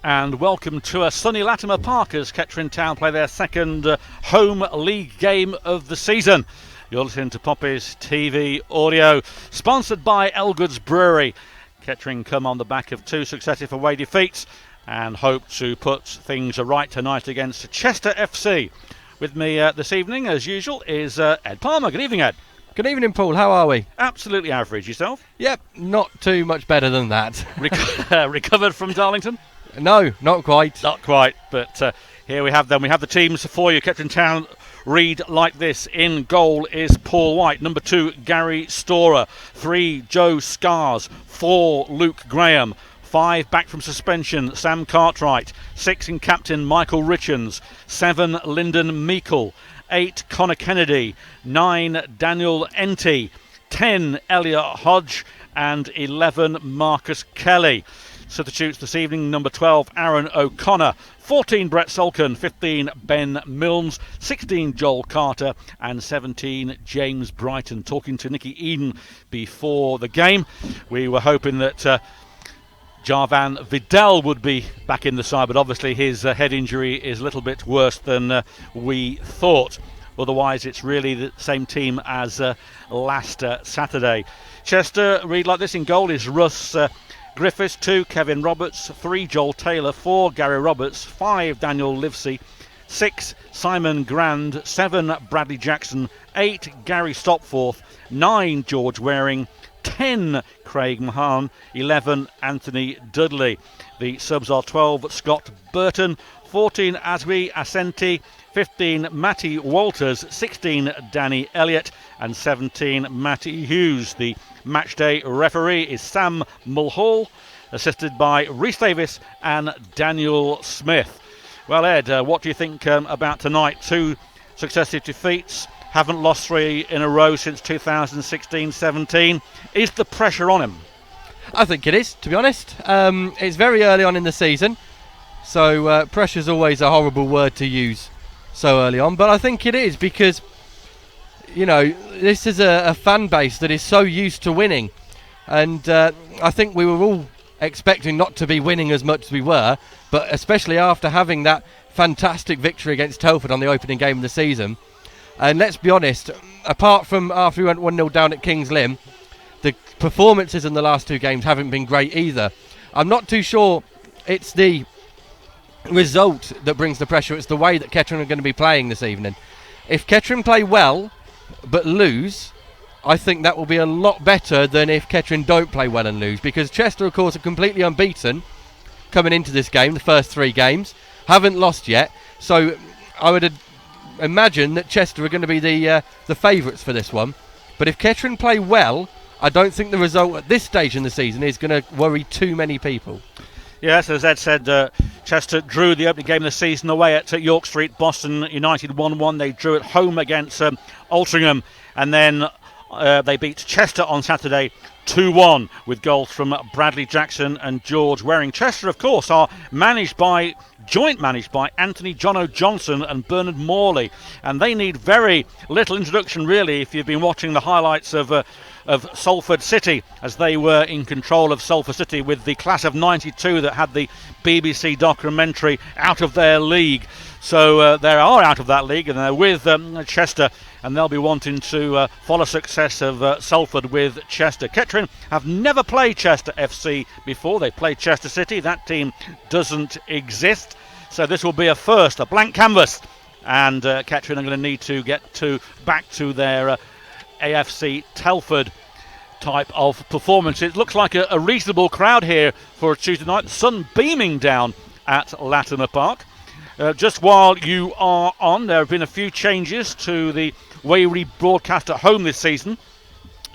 And welcome to a sunny Latimer Park as Kettering Town play their second home league game of the season. You're listening to Poppy's TV Audio, sponsored by Elgood's Brewery. Kettering come on the back of 2 successive away defeats and hope to put things right tonight against Chester FC. With me this evening, as usual, is Ed Palmer. Good evening, Ed. Good evening, Paul. How are we? Absolutely average. Yourself? Yep, not too much better than that. Recovered from Darlington? No, not quite. Not quite, but here we have them. We have the teams for you. Kettering Town read like this. In goal is Paul White. Number 2, Gary Storer. 3, Joe Scars. 4, Luke Graham. 5, back from suspension, Sam Cartwright. 6, in captain, Michael Richards. 7, Lyndon Meikle. 8, Connor Kennedy. 9, Daniel Enty. 10, Elliot Hodge. And 11, Marcus Kelly. Substitutes this evening: number 12, Aaron O'Connor. 14, Brett Solkin. 15, Ben Milnes. 16, Joel Carter. And 17, James Brighton. Talking to Nicky Eden before the game, we were hoping that Jarvan Vidal would be back in the side, but obviously his head injury is a little bit worse than we thought. Otherwise, it's really the same team as last Saturday. Chester read like this. In goal is Russ Griffiths. 2, Kevin Roberts. 3, Joel Taylor. 4, Gary Roberts. 5, Daniel Livesey. 6, Simon Grand. 7, Bradley Jackson. 8, Gary Stopforth. 9, George Waring. 10, Craig Mahan. 11, Anthony Dudley. The subs are 12, Scott Burton. 14, Aswi Asenti. 15, Matty Walters. 16, Danny Elliott. And 17, Matty Hughes. The matchday referee is Sam Mulhall, assisted by Rhys Davis and Daniel Smith. Well, Ed, what do you think about tonight? 2 successive defeats. Haven't lost 3 in a row since 2016-17. Is the pressure on him? I think it is, to be honest. It's very early on in the season, so pressure's always a horrible word to use so early on. But I think it is because, you know, this is a fan base that is so used to winning. And I think we were all expecting not to be winning as much as we were, but especially after having that fantastic victory against Telford on the opening game of the season. And let's be honest, apart from after we went 1-0 down at Kings Lynn, the performances in the last 2 games haven't been great either. I'm not too sure it's the result that brings the pressure, it's the way that Kettering are going to be playing this evening. If Kettering play well but lose, I think that will be a lot better than if Kettering don't play well and lose, because Chester, of course, are completely unbeaten coming into this game. The first 3 games haven't lost yet, so I would imagine that Chester are going to be the favourites for this one. But if Kettering play well, I don't think the result at this stage in the season is going to worry too many people. Yes, as Ed said, Chester drew the opening game of the season away at York Street. Boston United 1-1. They drew at home against Altrincham, and then they beat Chester on Saturday 2-1 with goals from Bradley Jackson and George Waring. Chester, of course, are joint managed by Anthony Jono Johnson and Bernard Morley, and they need very little introduction, really, if you've been watching the highlights of Salford City, as they were in control of Salford City with the class of 92 that had the BBC documentary Out of Their League. So they are out of that league, and they're with Chester, and they'll be wanting to follow success of Salford with Chester. Kettering have never played Chester FC before. They played Chester City. That team doesn't exist, so this will be a first, a blank canvas, and Kettering are going to need to get back to their AFC Telford type of performance. It looks like a reasonable crowd here for a Tuesday night. The sun beaming down at Latimer Park. Just while you are on, there have been a few changes to the way we broadcast at home this season.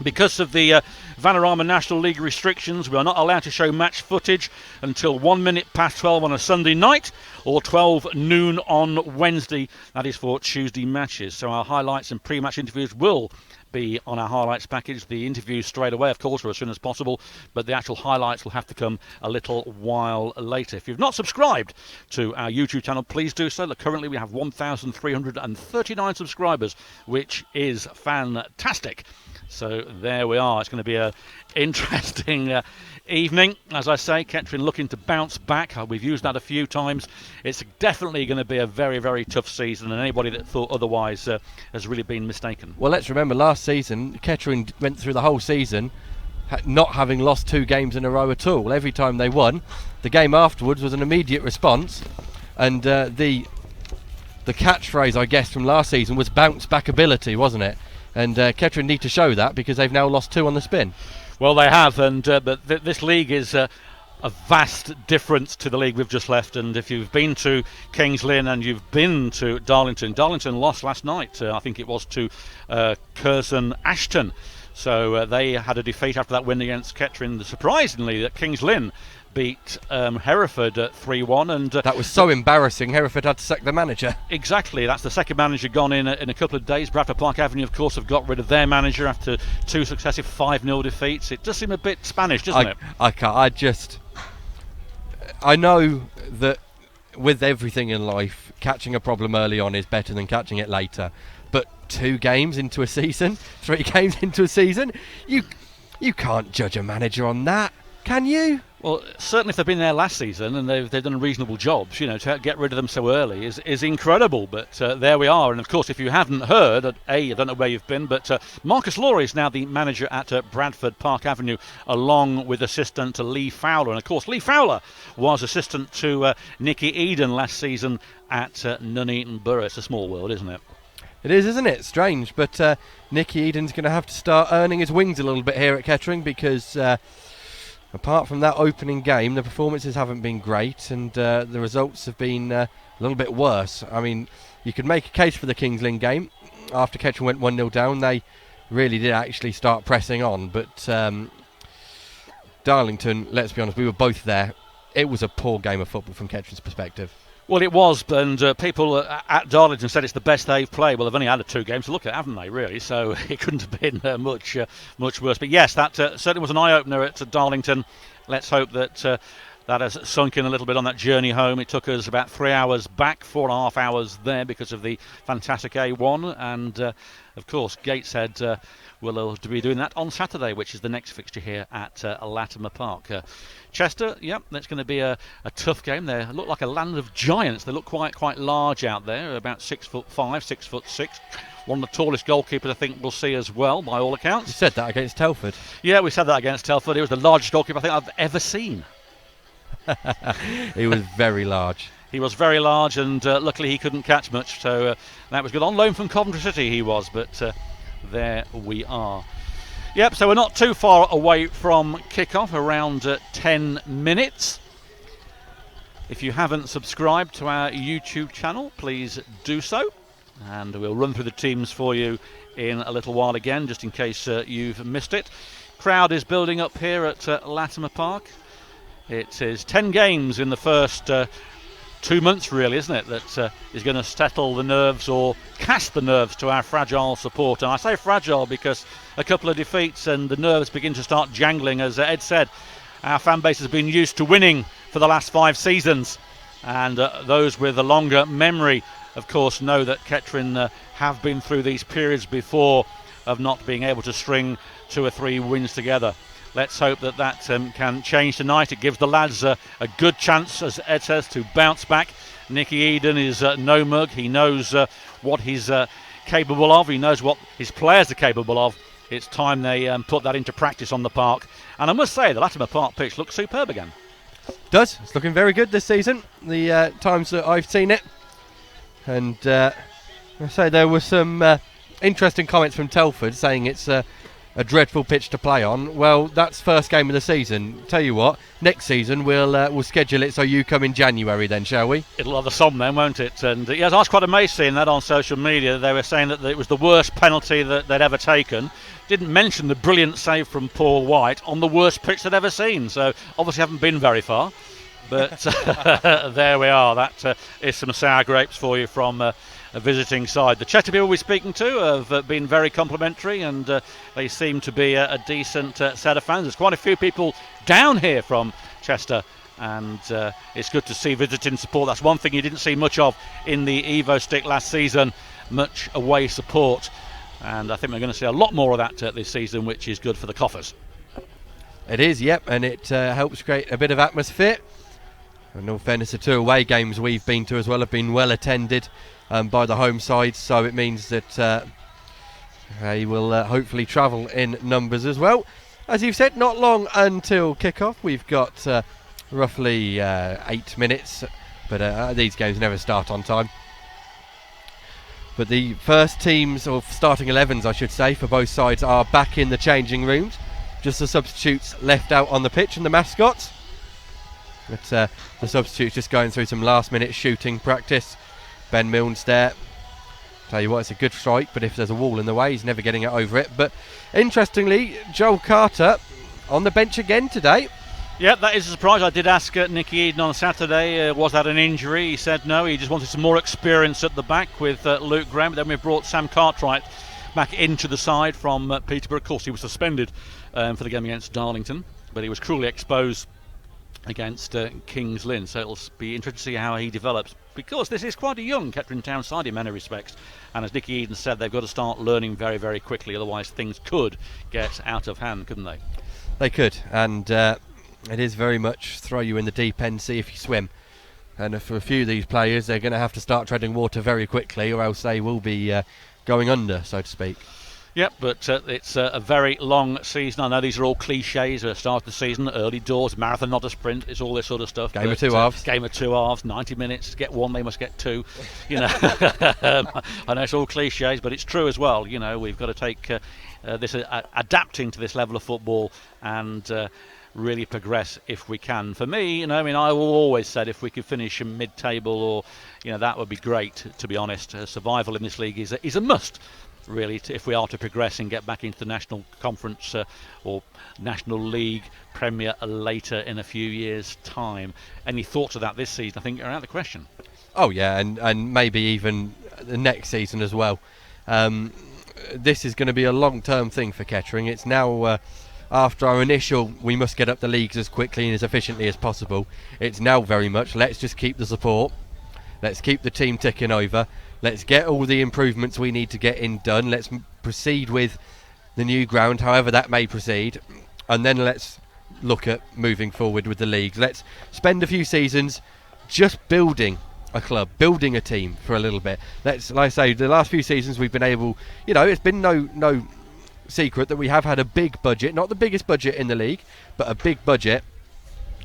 Because of the Vanarama National League restrictions, we are not allowed to show match footage until 1 minute past 12 on a Sunday night or 12 noon on Wednesday. That is for Tuesday matches. So our highlights and pre-match interviews will be on our highlights package. The interviews straight away, of course, or as soon as possible, but the actual highlights will have to come a little while later. If you've not subscribed to our YouTube channel, please do so. Currently we have 1,339 subscribers, which is fantastic. So there we are. It's going to be an interesting evening. As I say, Kettering looking to bounce back. We've used that a few times. It's definitely going to be a very, very tough season, and anybody that thought otherwise has really been mistaken. Well, let's remember last season, Kettering went through the whole season not having lost 2 games in a row at all. Every time they won, the game afterwards was an immediate response, and the catchphrase, I guess, from last season was bounce back ability, wasn't it? And Kettering need to show that because they've now lost 2 on the spin. Well, they have, and but this league is a vast difference to the league we've just left. And if you've been to Kings Lynn and you've been to Darlington lost last night. I think it was to Curzon Ashton. So they had a defeat after that win against Kettering. Surprisingly, that Kings Lynn beat Hereford 3-1, and that was so embarrassing. Hereford had to sack the manager. Exactly, that's the second manager gone in a couple of days. Bradford Park Avenue, of course, have got rid of their manager after 2 successive 5-0 defeats. It does seem a bit Spanish, doesn't it? I know that with everything in life, catching a problem early on is better than catching it later. But 2 games into a season, 3 games into a season, you can't judge a manager on that, can you? Well, certainly if they've been there last season and they've done a reasonable job, to get rid of them so early is incredible. But there we are. And of course, if you haven't heard, I don't know where you've been, but Marcus Laurie is now the manager at Bradford Park Avenue, along with assistant Lee Fowler. And of course, Lee Fowler was assistant to Nicky Eden last season at Nuneaton Borough. It's a small world, isn't it? It is, isn't it? Strange. But Nicky Eden's going to have to start earning his wings a little bit here at Kettering because apart from that opening game, the performances haven't been great, and the results have been a little bit worse. I mean, you could make a case for the Kings Lynn game. After Kettering went 1-0 down, they really did actually start pressing on. But Darlington, let's be honest, we were both there. It was a poor game of football from Kettering's perspective. Well, it was, and people at Darlington said it's the best they've played. Well, they've only had 2 games to look at, haven't they, really? So it couldn't have been much worse. But yes, that certainly was an eye-opener at Darlington. Let's hope that that has sunk in a little bit on that journey home. It took us about 3 hours back, 4.5 hours there because of the fantastic A1. And, of course, Gateshead will be doing that on Saturday, which is the next fixture here at Latimer Park. Chester, that's going to be a tough game. They look like a land of giants. They look quite large out there, about 6'5", 6'6". One of the tallest goalkeepers I think we'll see as well, by all accounts. You said that against Telford. Yeah, we said that against Telford. He was the largest goalkeeper I think I've ever seen. He was very large. He was very large, and luckily he couldn't catch much, so that was good. On loan from Coventry City he was, but there we are. Yep, so we're not too far away from kick-off, around 10 minutes. If you haven't subscribed to our YouTube channel, please do so. And we'll run through the teams for you in a little while again, just in case you've missed it. Crowd is building up here at Latimer Park. It is 10 games in the first 2 months, really, isn't it, that is going to settle the nerves or cast the nerves to our fragile support. And I say fragile because a couple of defeats and the nerves begin to start jangling. As Ed said, our fan base has been used to winning for the last 5 seasons, and those with a longer memory, of course, know that Kettering have been through these periods before of not being able to string 2 or 3 wins together. Let's hope that can change tonight. It gives the lads a good chance, as Ed says, to bounce back. Nicky Eden is no mug. He knows what he's capable of. He knows what his players are capable of. It's time they put that into practice on the park. And I must say, the Latimer Park pitch looks superb again. Does. It's looking very good this season, the times that I've seen it. And I say there were some interesting comments from Telford saying it's a dreadful pitch to play on. Well, that's first game of the season. Tell you what, next season we'll schedule it so you come in January then, shall we? It'll have the sun then, won't it? And yes, I was quite amazed seeing that on social media. They were saying that it was the worst penalty that they'd ever taken. Didn't mention the brilliant save from Paul White on the worst pitch they'd ever seen. So obviously haven't been very far. But there we are. That is some sour grapes for you from a visiting side. The Chester people we're speaking to have been very complimentary, and they seem to be a decent set of fans. There's quite a few people down here from Chester, and it's good to see visiting support. That's one thing you didn't see much of in the Evo Stick last season, much away support. And I think we're going to see a lot more of that this season, which is good for the Coffers. It is, yep, and it helps create a bit of atmosphere. In all fairness, the 2 away games we've been to as well have been well attended by the home side, so it means that they will hopefully travel in numbers as well. As you've said, not long until kick-off. We've got roughly 8 minutes, but these games never start on time. But the first teams, or starting 11s I should say, for both sides are back in the changing rooms. Just the substitutes left out on the pitch and the mascots. But the substitutes just going through some last minute shooting practice. Ben Milne's there. Tell you what, it's a good strike, but if there's a wall in the way, he's never getting it over it. But interestingly, Joel Carter on the bench again today. Yeah, that is a surprise. I did ask Nicky Eden on Saturday, was that an injury? He said no, he just wanted some more experience at the back with Luke Graham. But then we brought Sam Cartwright back into the side from Peterborough. Of course, he was suspended for the game against Darlington, but he was cruelly exposed against Kings Lynn. So it'll be interesting to see how he develops, because this is quite a young Kettering Town side in many respects. And as Nicky Eden said, they've got to start learning very, very quickly, otherwise things could get out of hand, couldn't they? They could, and it is very much throw you in the deep end, see if you swim. And for a few of these players, they're going to have to start treading water very quickly, or else they will be going under, so to speak. Yep, but it's a very long season. I know these are all cliches. Start of the season, early doors, marathon, not a sprint. It's all this sort of stuff. Game of 2 halves. Game of 2 halves, 90 minutes. Get 1, they must get 2. You know, I know it's all cliches, but it's true as well. You know, we've got to take this adapting to this level of football and really progress if we can. For me, you know, I mean, I always said if we could finish mid-table, or you know, that would be great. To be honest, survival in this league is a must. Really, if we are to progress and get back into the National Conference or National League Premier later in a few years' time. Any thoughts of that this season, I think, are out of the question. Oh yeah, and maybe even the next season as well. This is going to be a long-term thing for Kettering. It's now, after our initial, we must get up the leagues as quickly and as efficiently as possible, it's now very much, let's just keep the support, let's keep the team ticking over, let's get all the improvements we need to get in done. Let's proceed with the new ground, however that may proceed, and then let's look at moving forward with the leagues. Let's spend a few seasons just building a club, building a team for a little bit. Let's, like I say, the last few seasons we've been able, you know, it's been no secret that we have had a big budget, not the biggest budget in the league, but a big budget.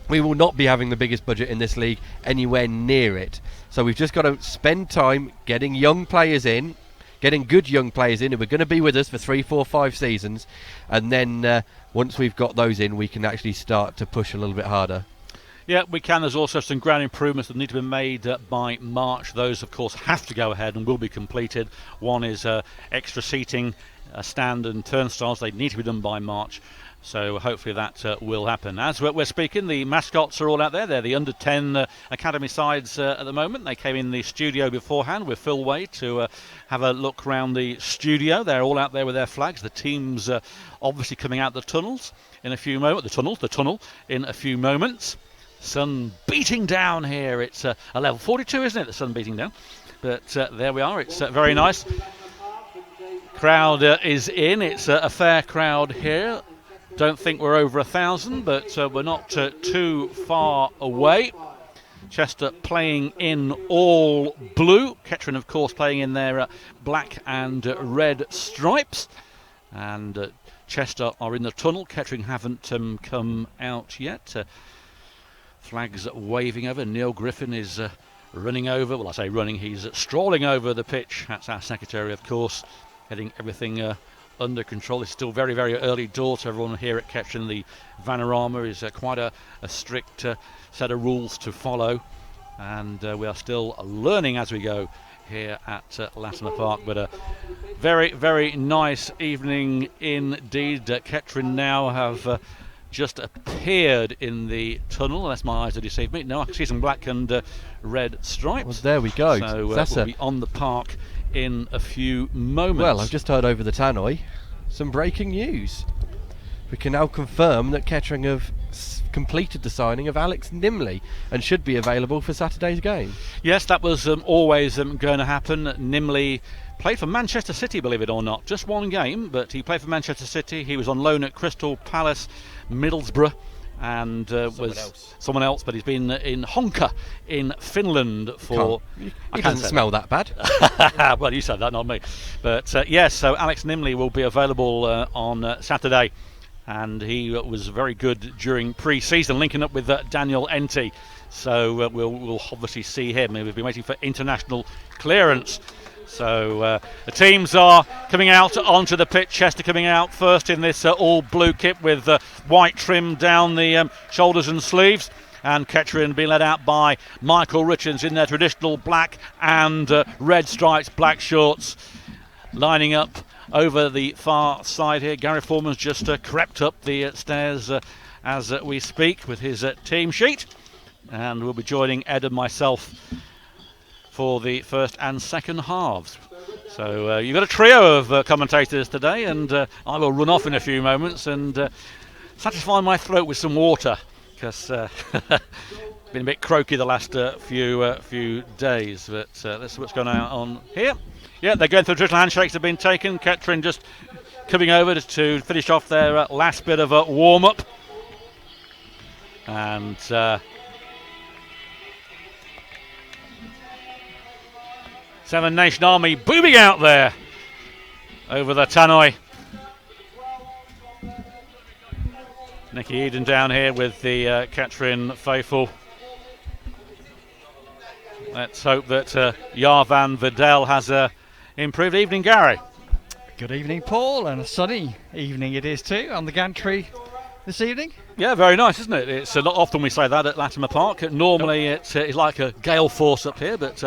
We will not be having the biggest budget in this league anywhere near it. So we've just got to spend time getting young players in, getting good young players in who are going to be with us for 3, 4, 5 seasons. And then once we've got those in, we can actually start to push a little bit harder. Yeah, we can. There's also some ground improvements that need to be made by March. Those, of course, have to go ahead and will be completed. One is extra seating, stand and turnstiles. They need to be done by March. So hopefully that will happen. As we're speaking, the mascots are all out there. They're the under-10 academy sides at the moment. They came in the studio beforehand with Phil Wade to have a look around the studio. They're all out there with their flags. The team's obviously coming out the tunnels in a few moments. The tunnel in a few moments. Sun beating down here. It's a level 42, isn't it? The sun beating down. But there we are. It's very nice. Crowd is in. It's a fair crowd here. Don't think we're over 1,000, but we're not too far away. Chester playing in all blue. Kettering, of course, playing in their black and red stripes. And Chester are in the tunnel. Kettering haven't come out yet. Flags waving over. Neil Griffin is running over. Well, I say running. He's strolling over the pitch. That's our secretary, of course, getting everything under control. It's still very, very early doors to everyone here at Kettering. The Vanarama is quite a strict set of rules to follow, and we are still learning as we go here at Latimer Park. But a very, very nice evening indeed. Kettering now have just appeared in the tunnel, unless my eyes have deceived me. No, I can see some black and red stripes. Well, there we go. So we'll be on the park in a few moments. Well, I've just heard over the tannoy some breaking news. we can now confirm that Kettering have completed the signing of Alex Nimley and should be available for Saturday's game. Yes, that was always going to happen. Nimley played for Manchester City, believe it or not. Just one game, but he played for Manchester City. He was on loan at Crystal Palace, Middlesbrough, and someone else, but he's been in Honka in Finland for... He doesn't smell that bad. Well, you said that, not me. But yes, so Alex Nimley will be available on Saturday, and he was very good during pre-season, linking up with Daniel Enty. So we'll obviously see him. We've been waiting for international clearance. So the teams are coming out onto the pitch. Chester coming out first in this all blue kit with white trim down the shoulders and sleeves. And Kettering being led out by Michael Richards in their traditional black and red stripes, black shorts, lining up over the far side here. Gary Foreman's just crept up the stairs as we speak with his team sheet. And we'll be joining Ed and myself for the first and second halves. So you've got a trio of commentators today, and I will run off in a few moments and satisfy my throat with some water, because been a bit croaky the last few days. But let's see what's going on here. Yeah, they're going through traditional handshakes have been taken. Kettering just coming over to finish off their last bit of a warm-up. And Seven Nation Army booming out there over the tannoy. Nicky Eden down here with the Kettering faithful. Let's hope that Jarvan Vidal has a improved evening, Gary. Good evening, Paul, and a sunny evening it is too on the gantry this evening. Yeah, very nice, isn't it? It's not often we say that at Latimer Park. Normally it's like a gale force up here, but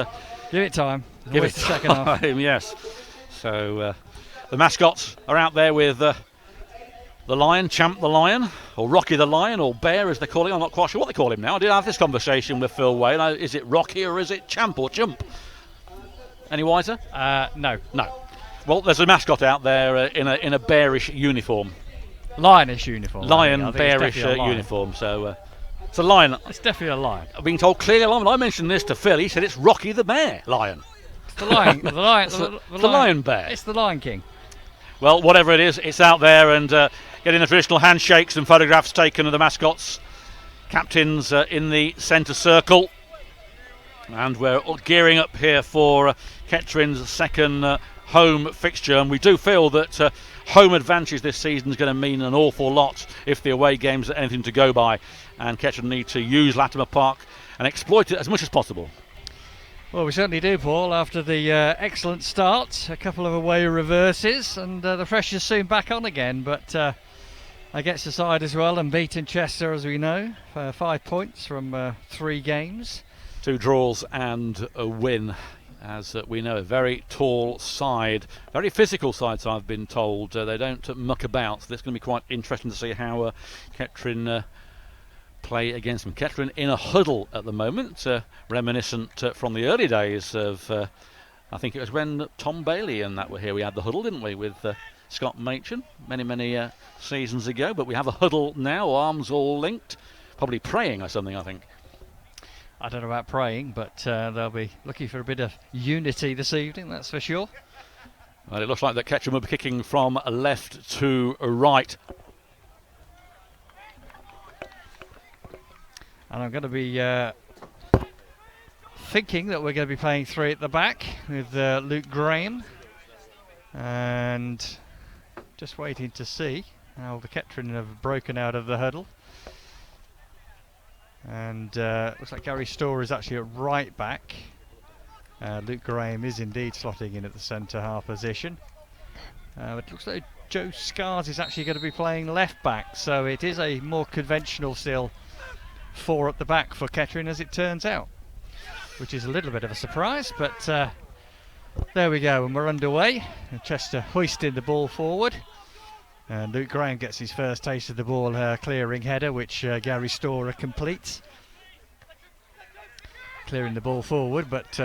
give it time. Give it second half. Yes. So the mascots are out there with the Lion, Champ the Lion, or Rocky the Lion, or Bear as they're calling him. I'm not quite sure what they call him now. I did have this conversation with Phil Whale. Is it Rocky or is it Champ or Chump? Any wiser? No. Well, there's a mascot out there in a bearish uniform. Lionish uniform. Lion, bearish uniform. So it's a lion. It's definitely a lion. I've been told clearly. I mentioned this to Phil. He said it's Rocky the Bear Lion. It's the lion. the lion. The Lion Bear. It's the Lion King. Well, whatever it is, it's out there and getting the traditional handshakes and photographs taken of the mascots. Captains in the centre circle. And we're gearing up here for Kettering's second home fixture. And we do feel that home advantage this season is going to mean an awful lot if the away games are anything to go by. And Kettering need to use Latimer Park and exploit it as much as possible. Well, we certainly do, Paul, after the excellent start, a couple of away reverses, and the pressure's soon back on again. But against the side as well, and beaten Chester, as we know, for 5 points from 3 games. 2 draws and a win, as we know. A very tall side, very physical side, so I've been told. They don't muck about, so it's going to be quite interesting to see how Kettering play against them. Kettering in a huddle at the moment, reminiscent from the early days of, I think it was when Tom Bailey and that were here. We had the huddle, didn't we, with Scott Machin many seasons ago. But we have a huddle now, arms all linked, probably praying or something, I think. I don't know about praying, but they'll be looking for a bit of unity this evening, that's for sure. Well, it looks like that Kettering will be kicking from left to right. And I'm going to be thinking that we're going to be playing 3 at the back with Luke Graham. And just waiting to see how the Kettering have broken out of the huddle. And looks like Gary Storr is actually at right back. Luke Graham is indeed slotting in at the centre half position. But it looks like Joe Scars is actually going to be playing left back. So it is a more conventional still 4 at the back for Kettering, as it turns out, which is a little bit of a surprise, but there we go, and we're underway. And Chester hoisting the ball forward, and Luke Graham gets his first taste of the ball, clearing header, which Gary Storer completes, clearing the ball forward, but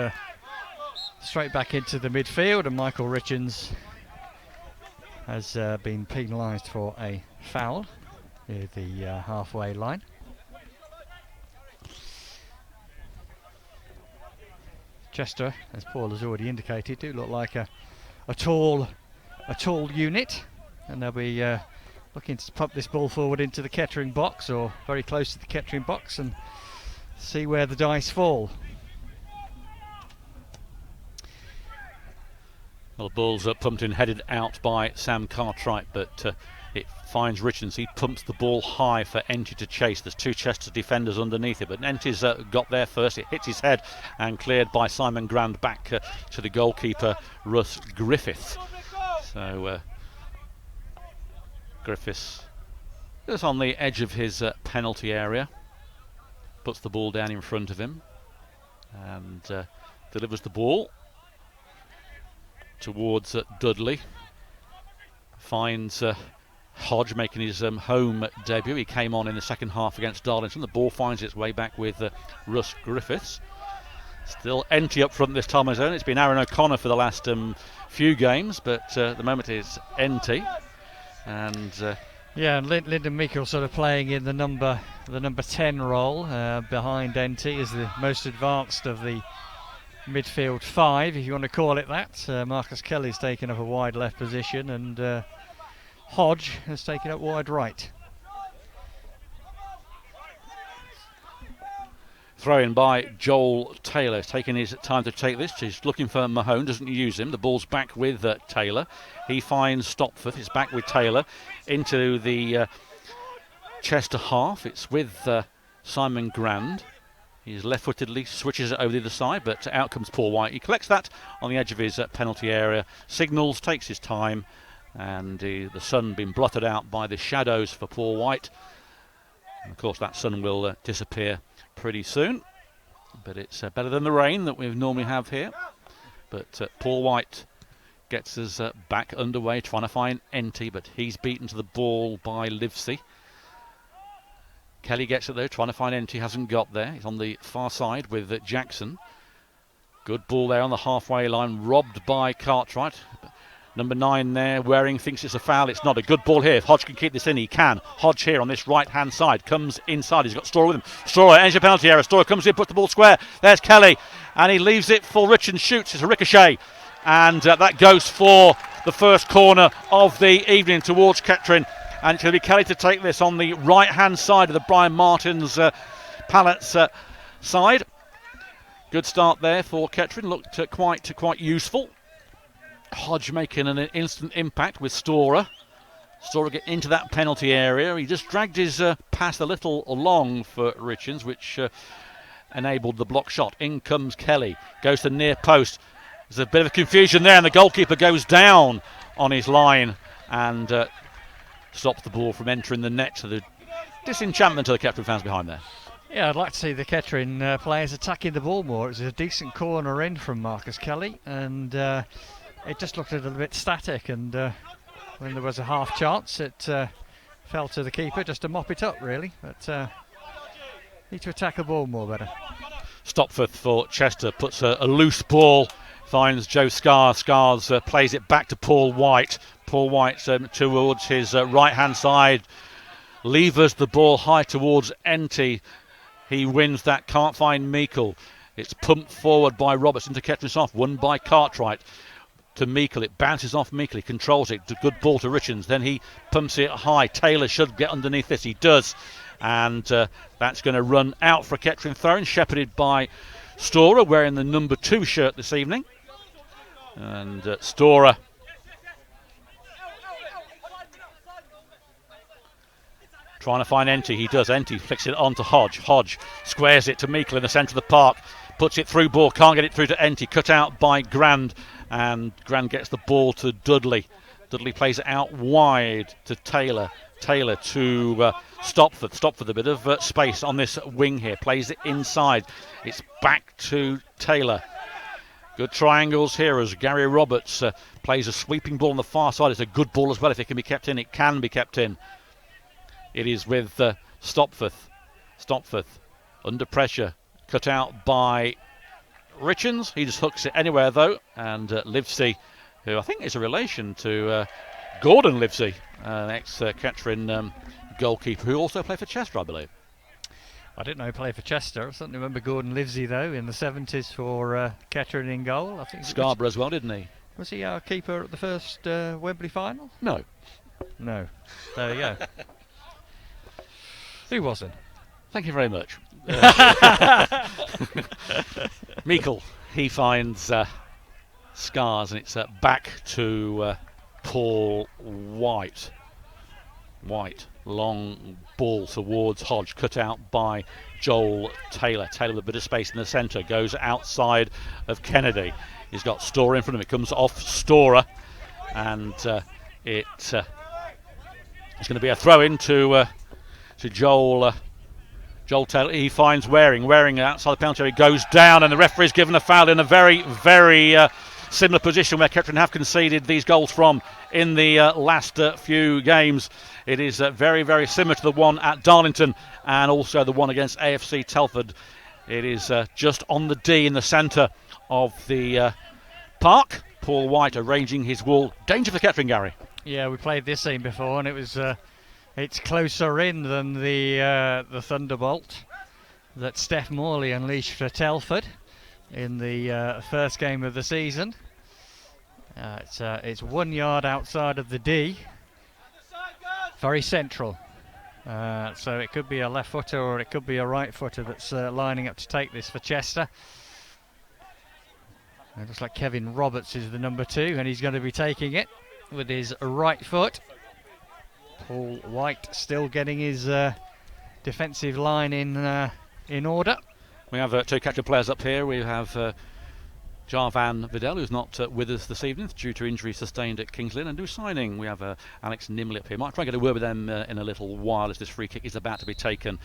straight back into the midfield, and Michael Richards has been penalised for a foul. near the halfway line. Chester, as Paul has already indicated, do look like a tall unit, and they'll be looking to pump this ball forward into the Kettering box, or very close to the Kettering box, and see where the dice fall. Well, the ball's pumped in, headed out by Sam Cartwright, but it finds Richards. He pumps the ball high for Enty to chase. There's two Chester defenders underneath it, but Enty's got there first. It hits his head and cleared by Simon Grand back to the goalkeeper, Russ Griffith. So Griffiths is on the edge of his penalty area, puts the ball down in front of him and delivers the ball towards Dudley. Finds Hodge making his home debut. He came on in the second half against Darlington. The ball finds its way back with Russ Griffiths. Still Enty up front this time on his own. It's been Aaron O'Connor for the last few games, but at the moment it's Enty. And and Lyndon Meikle sort of playing in the number 10 role behind Enty as the most advanced of the midfield five, if you want to call it that. Marcus Kelly's taken up a wide left position, and Hodge has taken up wide right. Throw in by Joel Taylor. He's taking his time to take this. He's looking for Mahone, doesn't use him. The ball's back with Taylor. He finds Stopforth. It's back with Taylor into the Chester half. It's with Simon Grand. He's left-footedly switches it over the other side, but out comes Paul White. He collects that on the edge of his penalty area, signals, takes his time, and the sun being blotted out by the shadows for Paul White. And of course, that sun will disappear pretty soon, but it's better than the rain that we normally have here. But Paul White gets us back underway, trying to find Enty, but he's beaten to the ball by Livesey. Kelly gets it though, trying to find Enty, hasn't got there. He's on the far side with Jackson. Good ball there on the halfway line, robbed by Cartwright. Number 9 there, Waring thinks it's a foul. It's not. A good ball here. If Hodge can keep this in, he can. Hodge here on this right-hand side comes inside. He's got Storer with him. Storer enters the penalty area. Storer comes in, puts the ball square. There's Kelly, and he leaves it for Richards. Shoots. It's a ricochet, and that goes for the first corner of the evening towards Kettering. And it's going to be Kelly to take this on the right-hand side of the Brian Martin's Pallets side. Good start there for Kettering. Looked quite useful. Hodge making an instant impact with Storer. Storer get into that penalty area. He just dragged his pass a little long for Richards, which enabled the block shot. In comes Kelly. Goes to the near post. There's a bit of confusion there, and the goalkeeper goes down on his line and stops the ball from entering the net, to the disenchantment of the Kettering fans behind there. Yeah, I'd like to see the Kettering players attacking the ball more. It was a decent corner in from Marcus Kelly, and it just looked a little bit static, and when there was a half chance it fell to the keeper just to mop it up really, but need to attack the ball more better. Stopforth for Chester puts a loose ball, finds Joe Scars. Scars plays it back to Paul White. Paul White towards his right-hand side, levers the ball high towards Enty. He wins that, can't find Meikle. It's pumped forward by Roberts into Kettering's off, won by Cartwright to Meikle. It bounces off Meikle, he controls it. Good ball to Richards, then he pumps it high. Taylor should get underneath this, he does. And that's going to run out for a Kettering throw-in, shepherded by Storer, wearing the number 2 shirt this evening. And Storer trying to find Enty. He does. Enty flicks it on to Hodge. Hodge squares it to Meikle in the centre of the park. Puts it through ball. Can't get it through to Enty. Cut out by Grand. And Grand gets the ball to Dudley. Dudley plays it out wide to Taylor. Taylor to Stopforth. Stopforth a bit of space on this wing here. Plays it inside. It's back to Taylor. Good triangles here as Gary Roberts plays a sweeping ball on the far side. It's a good ball as well. If it can be kept in, it can be kept in. It is with Stopforth. Stopforth under pressure. Cut out by Richards. He just hooks it anywhere though. And Livesey, who I think is a relation to Gordon Livesey, ex-Kettering goalkeeper who also played for Chester, I believe. I didn't know he played for Chester. I certainly remember Gordon Livesey, though, in the 70s for Kettering in goal. I think Scarborough as well, didn't he? Was he our keeper at the first Wembley final? No. No. There you go. Who wasn't? Thank you very much. Meikle, he finds Scars, and it's back to Paul White. White, long ball towards Hodge, cut out by Joel Taylor. Taylor with a bit of space in the centre, goes outside of Kennedy. He's got Storer in front of him. It comes off Storer, and it's going to be a throw-in to Joel Taylor. He finds Waring outside the penalty area. He goes down, and the referee's given a foul in a very, very similar position where Kettering have conceded these goals from in the last few games. It is very, very similar to the one at Darlington and also the one against AFC Telford. It is just on the D in the centre of the park. Paul White arranging his wall. Danger for Kettering, Gary. Yeah, we played this scene before, and it was it's closer in than the Thunderbolt that Steph Morley unleashed for Telford in the first game of the season. It's 1 yard outside of the D. Very central. So it could be a left footer or it could be a right footer that's lining up to take this for Chester. It looks like Kevin Roberts is the number 2, and he's going to be taking it with his right foot. Paul White still getting his defensive line in order. We have 2 Kettering players up here. We have Jarvan Vidal, who's not with us this evening due to injury sustained at Kings Lynn, and new signing. We have Alex Nimley up here. Might try and get a word with them in a little while as this free kick is about to be taken,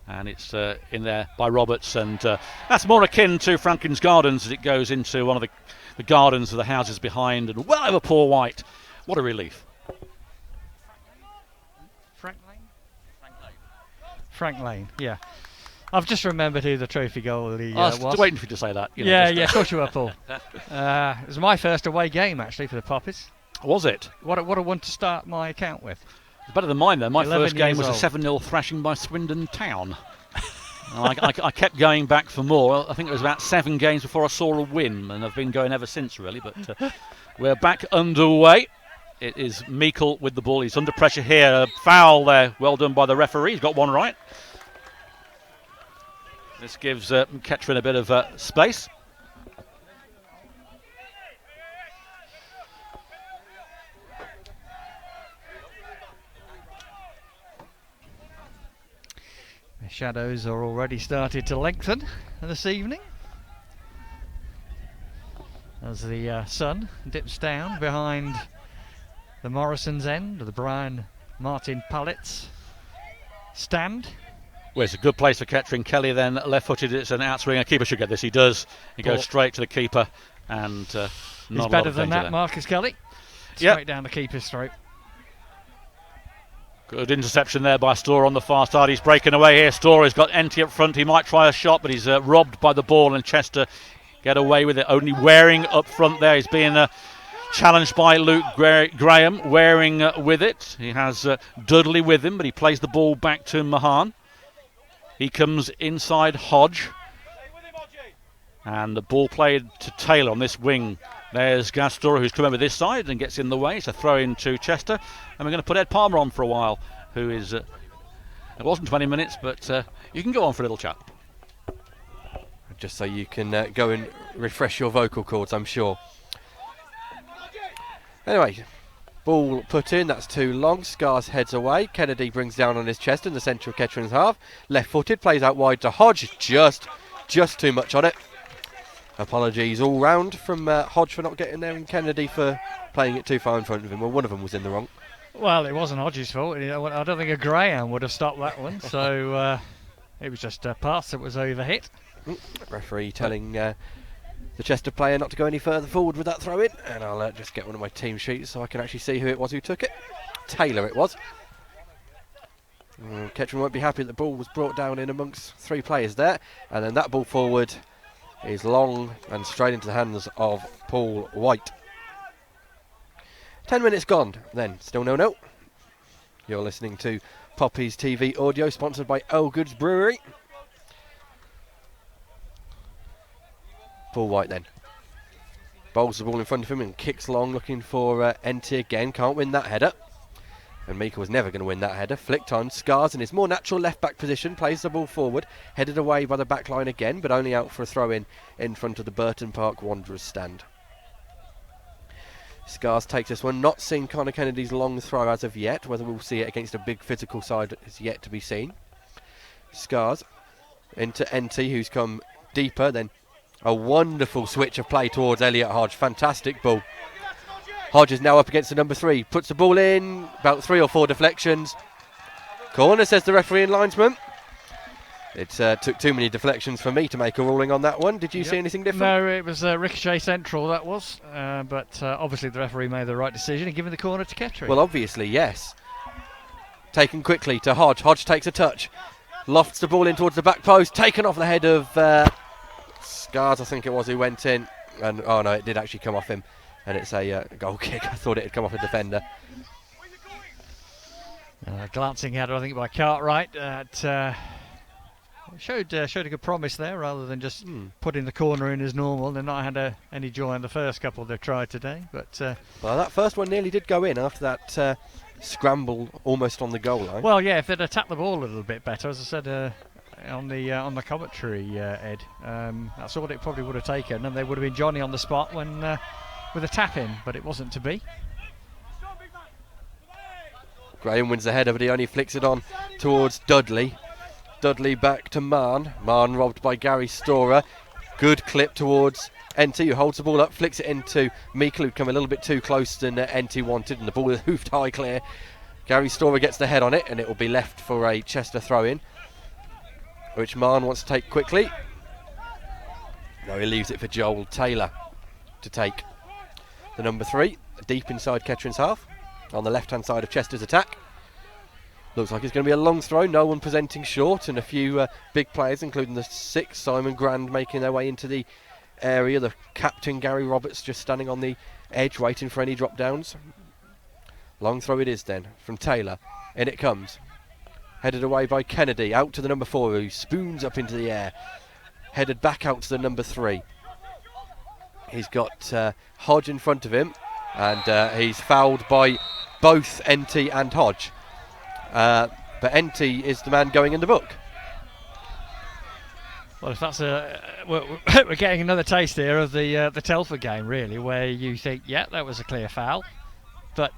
and it's in there by Roberts, and that's more akin to Franklin's Gardens as it goes into one of the gardens of the houses behind, and well over Paul White. What a relief. Frank Lane, yeah. I've just remembered who the trophy goalie I was was. waiting for you to say that. You know, Yeah, of course you were, Paul. It was my first away game, actually, for the Poppies. Was it? What a one to start my account with. It's better than mine, though. My 11 first game years was a old. 7-0 thrashing by Swindon Town. I kept going back for more. I think it was about 7 games before I saw a win, and I've been going ever since, really. But we're back underway. It is Meikle with the ball. He's under pressure here. A foul there. Well done by the referee. He's got one right. This gives Kettering a bit of space. The shadows are already started to lengthen this evening as the sun dips down behind the Morrison's end, the Brian Martin Pallets stand. Well, it's a good place for Kettering. Kelly then left-footed. It's an outswinger. Keeper should get this. He does. He goes straight to the keeper, and he's better than that, Marcus Kelly. Straight down the keeper's throat. Good interception there by Storer on the far side. He's breaking away here. Storer's got empty up front. He might try a shot, but he's robbed by the ball, and Chester get away with it. Only Waring up front there. He's being challenged by Luke Graham. Waring with it. He has Dudley with him, but he plays the ball back to Mahan. He comes inside Hodge. And the ball played to Taylor on this wing. There's Gastor, who's come over this side and gets in the way. It's a throw in to Chester. And we're going to put Ed Palmer on for a while, who is... it wasn't 20 minutes, but you can go on for a little chat. Just so you can go and refresh your vocal cords, I'm sure. Anyway, ball put in, that's too long. Scars heads away. Kennedy brings down on his chest in the central Kettering's half. Left-footed, plays out wide to Hodge. Just too much on it. Apologies all round from Hodge for not getting there, and Kennedy for playing it too far in front of him. Well, one of them was in the wrong. Well, it wasn't Hodge's fault. I don't think a Graham would have stopped that one. So it was just a pass that was overhit. Referee telling the Chester player not to go any further forward with that throw in, and I'll just get one of my team sheets so I can actually see who it was who took it. Taylor it was. Kettering won't be happy that the ball was brought down in amongst 3 players there, and then that ball forward is long and straight into the hands of Paul White. 10 minutes gone then, still 0-0. You're listening to Poppy's TV audio, sponsored by Elgood's Brewery. Paul White then bowls the ball in front of him and kicks long, looking for NT again. Can't win that header. And Mika was never going to win that header. Flicked on. Scars in his more natural left-back position. Plays the ball forward. Headed away by the back line again, but only out for a throw-in in front of the Burton Park Wanderers stand. Scars takes this one. Not seen Connor Kennedy's long throw as of yet. Whether we'll see it against a big physical side is yet to be seen. Scars into NT, who's come deeper. Then a wonderful switch of play towards Elliot Hodge. Fantastic ball. Hodge is now up against the number 3. Puts the ball in. About 3 or 4 deflections. Corner, says the referee and linesman. It took too many deflections for me to make a ruling on that one. Did you see anything different? No, it was ricochet central, that was. But obviously the referee made the right decision in giving the corner to Kettering. Well, obviously, yes. Taken quickly to Hodge. Hodge takes a touch. Lofts the ball in towards the back post. Taken off the head of Scars, I think it was, who went in. And oh no, it did actually come off him. And it's a goal kick. I thought it had come off a defender. Glancing at it, I think, by Cartwright. Showed a good promise there, rather than just putting the corner in as normal. They've not had any joy in the first couple they've tried today. But well, that first one nearly did go in after that scramble almost on the goal line. Well, yeah, if they'd attacked the ball a little bit better, as I said on the commentary, Ed, that's all it probably would have taken, and they would have been Johnny on the spot when with a tap in, but it wasn't to be. Graham wins the header, but he only flicks it on towards Dudley. Dudley back to Marn. Marn robbed by Gary Storer. Good clip towards NT, who holds the ball up, flicks it into Meikle, who'd come a little bit too close than NT wanted, and the ball is hoofed high clear. Gary Storer gets the head on it, and it will be left for a Chester throw-in, which Marn wants to take quickly. No, he leaves it for Joel Taylor to take. The number 3, deep inside Kettering's half, on the left-hand side of Chester's attack. Looks like it's going to be a long throw, no one presenting short, and a few big players, including the 6, Simon Grand, making their way into the area. The captain, Gary Roberts, just standing on the edge, waiting for any drop-downs. Long throw it is then, from Taylor. In it comes. Headed away by Kennedy, out to the number 4, who spoons up into the air. Headed back out to the number 3. He's got Hodge in front of him, and he's fouled by both NT and Hodge. But NT is the man going in the book. Well, if that's we're getting another taste here of the Telford game, really, where you think, yeah, that was a clear foul, but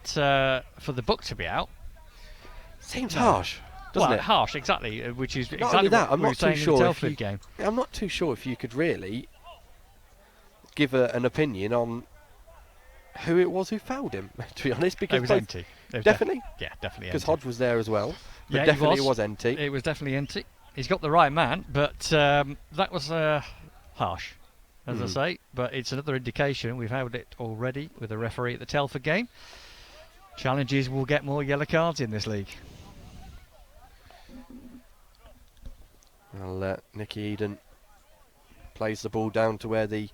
for the book to be out seems harsh, doesn't it? Harsh, exactly. Which is not exactly only that, what I'm we were not saying too in sure the if Telford you, game. I'm not too sure if you could really give an opinion on who it was who fouled him, to be honest, because it was NT. Definitely? Yeah, definitely. Because Hodge was there as well. But Yeah, definitely it was NT. It was definitely NT. He's got the right man, but that was harsh, as I say. But it's another indication. We've had it already with a referee at the Telford game. Challenges will get more yellow cards in this league. Well, Nicky Eden plays the ball down to where the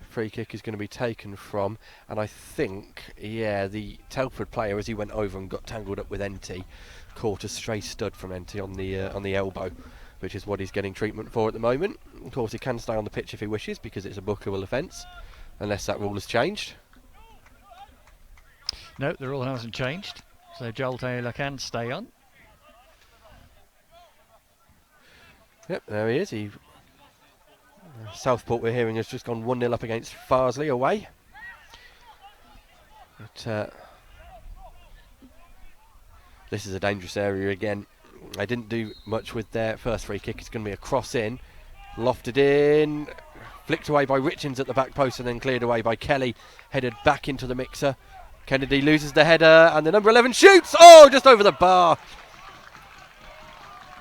free kick is going to be taken from, and I think, yeah, the Telford player, as he went over and got tangled up with NT, caught a stray stud from NT on the elbow, which is what he's getting treatment for at the moment. Of course, he can stay on the pitch if he wishes, because it's a bookable offence, unless that rule has changed. No, the rule hasn't changed, so Joel Taylor can stay on. Yep, there he is. Southport, we're hearing, has just gone 1-0 up against Farsley away. But this is a dangerous area again. They didn't do much with their first free kick. It's going to be a cross in, lofted in, flicked away by Richards at the back post, and then cleared away by Kelly, headed back into the mixer. Kennedy loses the header, and the number 11 shoots! Oh, just over the bar.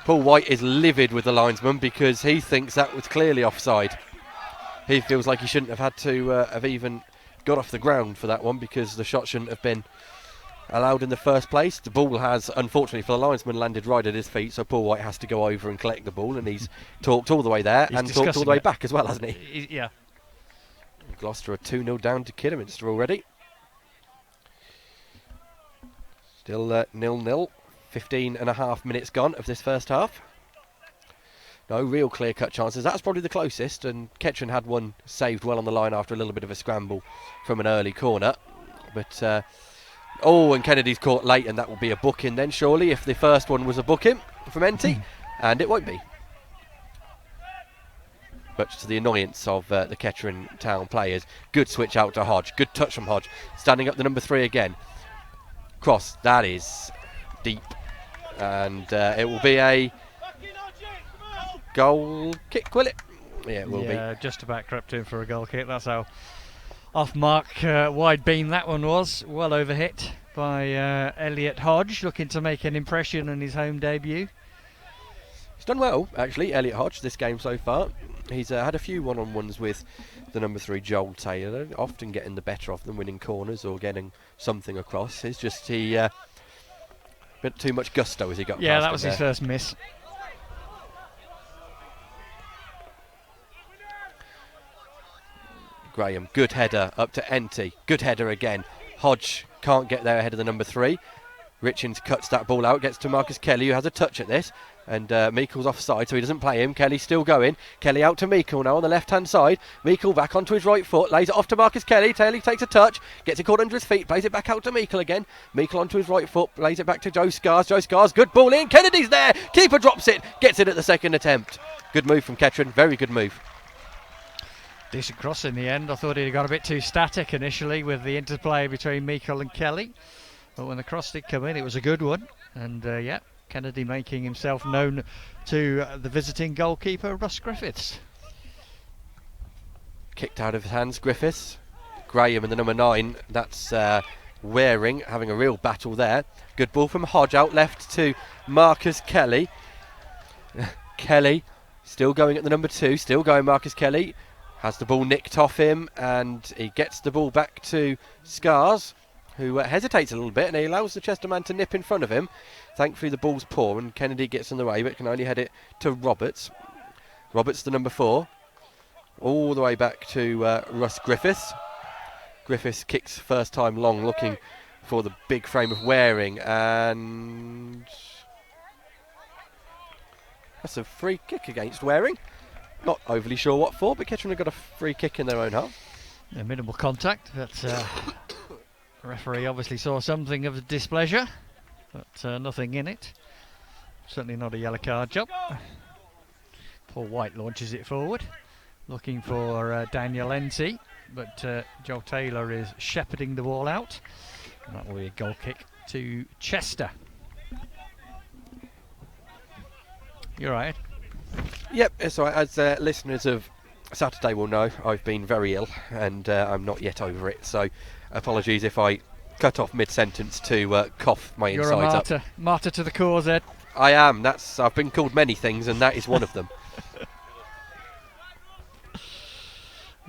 Paul White is livid with the linesman because he thinks that was clearly offside. He feels like he shouldn't have had to have even got off the ground for that one, because the shot shouldn't have been allowed in the first place. The ball has, unfortunately for the linesman, landed right at his feet, so Paul White has to go over and collect the ball, and he's talked all the way there and talked all the way back as well, hasn't he? Yeah. Gloucester are 2-0 down to Kidderminster already. Still 0-0. 15 and a half minutes gone of this first half. No real clear-cut chances. That's probably the closest, and Kettering had one saved well on the line after a little bit of a scramble from an early corner. But, and Kennedy's caught late, and that will be a booking then, surely, if the first one was a booking from NT, and it won't be. Much to the annoyance of the Kettering Town players. Good switch out to Hodge. Good touch from Hodge. Standing up the number 3 again. Cross. That is deep. And it will be a goal kick, will it? Yeah, it will be. Yeah, just about crept in for a goal kick. That's how off mark wide beam that one was. Well over hit by Elliot Hodge, looking to make an impression in his home debut. He's done well, actually, Elliot Hodge, this game so far. He's had a few one-on-ones with the number 3, Joel Taylor, often getting the better of them, winning corners or getting something across. It's just he a bit too much gusto as he got Yeah, past that was his first miss. Graham, good header up to Enty. Good header again. Hodge can't get there ahead of the number 3. Richins cuts that ball out, gets to Marcus Kelly, who has a touch at this. And Meikle's offside, so he doesn't play him. Kelly's still going. Kelly out to Meikle now on the left-hand side. Meikle back onto his right foot, lays it off to Marcus Kelly. Taylor takes a touch, gets it caught under his feet, plays it back out to Meikle again. Meikle onto his right foot, lays it back to Joe Scars. Joe Scars, good ball in. Kennedy's there. Keeper drops it, gets it at the second attempt. Good move from Kettering, very good move. Decent cross in the end. I thought he'd got a bit too static initially with the interplay between Meikle and Kelly. But when the cross did come in, it was a good one. And Kennedy making himself known to the visiting goalkeeper, Russ Griffiths. Kicked out of his hands, Griffiths. Graham and the number 9, that's Waring, having a real battle there. Good ball from Hodge out left to Marcus Kelly. Kelly still going at the number 2, still going Marcus Kelly. Has the ball nicked off him, and he gets the ball back to Scars, who hesitates a little bit, and he allows the Chester man to nip in front of him. Thankfully the ball's poor and Kennedy gets in the way, but can only head it to Roberts. Roberts the number 4. All the way back to Russ Griffiths. Griffiths kicks first time long, looking for the big frame of Waring, and that's a free kick against Waring. Not overly sure what for, but Kettering have got a free kick in their own half. Yeah, minimal contact, but the referee obviously saw something of the displeasure, but nothing in it. Certainly not a yellow card job. Paul White launches it forward, looking for Daniel Enty, but Joel Taylor is shepherding the ball out, and that will be a goal kick to Chester. You're right. Yep, so as listeners of Saturday will know, I've been very ill and I'm not yet over it, so apologies if I cut off mid-sentence to cough my You're insides a martyr. up. Martyr to the cause, Ed. I am, I've been called many things and that is one of them.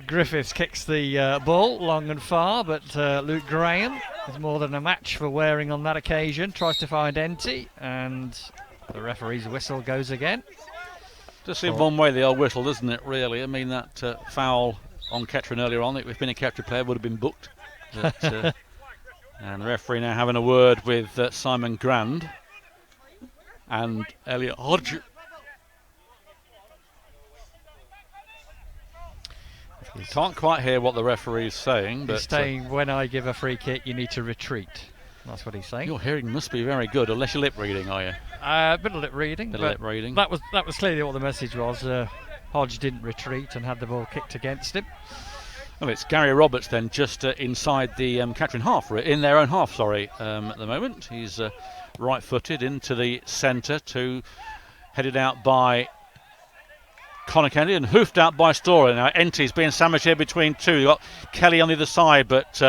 Griffiths kicks the ball long and far, but Luke Graham is more than a match for Waring on that occasion. Tries to find Enty, and the referee's whistle goes again. Just in one way the old whistle, doesn't it, really? I mean, that foul on Kettering earlier on, if we'd been a Kettering player, would have been booked. But, and the referee now having a word with Simon Grand and Elliot Hodge. Can't quite hear what the referee's saying. But he's saying, when I give a free kick, you need to retreat. That's what he's saying. Your hearing must be very good, unless you're lip reading, are you? A bit of lip reading. That was clearly what the message was. Hodge didn't retreat and had the ball kicked against him. Well, it's Gary Roberts then, just inside the Kettering half, in their own half, at the moment. He's right-footed into the centre, headed out by Connor Kennedy and hoofed out by Storer. Now Enty's being sandwiched here between 2. You've got Kelly on the other side, but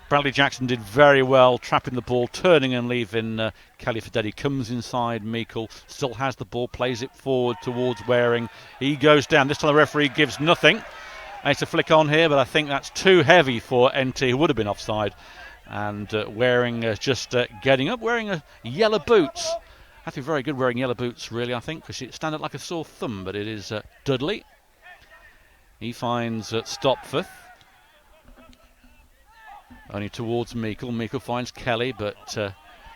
Bradley Jackson did very well, trapping the ball, turning and leaving Kelly for dead. He comes inside, Meikle still has the ball, plays it forward towards Waring. He goes down. This time the referee gives nothing. It's a flick on here, but I think that's too heavy for Enty, who would have been offside. And Waring just getting up, wearing yellow boots. Have to be very good wearing yellow boots, really, I think, because it stand out like a sore thumb, but it is Dudley. He finds Stopforth. Only towards Meikle. Meikle finds Kelly, but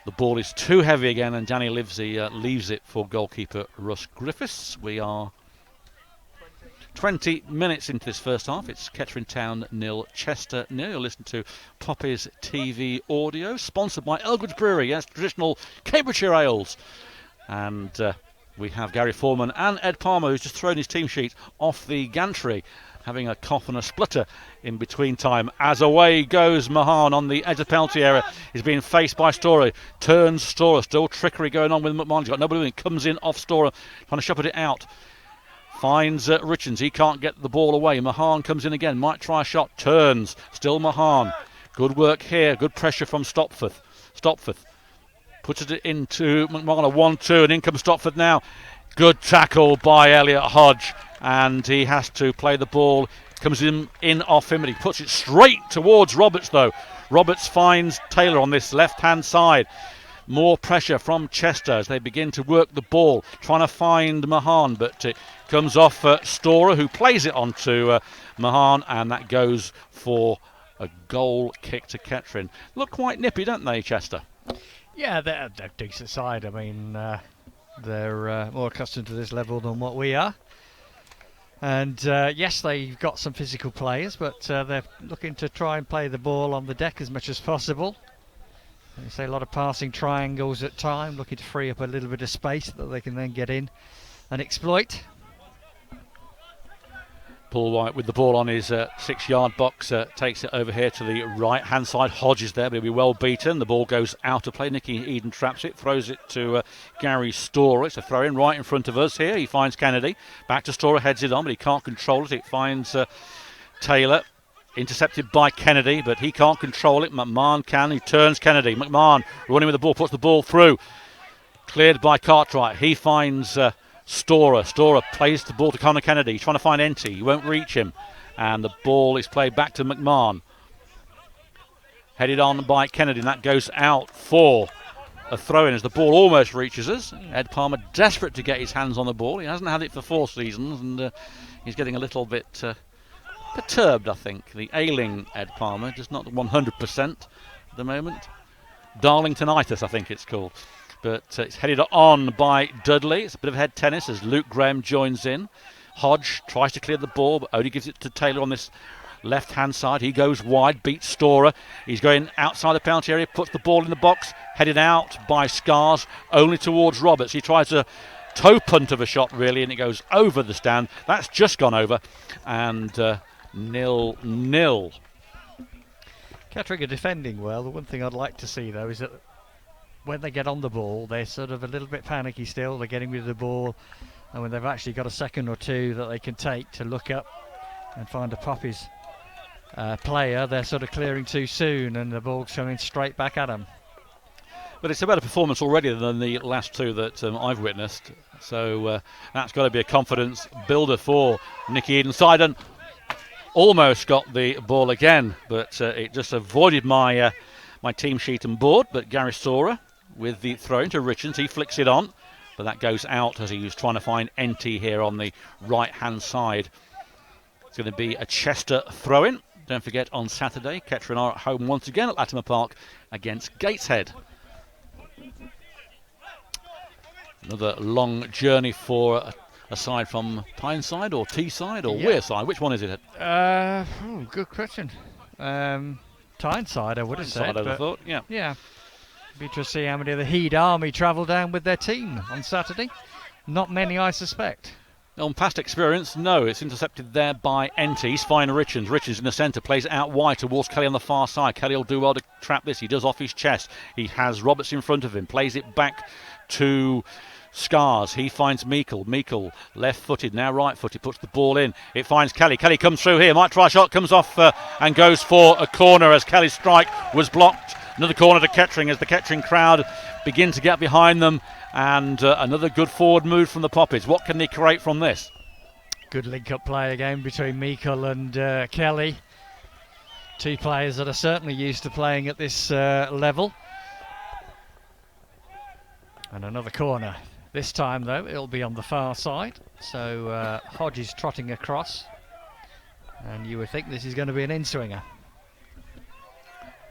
The ball is too heavy again, and Danny Livesey leaves it for goalkeeper Russ Griffiths. We are 20 minutes into this first half. It's Kettering Town 0, Chester 0. You'll listen to Poppy's TV audio, sponsored by Elgridge Brewery. Yes, traditional Cambridgeshire ales. And we have Gary Foreman and Ed Palmer, who's just thrown his team sheet off the gantry, having a cough and a splutter in between time. As away goes Mahan on the edge of the penalty area. He's being faced by Storer. Turns Storer. Still trickery going on with McMahon. He's got nobody with him. Comes in off Storer, trying to shepherd it out. Finds Richards. He can't get the ball away. Mahan comes in again. Might try a shot. Turns. Still Mahan. Good work here. Good pressure from Stopforth. Puts it into McMahon. A 1-2. And in comes Stopford now. Good tackle by Elliot Hodge. And he has to play the ball. Comes in off him, and he puts it straight towards Roberts, though. Roberts finds Taylor on this left-hand side. More pressure from Chester as they begin to work the ball, trying to find Mahan, but it comes off Storer, who plays it onto Mahan, and that goes for a goal kick to Kettering. Look quite nippy, don't they, Chester? Yeah, they're a decent side. I mean, they're more accustomed to this level than what we are. And yes, they've got some physical players, but they're looking to try and play the ball on the deck as much as possible. They say a lot of passing triangles at time, looking to free up a little bit of space that they can then get in and exploit. Paul White with the ball on his 6-yard box, takes it over here to the right-hand side. Hodge is there, but he'll be well beaten. The ball goes out of play. Nicky Eden traps it, throws it to Gary Storer. It's a throw-in right in front of us here. He finds Kennedy. Back to Storer, heads it on, but he can't control it. It finds Taylor. Intercepted by Kennedy, but he can't control it. McMahon can. He turns Kennedy. McMahon running with the ball, puts the ball through. Cleared by Cartwright. He finds Storer. Storer plays the ball to Connor Kennedy. He's trying to find Enty. He won't reach him. And the ball is played back to McMahon. Headed on by Kennedy, and that goes out for a throw-in as the ball almost reaches us. Ed Palmer desperate to get his hands on the ball. He hasn't had it for 4 seasons, and he's getting a little bit perturbed, I think. The ailing Ed Palmer, just not 100% at the moment. Darlingtonitis, I think it's called. But it's headed on by Dudley. It's a bit of head tennis as Luke Graham joins in. Hodge tries to clear the ball, but only gives it to Taylor on this left-hand side. He goes wide, beats Storer. He's going outside the penalty area, puts the ball in the box, headed out by Scars, only towards Roberts. He tries a toe punt of a shot, really, and it goes over the stand. That's just gone over, and 0-0. Kettering are defending well. The one thing I'd like to see, though, is that when they get on the ball, they're sort of a little bit panicky still. They're getting rid of the ball, and when they've actually got a second or two that they can take to look up and find a Poppy's player, they're sort of clearing too soon, and the ball's coming straight back at them. But it's a better performance already than the last two that I've witnessed. So that's got to be a confidence builder for Nicky Edenside. Almost got the ball again, but it just avoided my my team sheet and board. But Gary Storer with the throw into Richards, he flicks it on, but that goes out as he was trying to find Enty here on the right-hand side. It's going to be a Chester throw-in. Don't forget, on Saturday, Kettering are at home once again at Latimer Park against Gateshead. Another long journey for a side from Tyneside or Teesside or Wearside. Which one is it? Good question. Tyneside, I would have said. Tyneside, I would have thought, yeah. Yeah. Be interesting to see how many of the Heed Army travel down with their team on Saturday. Not many, I suspect. On past experience, no. It's intercepted there by Enty. He's fine Richards. Richards in the centre, plays it out wide towards Kelly on the far side. Kelly will do well to trap this. He does off his chest. He has Roberts in front of him. Plays it back to Scars. He finds Meikle. Meikle left-footed, now right-footed, puts the ball in. It finds Kelly. Kelly comes through here. Might try a shot, comes off and goes for a corner as Kelly's strike was blocked. Another corner to Kettering as the Kettering crowd begin to get behind them. And another good forward move from the Poppies. What can they create from this? Good link-up play again between Meikle and Kelly. Two players that are certainly used to playing at this level. And another corner. This time, though, it'll be on the far side. So Hodge is trotting across. And you would think this is going to be an in-swinger.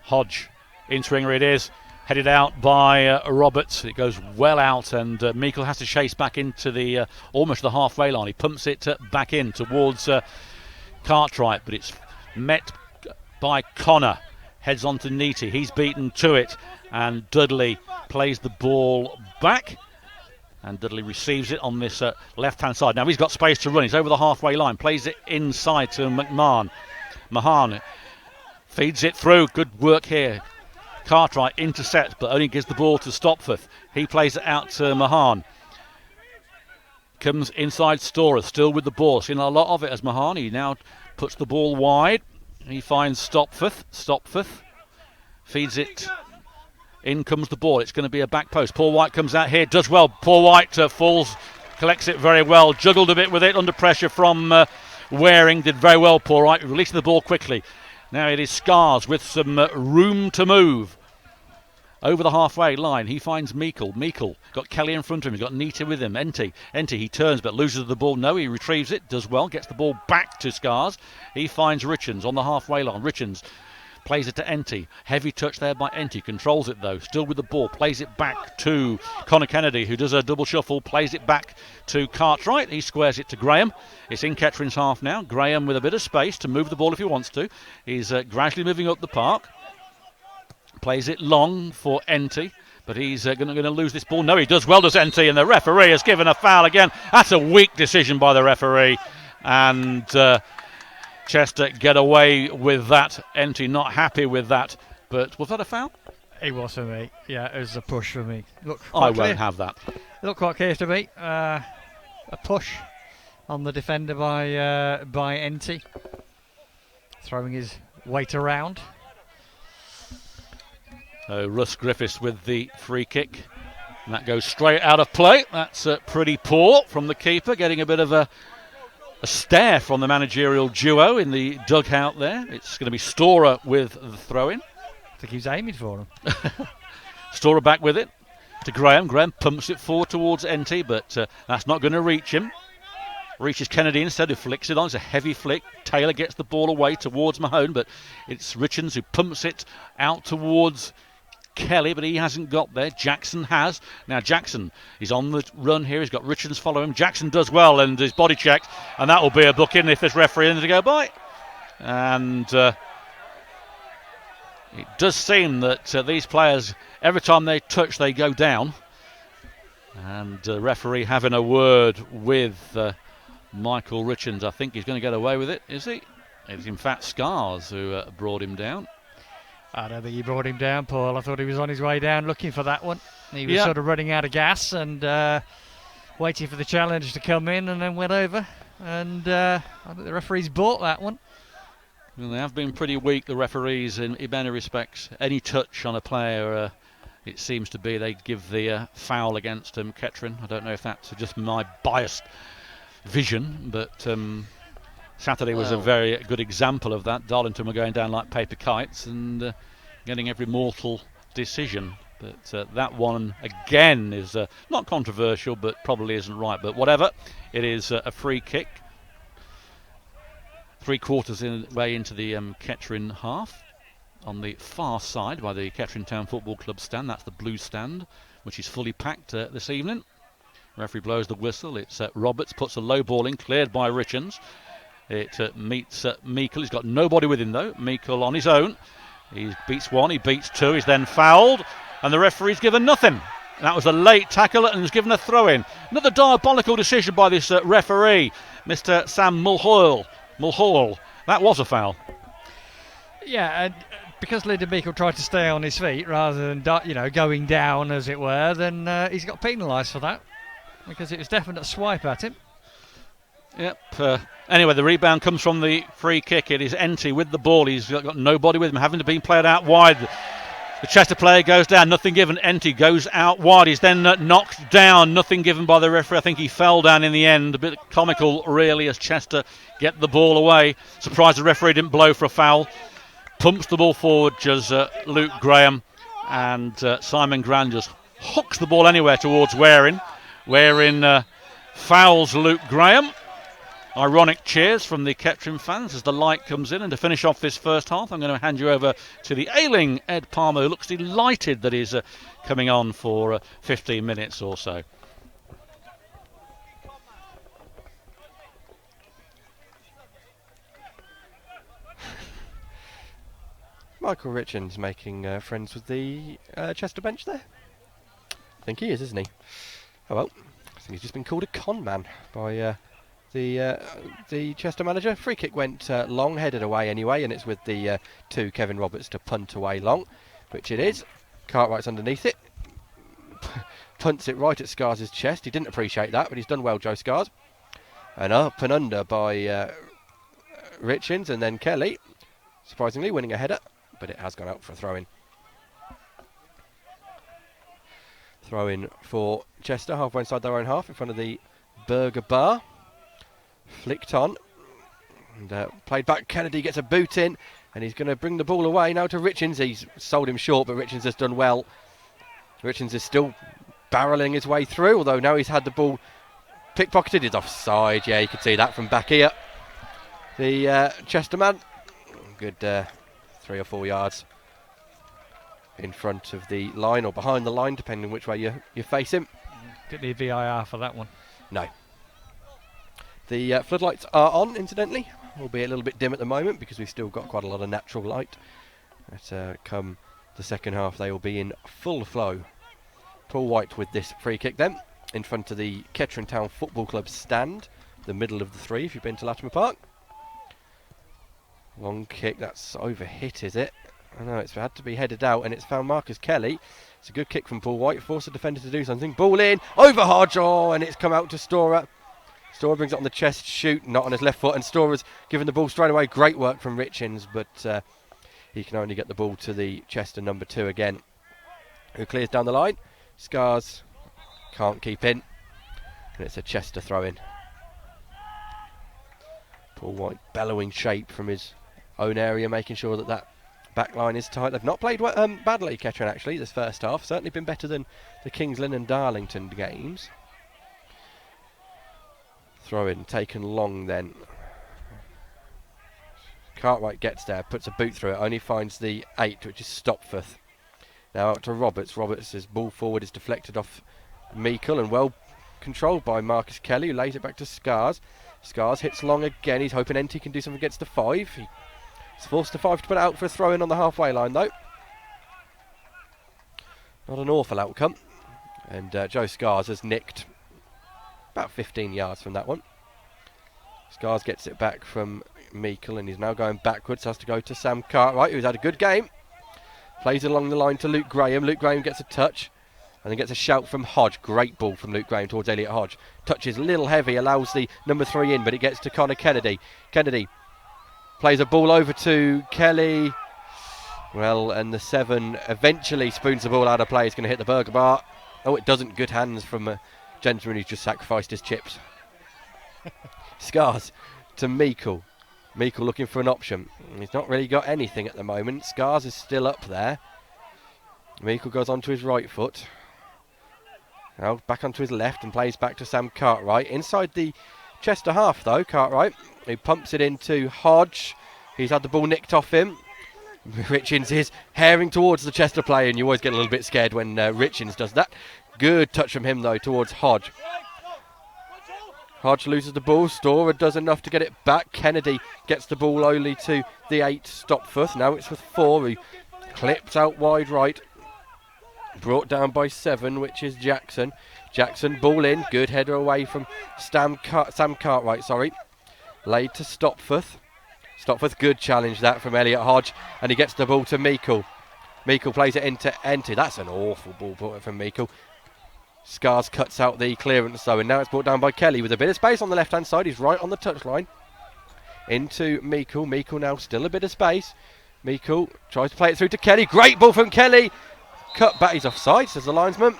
Hodge, in-swinger it is. Headed out by Roberts. It goes well out, and Meikle has to chase back into the almost the halfway line. He pumps it back in towards Cartwright, but it's met by Connor. Heads on to Neaty. He's beaten to it, and Dudley plays the ball back. And Dudley receives it on this left-hand side. Now he's got space to run. He's over the halfway line. Plays it inside to McMahon. Mahan feeds it through. Good work here. Cartwright intercepts, but only gives the ball to Stopforth. He plays it out to Mahan. Comes inside Storer, still with the ball. Seen a lot of it as Mahan. He now puts the ball wide. He finds Stopforth. Stopforth feeds it. In comes the ball. It's going to be a back post. Paul White comes out here. Does well. Paul White falls. Collects it very well. Juggled a bit with it under pressure from Waring. Did very well, Paul White. Releasing the ball quickly. Now it is Scars with some room to move. Over the halfway line, he finds Meikle. Meikle got Kelly in front of him. He's got Nita with him. Enty, he turns but loses the ball. No, he retrieves it. Does well. Gets the ball back to Scars. He finds Richards on the halfway line. Richards plays it to Enty. Heavy touch there by Enty. Controls it though. Still with the ball. Plays it back to Connor Kennedy, who does a double shuffle. Plays it back to Cartwright. He squares it to Graham. It's in Kettering's half now. Graham with a bit of space to move the ball if he wants to. He's gradually moving up the park. Plays it long for Enty. But he's going to lose this ball. No, he does well, does Enty. And the referee has given a foul again. That's a weak decision by the referee. And Chester get away with that. Enty not happy with that. But was that a foul? It was for me. Yeah, it was a push for me. I won't have that. Looked quite clear to me. A push on the defender by Enty. Throwing his weight around. Russ Griffiths with the free kick. And that goes straight out of play. That's pretty poor from the keeper. Getting a bit of a stare from the managerial duo in the dugout there. It's going to be Storer with the throw-in. I think he was aiming for him. Storer back with it to Graham. Graham pumps it forward towards Enty, but that's not going to reach him. Reaches Kennedy instead, who flicks it on. It's a heavy flick. Taylor gets the ball away towards Mahone, but it's Richards who pumps it out towards Kelly, but he hasn't got there. Jackson has. Now Jackson is on the run here. He's got Richards following him. Jackson does well and is body checked, and that will be a booking if this referee is to go by. And it does seem that these players, every time they touch, they go down. And the referee having a word with Michael Richards. I think he's going to get away with it, is he? It's in fact Scars who brought him down. I don't think he brought him down, Paul. I thought he was on his way down looking for that one. He was sort of running out of gas and waiting for the challenge to come in, and then went over. And I think the referees bought that one. Well, they have been pretty weak, the referees, in many respects. Any touch on a player, it seems to be they give the foul against Kettering. I don't know if that's just my biased vision, but Saturday was a very good example of that. Darlington were going down like paper kites and getting every mortal decision. But that one again is not controversial, but probably isn't right. But whatever, it is a free kick. 3/4 way into the Kettering half. On the far side by the Kettering Town Football Club stand. That's the blue stand, which is fully packed this evening. Referee blows the whistle. It's Roberts puts a low ball in, cleared by Richards. It meets Meikle. He's got nobody with him though. Meikle on his own. He beats one, he beats two. He's then fouled, and the referee's given nothing. That was a late tackle and was given a throw-in. Another diabolical decision by this referee, Mr. Sam Mulhall. That was a foul. Yeah, and because Lyndon Meikle tried to stay on his feet rather than going down, as it were, then he's got penalised for that because it was definite swipe at him. Yep. Anyway, the rebound comes from the free kick. It is Enty with the ball. He's got nobody with him, having to be played out wide. The Chester player goes down, nothing given. Enty goes out wide. He's then knocked down, nothing given by the referee. I think he fell down in the end. A bit comical, really, as Chester get the ball away. Surprised the referee didn't blow for a foul. Pumps the ball forward, just Luke Graham. And Simon Grand just hooks the ball anywhere towards Waring. Waring fouls Luke Graham. ironic cheers from the Kettering fans as the light comes in. And to finish off this first half, I'm going to hand you over to the ailing Ed Palmer, who looks delighted that he's coming on for 15 minutes or so. Michael Richards making friends with the Chester bench there. I think he is, isn't he? Oh well, I think he's just been called a con man by the Chester manager. Free kick went long, headed away anyway, and it's with the two Kevin Roberts to punt away long, which it is. Cartwright's underneath it. Punts it right at Scars' chest. He didn't appreciate that, but he's done well, Joe Scars. And up and under by Richards, and then Kelly, surprisingly, winning a header. But it has gone out for a throw-in. Throw-in for Chester, halfway inside their own half, in front of the Burger Bar. Flicked on. And played back. Kennedy gets a boot in. And he's going to bring the ball away now to Richards. He's sold him short, but Richards has done well. Richards is still barrelling his way through, although now he's had the ball pickpocketed. He's offside. Yeah, you can see that from back here. The Chester man. Good 3 or 4 yards in front of the line or behind the line, depending which way you face him. Didn't need VIR for that one. No. The floodlights are on, incidentally, albeit a little bit dim at the moment because we've still got quite a lot of natural light. But come the second half, they will be in full flow. Paul White with this free kick then, in front of the Kettering Town Football Club stand, the middle of the three if you've been to Latimer Park. Long kick, that's overhit, is it? I know, it's had to be headed out, and it's found Marcus Kelly. It's a good kick from Paul White, forced the defender to do something. Ball in, over Hodge, and it's come out to Storer. Storer brings it on the chest, shoot, not on his left foot, and Storer's given the ball straight away. Great work from Richins, but he can only get the ball to the Chester number 2 again, who clears down the line. Scars can't keep in, and it's a Chester throw-in. Paul White bellowing shape from his own area, making sure that that back line is tight. They've not played badly, Kettering, actually, this first half. Certainly been better than the Kings Lynn and Darlington games. Throw in, taken long then. Cartwright gets there, puts a boot through it, only finds the 8, which is Stopforth. Now out to Roberts. Roberts' ball forward is deflected off Meikle and well controlled by Marcus Kelly, who lays it back to Scars. Scars hits long again. He's hoping NT can do something against the 5. He's forced the 5 to put it out for a throw-in on the halfway line, though. Not an awful outcome. And Joe Scars has nicked about 15 yards from that one. Scars gets it back from Meikle, and he's now going backwards. Has to go to Sam Cartwright, who's had a good game. Plays along the line to Luke Graham. Luke Graham gets a touch. And then gets a shout from Hodge. Great ball from Luke Graham towards Elliot Hodge. Touches a little heavy, allows the number 3 in, but it gets to Connor Kennedy. Kennedy plays a ball over to Kelly. Well, and the 7 eventually spoons the ball out of play. It's going to hit the Burger Bar. Oh, it doesn't. Good hands from a gentleman who's just sacrificed his chips. Scars to Meikle. Meikle looking for an option. He's not really got anything at the moment. Scars is still up there. Meikle goes onto his right foot. Now back onto his left and plays back to Sam Cartwright. Inside the Chester half though, Cartwright, who pumps it into Hodge. He's had the ball nicked off him. Richins is herring towards the Chester player, and you always get a little bit scared when Richins does that. Good touch from him though towards Hodge. Hodge loses the ball. Storer does enough to get it back. Kennedy gets the ball only to the 8 Stopforth. Now it's with 4 who clips out wide right. Brought down by 7, which is Jackson. Jackson, ball in. Good header away from Sam Cartwright, sorry. Laid to Stopforth. Stopforth, good challenge that from Elliot Hodge. And he gets the ball to Meikle. Meikle plays it into Enty. That's an awful ball put from Meikle. Scars cuts out the clearance though. And now it's brought down by Kelly with a bit of space on the left-hand side. He's right on the touchline. Into Meikle. Meikle now still a bit of space. Meikle tries to play it through to Kelly. Great ball from Kelly. Cut back, he's offside, says the linesman.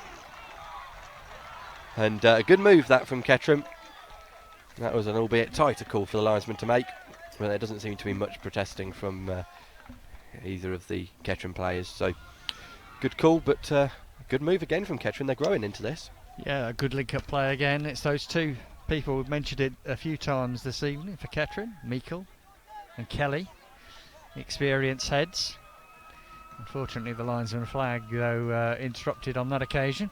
And a good move that from Kettering. That was an albeit tighter call for the linesman to make. Well, there doesn't seem to be much protesting from either of the Kettering players. So, good call, but good move again from Kettering. They're growing into this. Yeah, a good link-up play again. It's those two people have mentioned it a few times this evening for Kettering, Meikle and Kelly, experienced heads. Unfortunately, the linesman flag, though, interrupted on that occasion.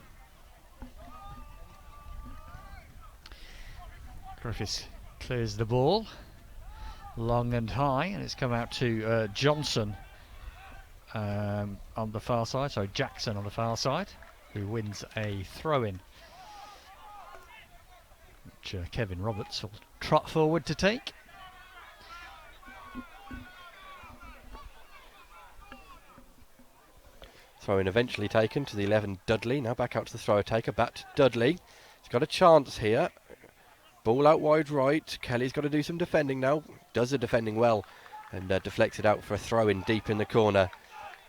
Griffiths clears the ball long and high, and it's come out to Johnson on the far side, sorry, Jackson on the far side, who wins a throw-in, which Kevin Roberts will trot forward to take. Throw-in eventually taken to the 11, Dudley. Now back out to the thrower taker, back to Dudley. He's got a chance here. Ball out wide right. Kelly's got to do some defending now. Does the defending well, and deflects it out for a throw-in deep in the corner,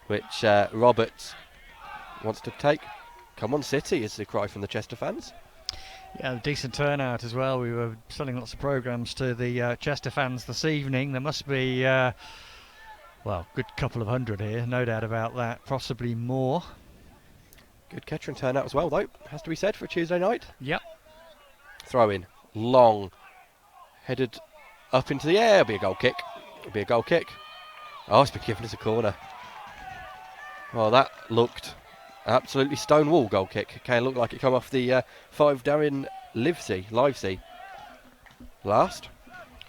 which Roberts wants to take. Come on, City, is the cry from the Chester fans. Yeah, a decent turnout as well. We were selling lots of programmes to the Chester fans this evening. There must be, well, good couple of hundred here, no doubt about that, possibly more. Good Kettering turnout as well, though, has to be said, for a Tuesday night. Yep. Throw-in, long, headed up into the air. It'll be a goal kick. It'll be a goal kick. Oh, it's been given as a corner. Well, that looked absolutely stone-wall goal kick. It kind of looked like it come off the 5 Darren Livesey last.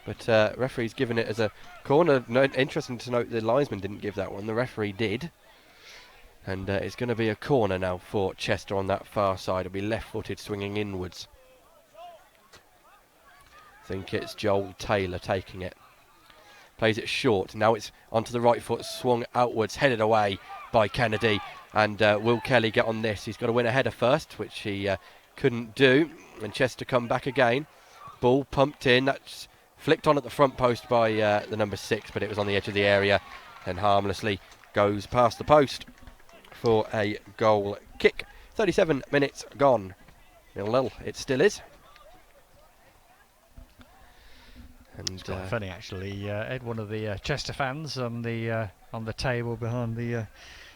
But referee's given it as a corner. No, interesting to note the linesman didn't give that one. The referee did. And it's going to be a corner now for Chester on that far side. It'll be left-footed, swinging inwards. I think it's Joel Taylor taking it. Plays it short. Now it's onto the right foot, swung outwards, headed away by Kennedy. And will Kelly get on this? He's got to win a header first, which he couldn't do. And Chester come back again. Ball pumped in. That's flicked on at the front post by the number 6, but it was on the edge of the area and harmlessly goes past the post for a goal kick. 37 minutes gone. 0-0. It still is. And it's quite funny, actually. Ed, one of the Chester fans on the table behind the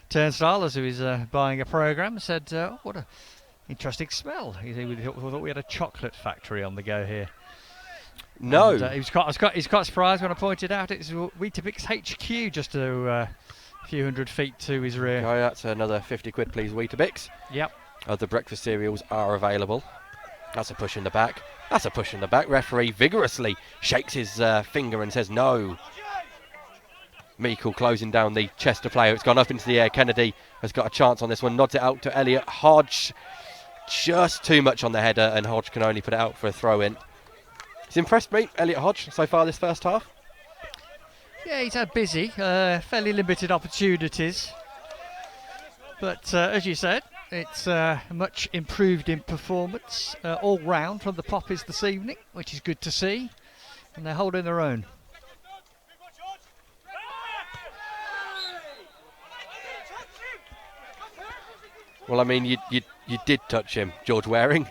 turnstile as he was buying a programme, said, oh, what a interesting smell. He thought we had a chocolate factory on the go here. No. And, he's quite surprised when I pointed out it's Weetabix HQ just a few hundred feet to his rear. Okay, that's another 50 quid, please, Weetabix. Yep. Other breakfast cereals are available. That's a push in the back. That's a push in the back. Referee vigorously shakes his finger and says no. Meikle closing down the Chester player. It's gone up into the air. Kennedy has got a chance on this one. Nods it out to Elliot Hodge. Just too much on the header, and Hodge can only put it out for a throw-in. He's impressed me, Elliot Hodge, so far this first half. Yeah, he's had busy, fairly limited opportunities. But as you said, it's much improved in performance all round from the Poppies this evening, which is good to see. And they're holding their own. Well, I mean, you did touch him, George Waring.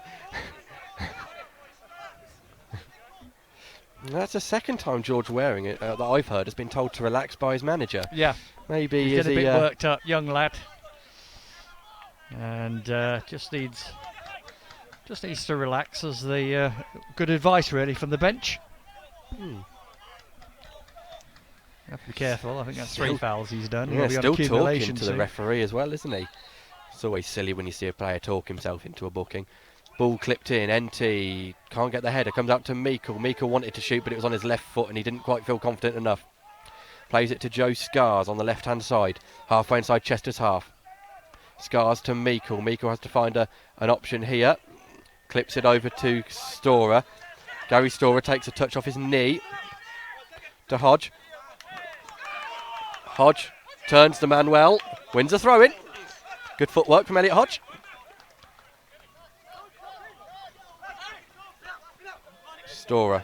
That's the second time George Waring that I've heard has been told to relax by his manager. Yeah, maybe he's getting a bit worked up, young lad, and just needs to relax. As the good advice really from the bench. You have to be careful. I think that's 3 fouls he's done. Yeah, still talking to the soon. referee as well, isn't he? It's always silly when you see a player talk himself into a booking. Ball clipped in, NT can't get the header, comes out to Meikle. Meikle wanted to shoot, but it was on his left foot and he didn't quite feel confident enough. Plays it to Joe Scars on the left hand side, halfway inside Chester's half. Scars to Meikle. Meikle has to find an option here. Clips it over to Storer. Gary Storer takes a touch off his knee to Hodge. Hodge turns the man well, wins a throw in. Good footwork from Elliot Hodge. Storer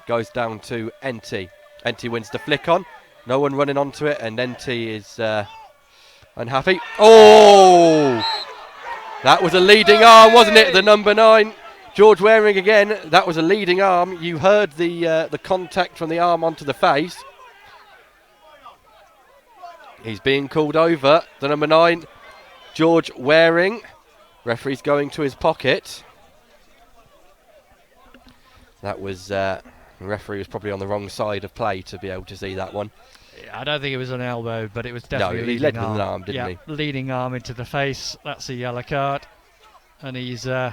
goes down to NT. NT wins the flick on. No one running onto it, and NT is unhappy. Oh! That was a leading arm, wasn't it? The number 9, George Waring again. That was a leading arm. You heard the contact from the arm onto the face. He's being called over. The number 9, George Waring. Referee's going to his pocket. That was the referee was probably on the wrong side of play to be able to see that one. I don't think it was an elbow, but it was definitely No, he led with an arm, didn't he? Leading arm into the face. That's a yellow card. And he's... I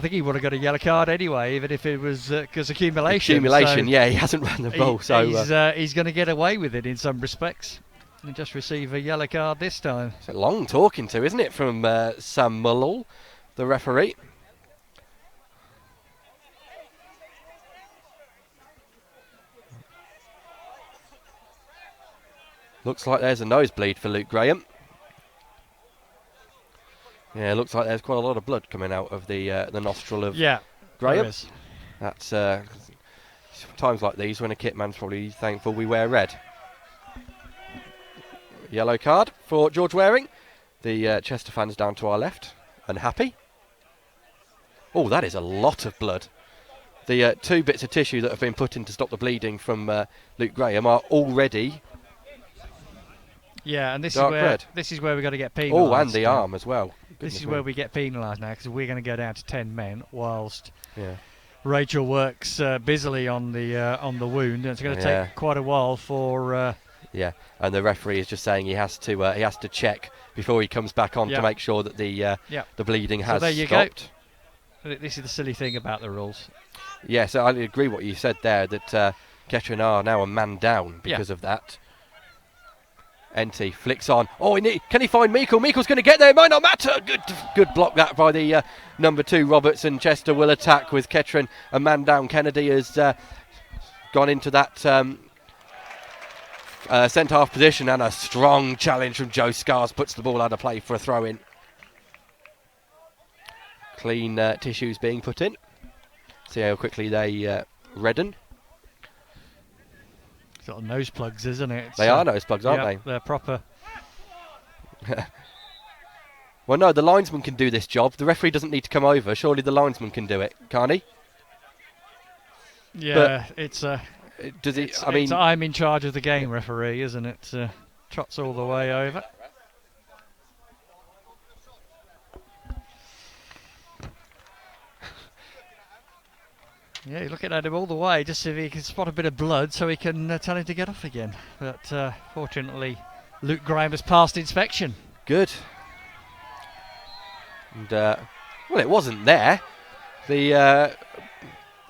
think he would have got a yellow card anyway, even if it was because accumulation. Accumulation, so yeah, he hasn't run the ball. He's going to get away with it in some respects. And just receive a yellow card this time. It's a long talking to, isn't it, from Sam Mullall, the referee. Looks like there's a nosebleed for Luke Graham. Yeah, looks like there's quite a lot of blood coming out of the nostril of Graham. That's times like these when a kit man's probably thankful we wear red. Yellow card for George Waring. The Chester fans down to our left, unhappy. Oh, that is a lot of blood. The 2 bits of tissue that have been put in to stop the bleeding from Luke Graham are already and this red. This is where we've got to get penalised. Oh, and the arm as well. This is where we get penalised now, because we're going to go down to 10 men whilst Rachel works busily on the wound, and it's going to take quite a while for. And the referee is just saying he has to check before he comes back on to make sure that the bleeding has stopped. Go. This is the silly thing about the rules. Yeah, so I agree what you said there, that Kettering are now a man down because of that. NT flicks on. Oh, can he find Meikle? Meikle's going to get there. It might not matter. Good block that by the number 2 Robertson. Chester will attack with Kettering a man down. Kennedy has gone into that centre half position, and a strong challenge from Joe Scars puts the ball out of play for a throw in. Clean tissues being put in. See how quickly they redden. Sort of nose plugs, isn't it? They are nose plugs, aren't they? They're proper. Well, no, the linesman can do this job. The referee doesn't need to come over. Surely the linesman can do it, can't he? Yeah, but it's does he? It's, it's I'm in charge of the game, referee, isn't it? Trots all the way over. Yeah, you're looking at him all the way just see if he can spot a bit of blood so he can tell him to get off again. But fortunately, Luke Graham has passed inspection. Good. And, well, it wasn't there. The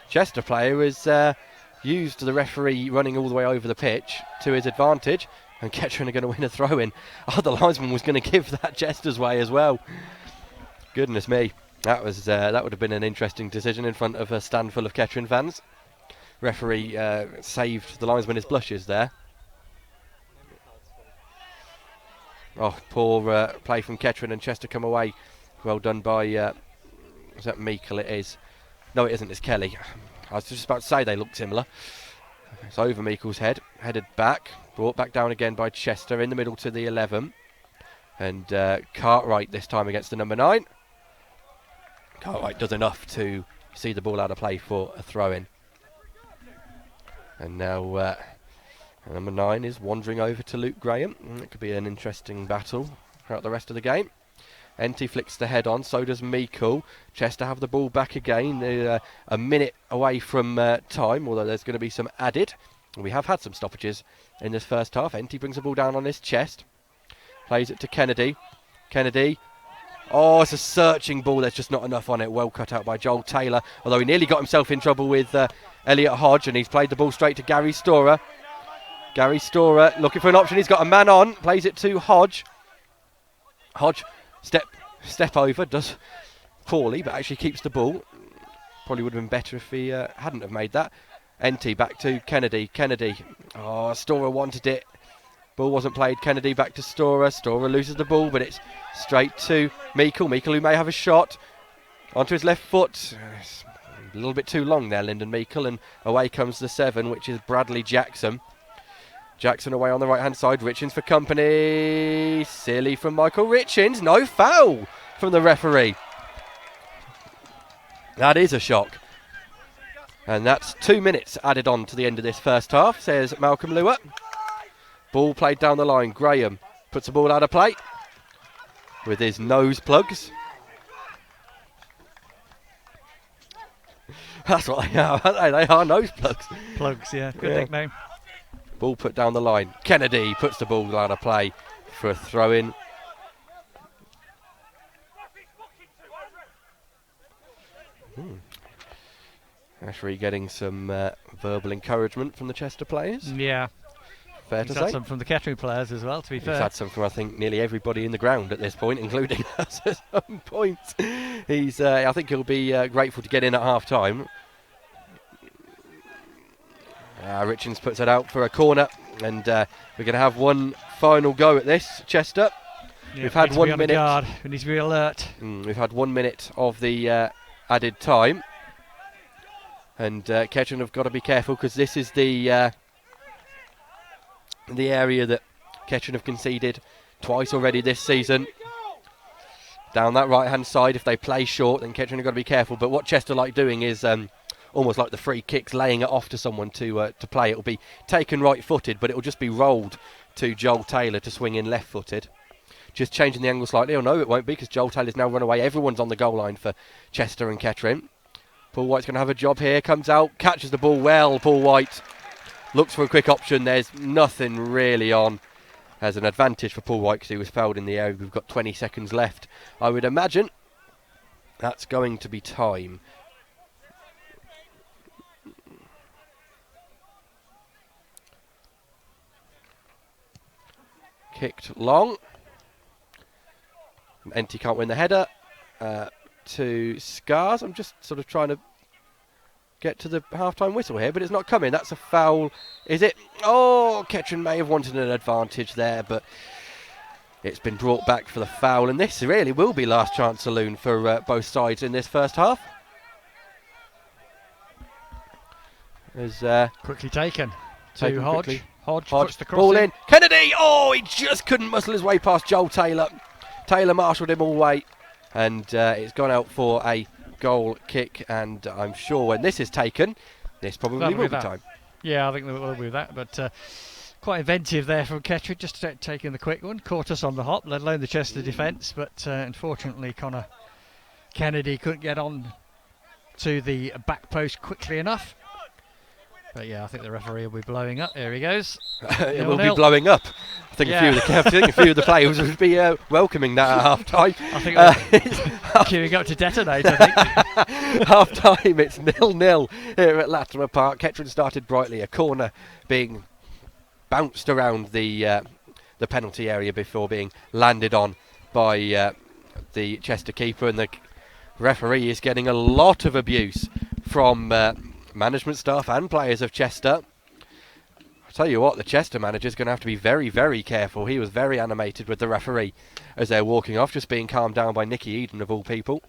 Chester player has used the referee running all the way over the pitch to his advantage, and Kettering are going to win a throw-in. Oh, the linesman was going to give that Chester's way as well. Goodness me. That would have been an interesting decision in front of a stand full of Kettering fans. Referee saved the linesman his blushes there. Oh, poor play from Kettering, and Chester come away. Well done by, is that Meikle? It is. No, it isn't, it's Kelly. I was just about to say they look similar. It's over Meikle's head, headed back, brought back down again by Chester, in the middle to the 11. And Cartwright this time against the number 9. Cartwright does enough to see the ball out of play for a throw-in. And now number 9 is wandering over to Luke Graham. It could be an interesting battle throughout the rest of the game. NT flicks the head on, so does Meikle. Chester have the ball back again. They're a minute away from time, although there's going to be some added. We have had some stoppages in this first half. NT brings the ball down on his chest. Plays it to Kennedy. Kennedy. Oh, it's a searching ball. There's just not enough on it. Well cut out by Joel Taylor. Although he nearly got himself in trouble with Elliot Hodge, and he's played the ball straight to Gary Storer. Gary Storer looking for an option. He's got a man on. Plays it to Hodge. Hodge step over. Does poorly, but actually keeps the ball. Probably would have been better if he hadn't have made that. NT back to Kennedy. Kennedy. Oh, Storer wanted it. Ball wasn't played. Kennedy back to Storer. Storer loses the ball, but it's straight to Meikle. Meikle, who may have a shot onto his left foot. It's a little bit too long there, Lyndon Meikle, and away comes the 7, which is Bradley Jackson. Jackson away on the right-hand side. Richins for company. Silly from Michael Richins. No foul from the referee. That is a shock. And that's 2 minutes added on to the end of this first half, says Malcolm Lewis. Ball played down the line. Graham puts the ball out of play with his nose plugs. That's what they are, aren't they? They are nose plugs. Plugs, yeah. Good Yeah. nickname. Ball put down the line. Kennedy puts the ball out of play for a throw-in. Referee getting some verbal encouragement from the Chester players. Yeah. Fair He's to had say. some from the Kettering players as well, to be He's fair. had some from, I think, nearly everybody in the ground at this point, including us at some point. He's, I think he'll be grateful to get in at half-time. Richards puts it out for a corner, and we're going to have one final go at this. Chester. Yeah, We've had need to 1 be on minute. guard. We need to be alert. We've had 1 minute of the added time, and Kettering have got to be careful because this is the area that Kettering have conceded twice already this season. Down that right hand side, if they play short, then Kettering have got to be careful. But what Chester like doing is almost like the free kicks, laying it off to someone to play. It'll be taken right-footed, but it'll just be rolled to Joel Taylor to swing in left-footed. Just changing the angle slightly. Oh no, it won't be because Joel Taylor's now run away. Everyone's on the goal line for Chester and Kettering. Paul White's going to have a job here. Comes out, catches the ball well. Paul White looks for a quick option. There's nothing really on. Has an advantage for Paul White because he was fouled in the area. We've got 20 seconds left. I would imagine that's going to be time. Kicked long. Enty can't win the header. To Scars. I'm just sort of trying to get to the half-time whistle here, but it's not coming. That's a foul. Is it? Oh, Kettering may have wanted an advantage there, but it's been brought back for the foul, and this really will be last chance saloon for both sides in this first half. As Quickly taken Taken to Hodge. quickly. Hodge Hodge, puts the cross ball in. in. Kennedy! Oh, he just couldn't muscle his way past Joel Taylor. Taylor marshalled him all the way, and it's gone out for a goal kick, and I'm sure when this is taken, this probably That'll will be be that. time. Yeah, I think they will be that, but quite inventive there from Kettering, just taking the quick one. Caught us on the hop, let alone the Chester defence, but unfortunately Connor Kennedy couldn't get on to the back post quickly enough. But yeah, I think the referee will be blowing up. There he goes. It will be 0-0. blowing up. I think, Yeah. a few of the players would be welcoming that at half time. I think we're queuing up to detonate, I think. Half time, it's 0-0 here at Latimer Park. Kettering started brightly, a corner being bounced around the penalty area before being landed on by the Chester keeper, and the referee is getting a lot of abuse from management staff and players of Chester. I'll tell you what, the Chester manager is going to have to be very, very careful. He was very animated with the referee as they're walking off, just being calmed down by Nicky Eden of all people.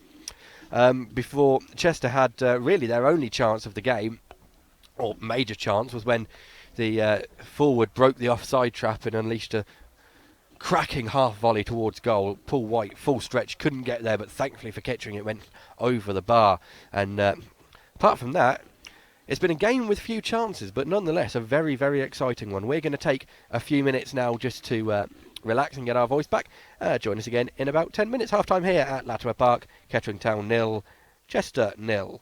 Before Chester had really their only chance of the game, or major chance, was when the forward broke the offside trap and unleashed a cracking half volley towards goal. Paul White, full stretch, couldn't get there, but thankfully for Kettering it went over the bar. And apart from that, it's been a game with few chances, but nonetheless a very, very exciting one. We're going to take a few minutes now just to relax and get our voice back. Join us again in about 10 minutes. Half time here at Latimer Park. Kettering Town 0, Chester 0.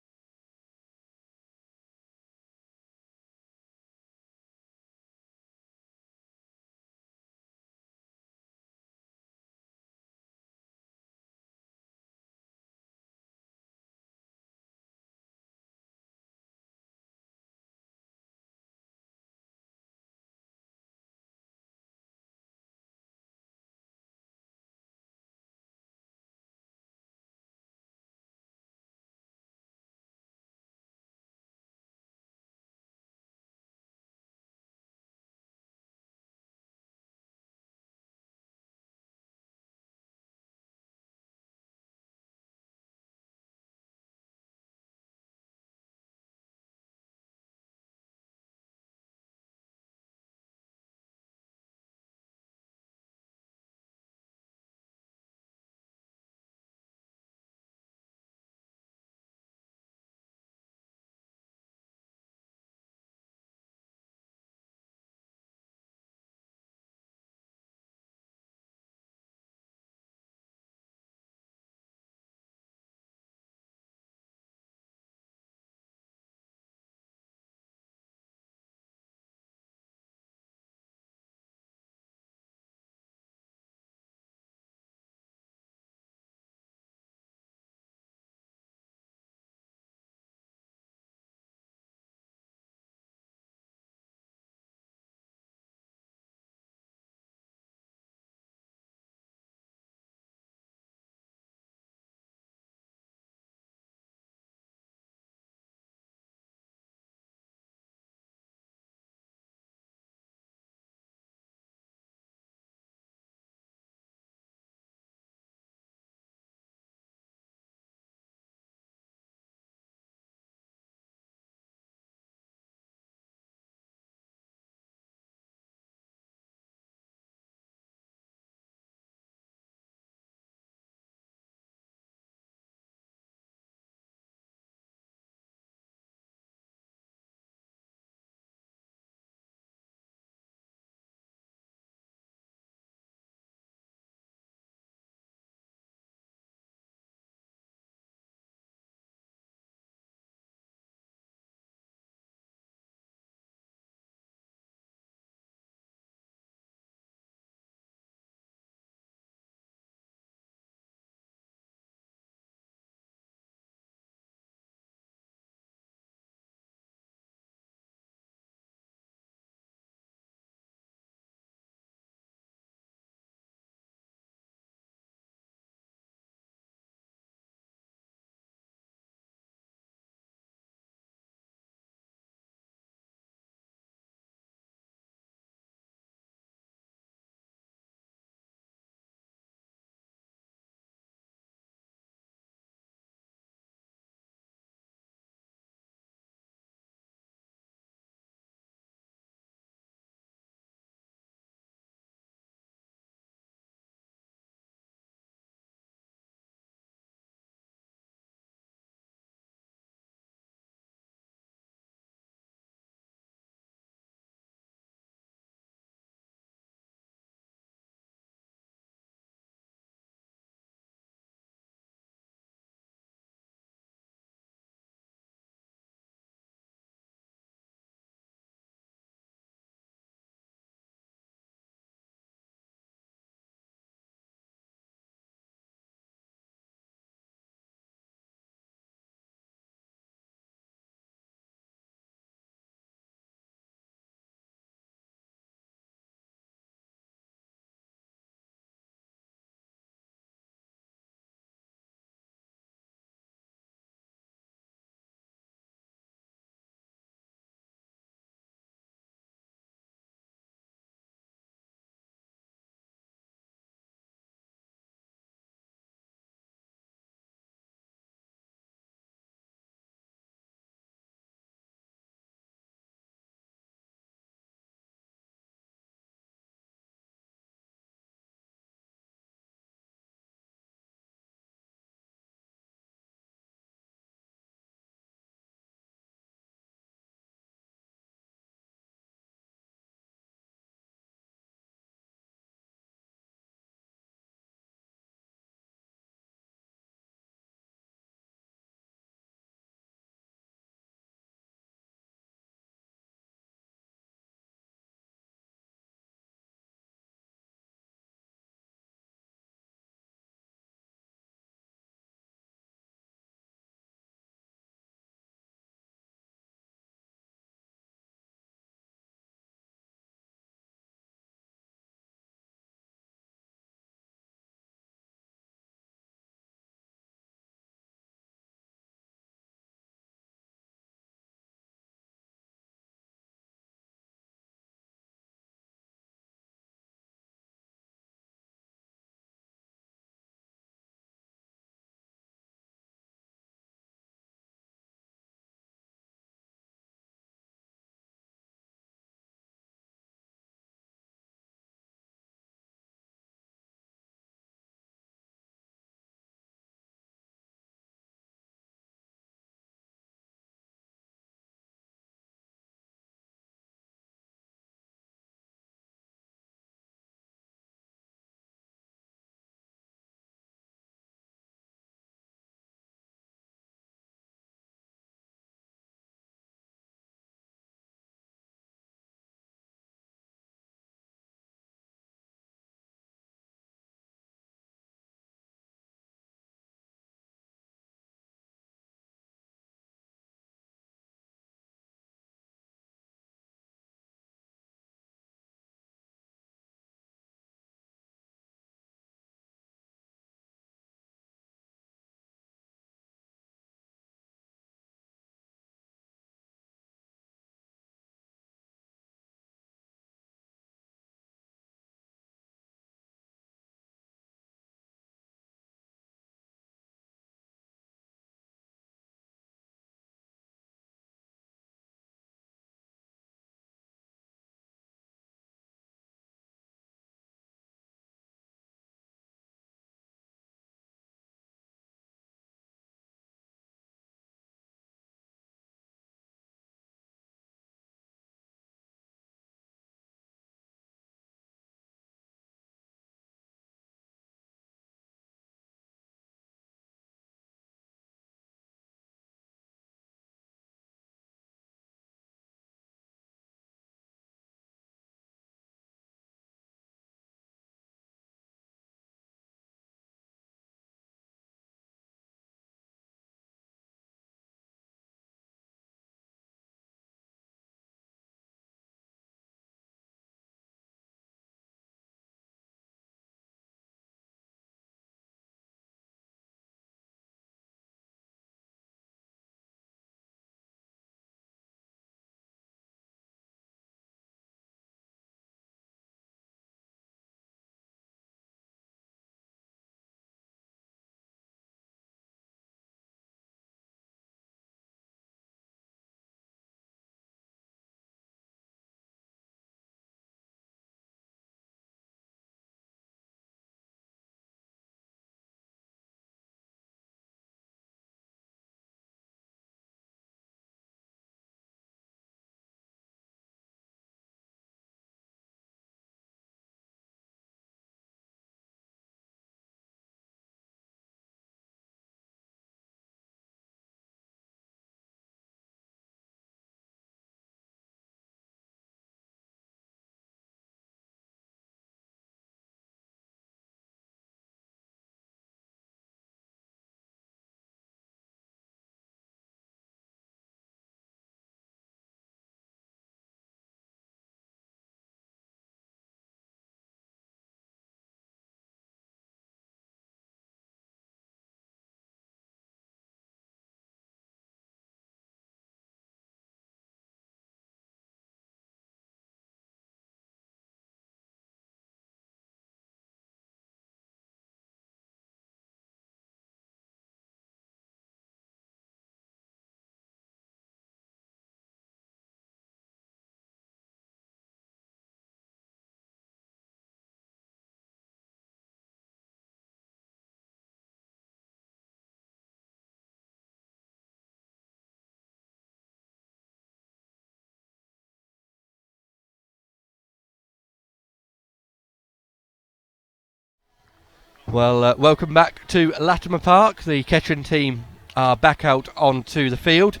Well, welcome back to Latimer Park. The Kettering team are back out onto the field.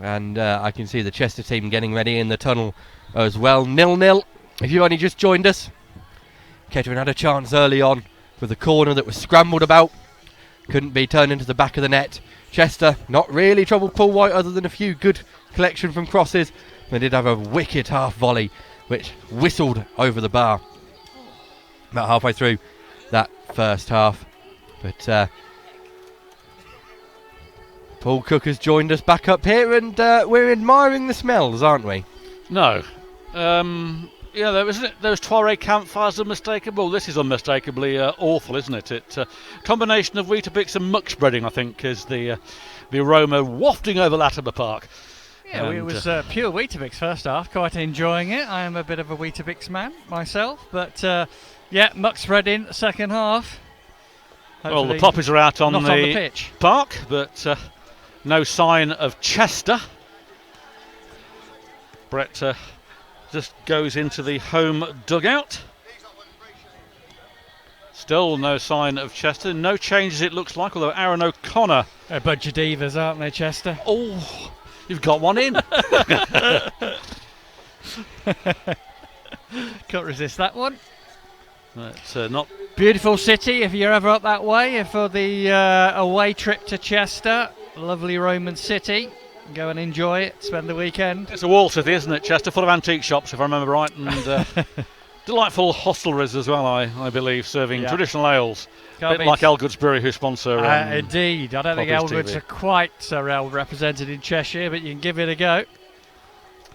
And I can see the Chester team getting ready in the tunnel as well. 0-0. If you only just joined us, Kettering had a chance early on with a corner that was scrambled about. Couldn't be turned into the back of the net. Chester not really troubled Paul White other than a few good collection from crosses. They did have a wicked half volley which whistled over the bar about halfway through that first half. But Paul Cook has joined us back up here, and we're admiring the smells, aren't we? No. Yeah, those Tuareg campfires unmistakable. This is unmistakably awful, isn't it? It's a combination of Weetabix and muck spreading, I think, is the aroma wafting over Latimer Park. Yeah, it was pure Weetabix first half. Quite enjoying it. I am a bit of a Weetabix man myself, but yeah, muck spreading second half. Well, the poppies are out on the pitch. Park, but no sign of Chester. Brett just goes into the home dugout. Still no sign of Chester. No changes, it looks like, although Aaron O'Connor. They're a bunch of divas, aren't they, Chester? Oh, you've got one in. Can't resist that one. It's not. Beautiful city if you're ever up that way for the away trip to Chester. Lovely Roman city. Go and enjoy it, spend the weekend. It's a wall city, isn't it, Chester? Full of antique shops, if I remember right, and delightful hostelries as well, I believe, serving traditional ales. A bit like Elgood's Brewery, who sponsor. Indeed. I don't think Elgood's are quite so well represented in Cheshire, but you can give it a go.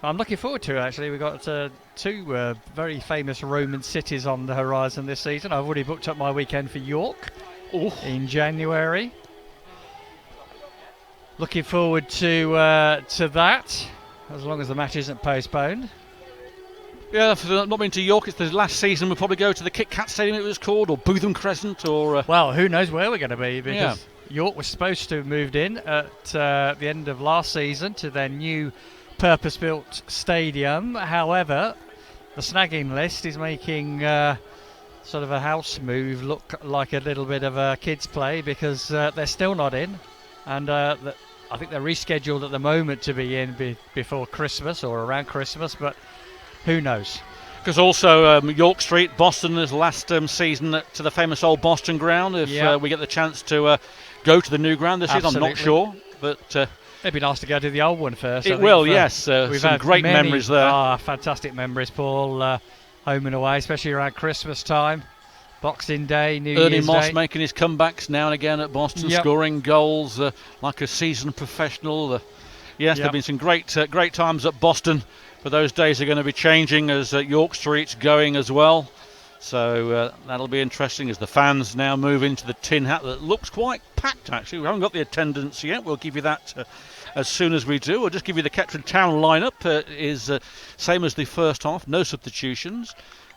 I'm looking forward to it, actually. We've got two very famous Roman cities on the horizon this season. I've already booked up my weekend for York in January. Looking forward to that, as long as the match isn't postponed. Yeah, for not being to York, it's the last season. We'll probably go to the Kit Kat Stadium, it was called, or Bootham Crescent, or... Well, who knows where we're going to be, because York was supposed to have moved in at the end of last season to their new purpose-built stadium. However, the snagging list is making sort of a house move look like a little bit of a kids' play, because they're still not in. And I think they're rescheduled at the moment to be in before Christmas or around Christmas, but who knows? Because also York Street, Boston, is last season to the famous old Boston ground. If we get the chance to go to the new ground this season, I'm not sure. But it'd be nice to go to the old one first. It will, yes. We've had great memories there. Fantastic memories, Paul. Home and away, especially around Christmas time. Boxing Day, New Year's Day. Ernie Moss making his comebacks now and again at Boston, scoring goals like a seasoned professional. There have been some great times at Boston, but those days are going to be changing as York Street's going as well. So that'll be interesting as the fans now move into the Tin Hat that looks quite packed, actually. We haven't got the attendance yet. We'll give you that as soon as we do. We'll just give you the Kettering Town lineup. Is same as the first half, no substitutions.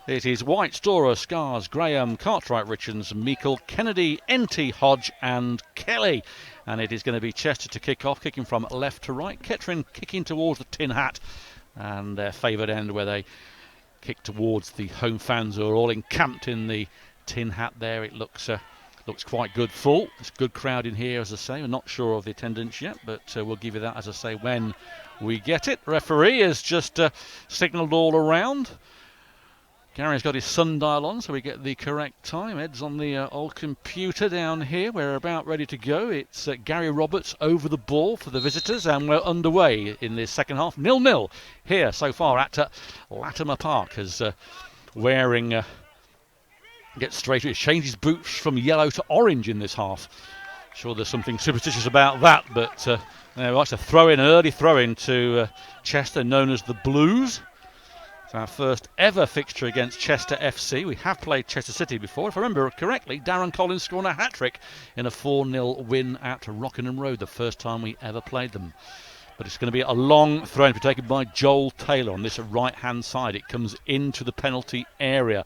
It is White, Storer, Scars, Graham, Cartwright, Richards, Meikle, Kennedy, NT, Hodge and Kelly. And it is going to be Chester to kick off, kicking from left to right. Kettering kicking towards the Tin Hat and their favoured end where they kick towards the home fans who are all encamped in the Tin Hat there. It looks quite good full. There's a good crowd in here, as I say. I'm not sure of the attendance yet, but we'll give you that, as I say, when we get it. Referee has just signalled all around. Gary's got his sundial on, so we get the correct time. Ed's on the old computer down here. We're about ready to go. It's Gary Roberts over the ball for the visitors, and we're underway in the second half. 0-0 here so far at Latimer Park as Waring gets straight. He's changed his boots from yellow to orange in this half. Sure, there's something superstitious about that, but it's a early throw-in to Chester, known as the Blues. It's our first ever fixture against Chester FC. We have played Chester City before. If I remember correctly, Darren Collins scored a hat-trick in a 4-0 win at Rockingham Road, the first time we ever played them. But it's going to be a long throw-in to be taken by Joel Taylor on this right-hand side. It comes into the penalty area,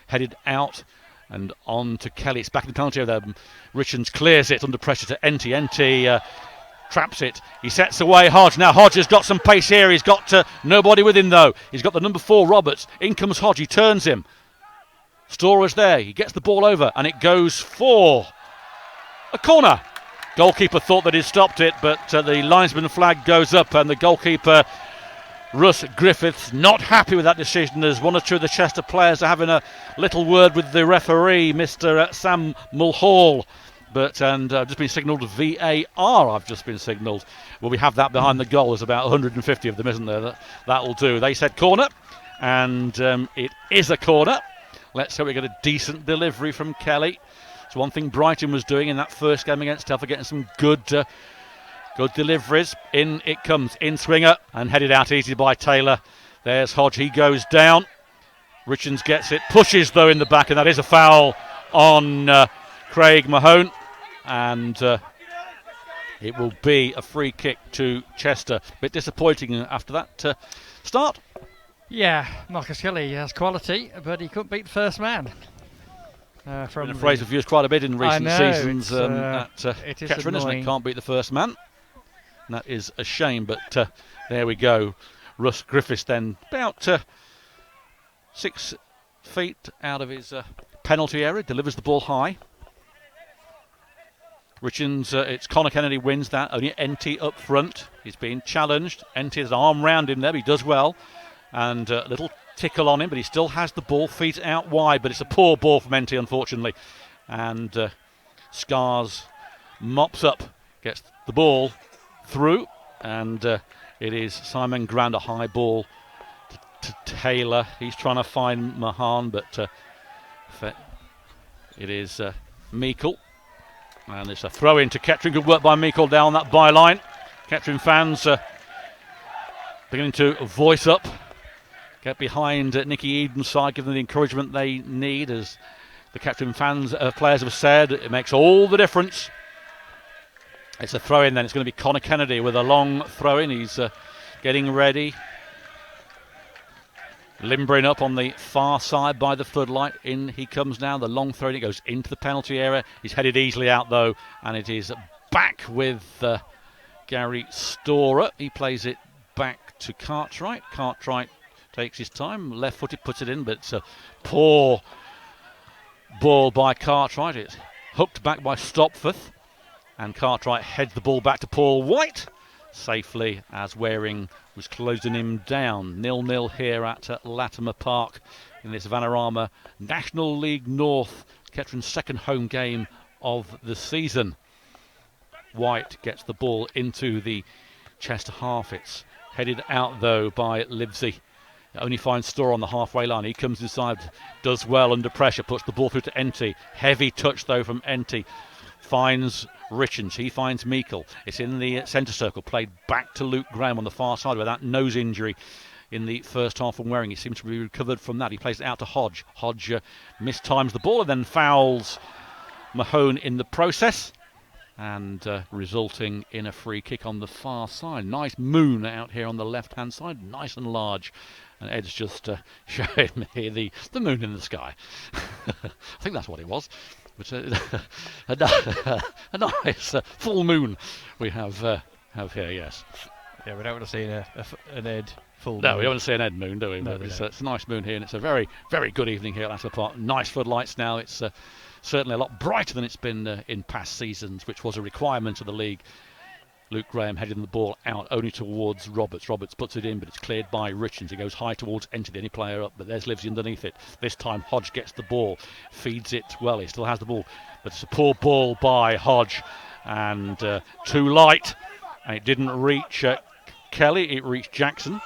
headed out and on to Kelly. It's back in the penalty area. Richards clears it under pressure to NT. NT traps it. He sets away Hodge. Now Hodge has got some pace here. He's got nobody with him though. He's got the number 4 Roberts. In comes Hodge. He turns him. Stora's there. He gets the ball over, and it goes for a corner. Goalkeeper thought that he'd stopped it, but the linesman flag goes up, and the goalkeeper, Russ Griffiths, not happy with that decision, as one or two of the Chester players are having a little word with the referee, Mr. Sam Mulhall. And I've just been signalled VAR. I've just been signalled. Well, we have that behind the goal. There's about 150 of them, isn't there? That will do. They said corner, and it is a corner. Let's hope we get a decent delivery from Kelly. It's one thing Brighton was doing in that first game against Telford, getting some good deliveries. In it comes, in swinger, and headed out easy by Taylor. There's Hodge. He goes down. Richards gets it, pushes though in the back, and that is a foul on Craig Mahone, and it will be a free kick to Chester. A bit disappointing after that start. Yeah, Marcus Kelly has quality, but he couldn't beat the first man. From a phrase we've used quite a bit in recent seasons at Kettering, isn't it? Can't beat the first man. And that is a shame, but there we go. Russ Griffiths then about 6 feet out of his penalty area, delivers the ball high. Richards, it's Connor Kennedy wins that, only NT up front. He's being challenged. NT has an arm round him there, but he does well. And a little tickle on him, but he still has the ball, feet out wide, but it's a poor ball from NT, unfortunately. And Scars mops up, gets the ball through, and it is Simon Grand, a high ball to Taylor. He's trying to find Mahan, but it is Meikle. And it's a throw in to Kettering. Good work by Meikle down that byline. Kettering fans beginning to voice up. Get behind Nicky Eden's side, give them the encouragement they need. As the Kettering fans, players have said, it makes all the difference. It's a throw in then. It's going to be Connor Kennedy with a long throw in. He's getting ready. Limbering up on the far side by the floodlight. In he comes now. The long throw in. It goes into the penalty area. He's headed easily out though. And it is back with Gary Storer. He plays it back to Cartwright. Cartwright takes his time. Left-footed, puts it in. But it's a poor ball by Cartwright. It's hooked back by Stopforth. And Cartwright heads the ball back to Paul White. Safely as Waring was closing him down. 0-0 here at Latimer Park in this Vanarama National League North, Kettering's second home game of the season. White gets the ball into the Chester half. It's headed out though by Livesey. Only finds Store on the halfway line. He comes inside, does well under pressure, puts the ball through to Enty. Heavy touch though from Enty. Finds Richards, he finds Meikle. It's in the centre circle, played back to Luke Graham on the far side with that nose injury in the first half from Waring. He seems to be recovered from that. He plays it out to Hodge. Hodge mistimes the ball and then fouls Mahone in the process, and resulting in a free kick on the far side. Nice moon out here on the left hand side, nice and large. And Ed's just showing me the moon in the sky. I think that's what it was. But a nice full moon we have here, yes. Yeah, we don't want to see an Ed full moon. No, we don't want to see an Ed moon, do we? No, it's a nice moon here, and it's a very, very good evening here at Latimer Park. Nice floodlights now. It's certainly a lot brighter than it's been in past seasons, which was a requirement of the league. Luke Graham heading the ball out only towards Roberts. Roberts puts it in, but it's cleared by Richards. It goes high towards Enty, the only player up, but there's Livesey underneath it. This time Hodge gets the ball, feeds it well. He still has the ball, but it's a poor ball by Hodge, and too light. And it didn't reach Kelly, it reached Jackson.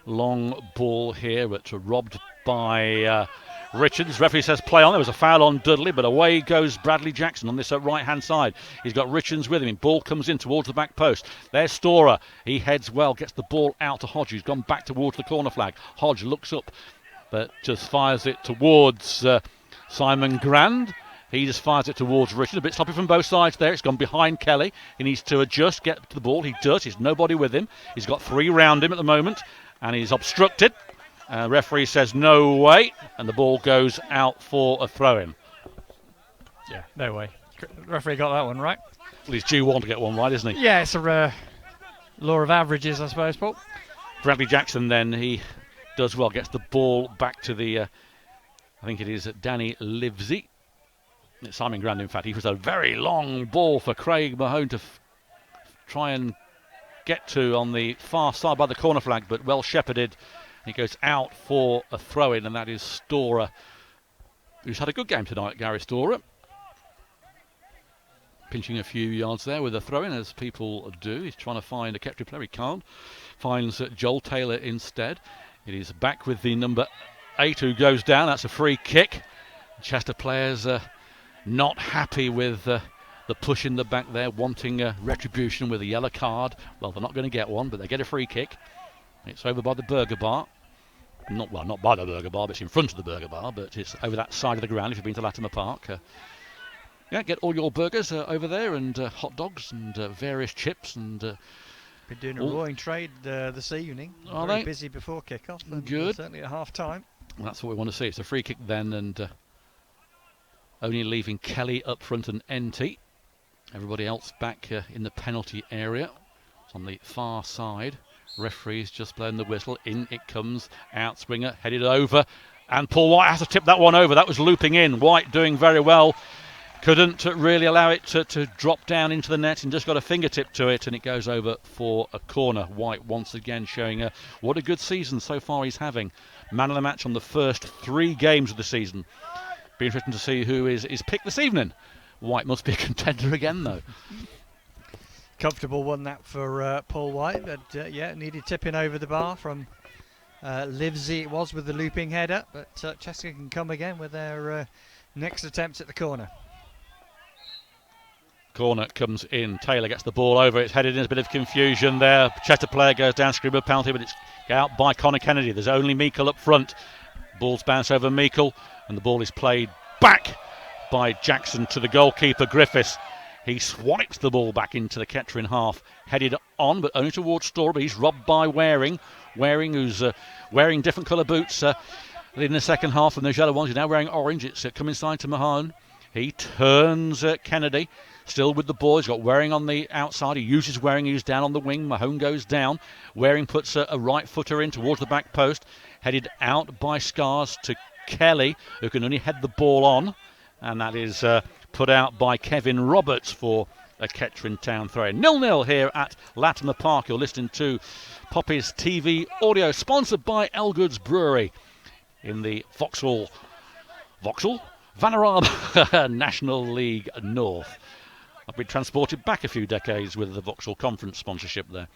Long ball here, but robbed by Richards. Referee says play on. There was a foul on Dudley, but away goes Bradley Jackson on this right hand side. He's got Richards with him. Ball comes in towards the back post. There's Storer. He heads well, gets the ball out to Hodge, who's gone back towards the corner flag. Hodge looks up, but just fires it towards Simon Grand. He just fires it towards Richards. A bit sloppy from both sides there. It's gone behind Kelly. He needs to adjust, get to the ball. He does. There's nobody with him. He's got 3 round him at the moment, and he's obstructed. Referee says no way, and the ball goes out for a throw-in. Yeah, no way. Referee got that one right. Well, he's due one to get one right, isn't he? Yeah, it's a law of averages, I suppose, Paul. Bradley Jackson then, he does well, gets the ball back to the I think it is Danny Livesey. It's Simon Grand, in fact. He was a very long ball for Craig Mahone to try and get to on the far side by the corner flag, but well shepherded. He goes out for a throw-in, and that is Storer, who's had a good game tonight, Gary Storer. Pinching a few yards there with a throw-in, as people do. He's trying to find a Kettering player. He can't. Finds Joel Taylor instead. It is back with the number 8 who goes down. That's a free kick. Chester players not happy with the push in the back there, wanting retribution with a yellow card. Well, they're not going to get one, but they get a free kick. It's over by the Burger Bar. Not by the Burger Bar, but it's in front of the Burger Bar, but it's over that side of the ground if you've been to Latimer Park. Yeah, get all your burgers over there, and hot dogs and various chips. And been doing a roaring trade this evening. Are Very they? busy before kick-off. And Good. Certainly at half-time. Well, that's what we want to see. It's a free kick then, and only leaving Kelly up front and NT. Everybody else back in the penalty area. It's on the far side. Referee's just blown the whistle. In it comes. Out swinger, headed over. And Paul White has to tip that one over. That was looping in. White doing very well. Couldn't really allow it to drop down into the net, and just got a fingertip to it, and it goes over for a corner. White once again showing what a good season so far he's having. Man of the match on the first 3 games of the season. Be interesting to see who is picked this evening. White must be a contender again, though. Comfortable one that for Paul White, but yeah, needed tipping over the bar from Livesey. It was with the looping header, but Chester can come again with their next attempt at the corner. Corner comes in. Taylor gets the ball over. It's headed in. There's a bit of confusion there. Chester player goes down, screamer penalty, but it's out by Connor Kennedy. There's only Meikle up front. Ball's bounced over Meikle, and the ball is played back by Jackson to the goalkeeper Griffiths. He swipes the ball back into the Kettering half, headed on, but only towards Storer. But he's robbed by Waring. Waring, who's wearing different colour boots in the second half from those yellow ones. He's now wearing orange. It's come inside to Mahone. He turns Kennedy, still with the ball. He's got Waring on the outside. He uses Waring, who's down on the wing. Mahone goes down. Waring puts a right footer in towards the back post. Headed out by Scars to Kelly, who can only head the ball on. And that is put out by Kevin Roberts for a Kettering Town throw. 0-0 here at Latimer Park. You're listening to Poppy's TV audio, sponsored by Elgood's Brewery in the Vauxhall Vanarama National League North. I've been transported back a few decades with the Vauxhall Conference sponsorship there.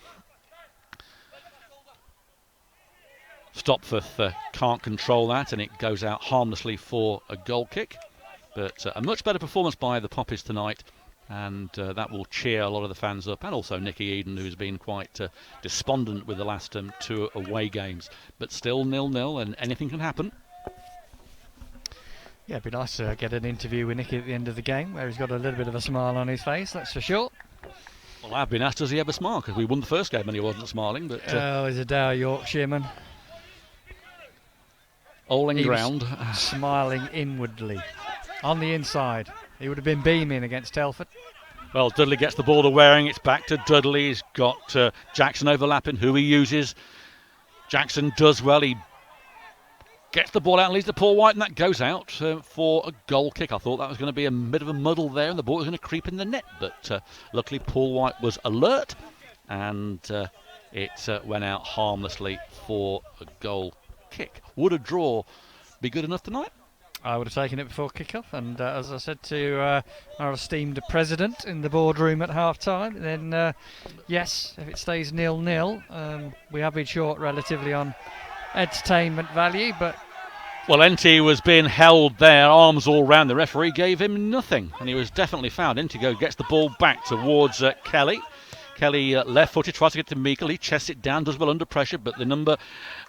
Stopforth can't control that, and it goes out harmlessly for a goal kick. But a much better performance by the Poppies tonight, and that will cheer a lot of the fans up, and also Nicky Eden, who's been quite despondent with the last 2 away games. But still 0-0, and anything can happen. Yeah, it'd be nice to get an interview with Nicky at the end of the game, where he's got a little bit of a smile on his face, that's for sure. Well, I've been asked, does he ever smile? Because we won the first game and he wasn't smiling. But he's a dour Yorkshireman. Alling ground. Smiling inwardly. On the inside. He would have been beaming against Telford. Well, Dudley gets the ball to Waring. It's back to Dudley. He's got Jackson overlapping, who he uses. Jackson does well. He gets the ball out and leads to Paul White, and that goes out for a goal kick. I thought that was going to be a bit of a muddle there, and the ball was going to creep in the net. But luckily, Paul White was alert, and it went out harmlessly for a goal kick. Would a draw be good enough tonight? I would have taken it before kick-off, and as I said to our esteemed president in the boardroom at half-time, then yes, if it stays 0-0, we have been short relatively on entertainment value, but... Well, NT was being held there, arms all round. The referee gave him nothing, and he was definitely fouled. Intigo gets the ball back towards Kelly. Kelly left-footed, tries to get to Meikle. He chests it down, does well under pressure, but the number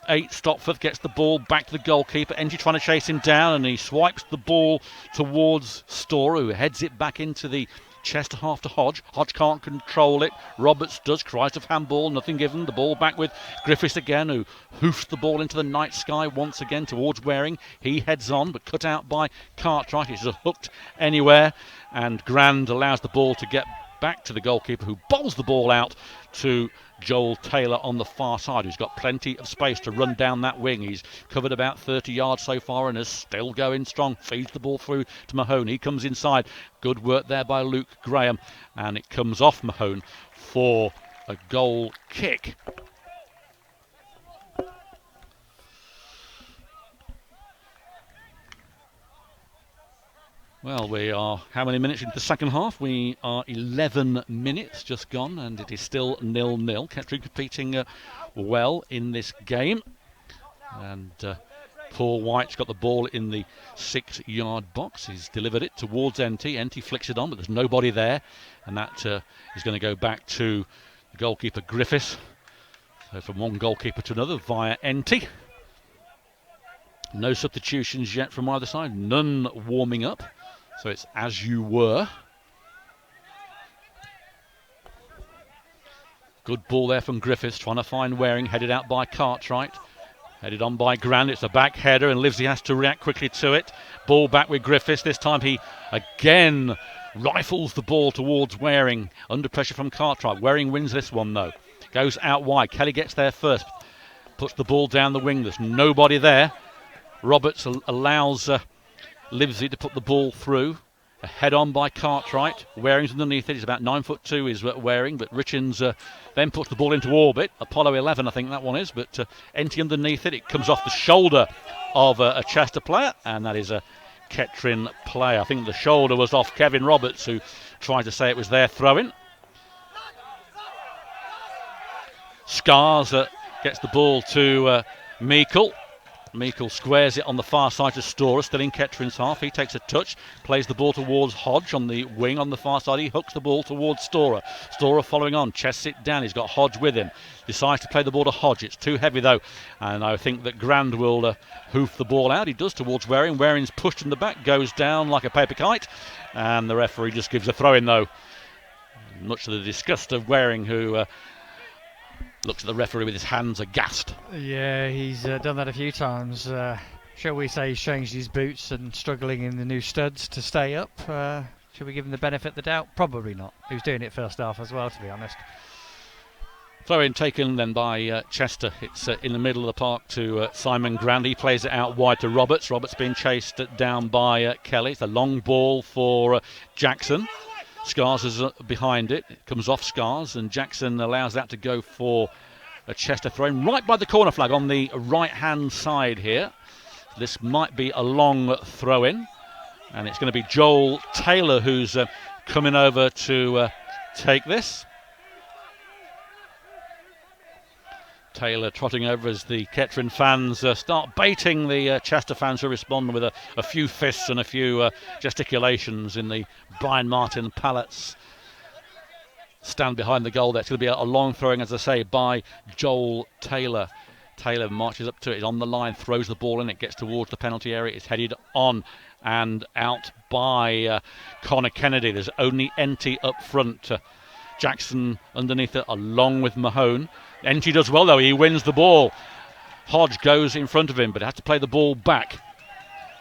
8, Stopforth, gets the ball back to the goalkeeper. NT trying to chase him down, and he swipes the ball towards Storer, who heads it back into the Chester half to Hodge. Hodge can't control it. Roberts does, tries to handball, nothing given. The ball back with Griffiths again, who hoofs the ball into the night sky once again towards Waring. He heads on, but cut out by Cartwright. It's just hooked anywhere, and Grand allows the ball to get back to the goalkeeper, who bowls the ball out to Joel Taylor on the far side, who's got plenty of space to run down that wing. He's covered about 30 yards so far and is still going strong. Feeds the ball through to Mahone. He comes inside. Good work there by Luke Graham, and it comes off Mahone for a goal kick. Well, we are how many minutes into the second half? We are 11 minutes just gone, and it is still 0-0. Kettering competing well in this game. And Paul White's got the ball in the 6-yard box. He's delivered it towards NT. NT flicks it on, but there's nobody there. And that is going to go back to the goalkeeper Griffiths. So from one goalkeeper to another via NT. No substitutions yet from either side. None warming up. So it's as you were. Good ball there from Griffiths, trying to find Waring, headed out by Cartwright. Headed on by Grand, it's a back header and Livesey has to react quickly to it. Ball back with Griffiths, this time he again rifles the ball towards Waring. Under pressure from Cartwright. Waring wins this one though. Goes out wide, Kelly gets there first. Puts the ball down the wing, there's nobody there. Roberts allows Livesey to put the ball through. A head on by Cartwright. Waring's underneath it. He's about 9'2" is Waring, but Richens then puts the ball into orbit. Apollo 11, I think that one is, but NT underneath it. It comes off the shoulder of a Chester player, and that is a Kettering player. I think the shoulder was off Kevin Roberts, who tried to say it was their throw-in. Scars gets the ball to Meikle. Meikle squares it on the far side to Storer, still in Kettering's half. He takes a touch, plays the ball towards Hodge on the wing on the far side. He hooks the ball towards Storer. Storer following on, chests it down. He's got Hodge with him. Decides to play the ball to Hodge. It's too heavy though, and I think that Grand will hoof the ball out. He does towards Waring. Waring's pushed in the back, goes down like a paper kite, and the referee just gives a throw in though. Much to the disgust of Waring, who looks at the referee with his hands aghast. Yeah, he's done that a few times. Shall we say he's changed his boots and struggling in the new studs to stay up? Should we give him the benefit of the doubt? Probably not. He was doing it first half as well, to be honest. Throw in taken then by Chester. It's in the middle of the park to Simon Grand. He plays it out wide to Roberts. Roberts being chased down by Kelly. It's a long ball for Jackson. Scars is behind it. It comes off Scars, and Jackson allows that to go for a Chester throw in right by the corner flag on the right-hand side here. This might be a long throw-in, and it's going to be Joel Taylor who's coming over to take this. Taylor trotting over as the Kettering fans start baiting the Chester fans, who respond with a few fists and a few gesticulations in the Brian Martin Pallets stand behind the goal there. It's going to be a long throwing, as I say, by Joel Taylor. Taylor marches up to it, on the line, throws the ball in, it gets towards the penalty area, it's headed on and out by Connor Kennedy. There's only NT up front. Jackson underneath it along with Mahone. NT does well though, he wins the ball. Hodge goes in front of him, but has to play the ball back.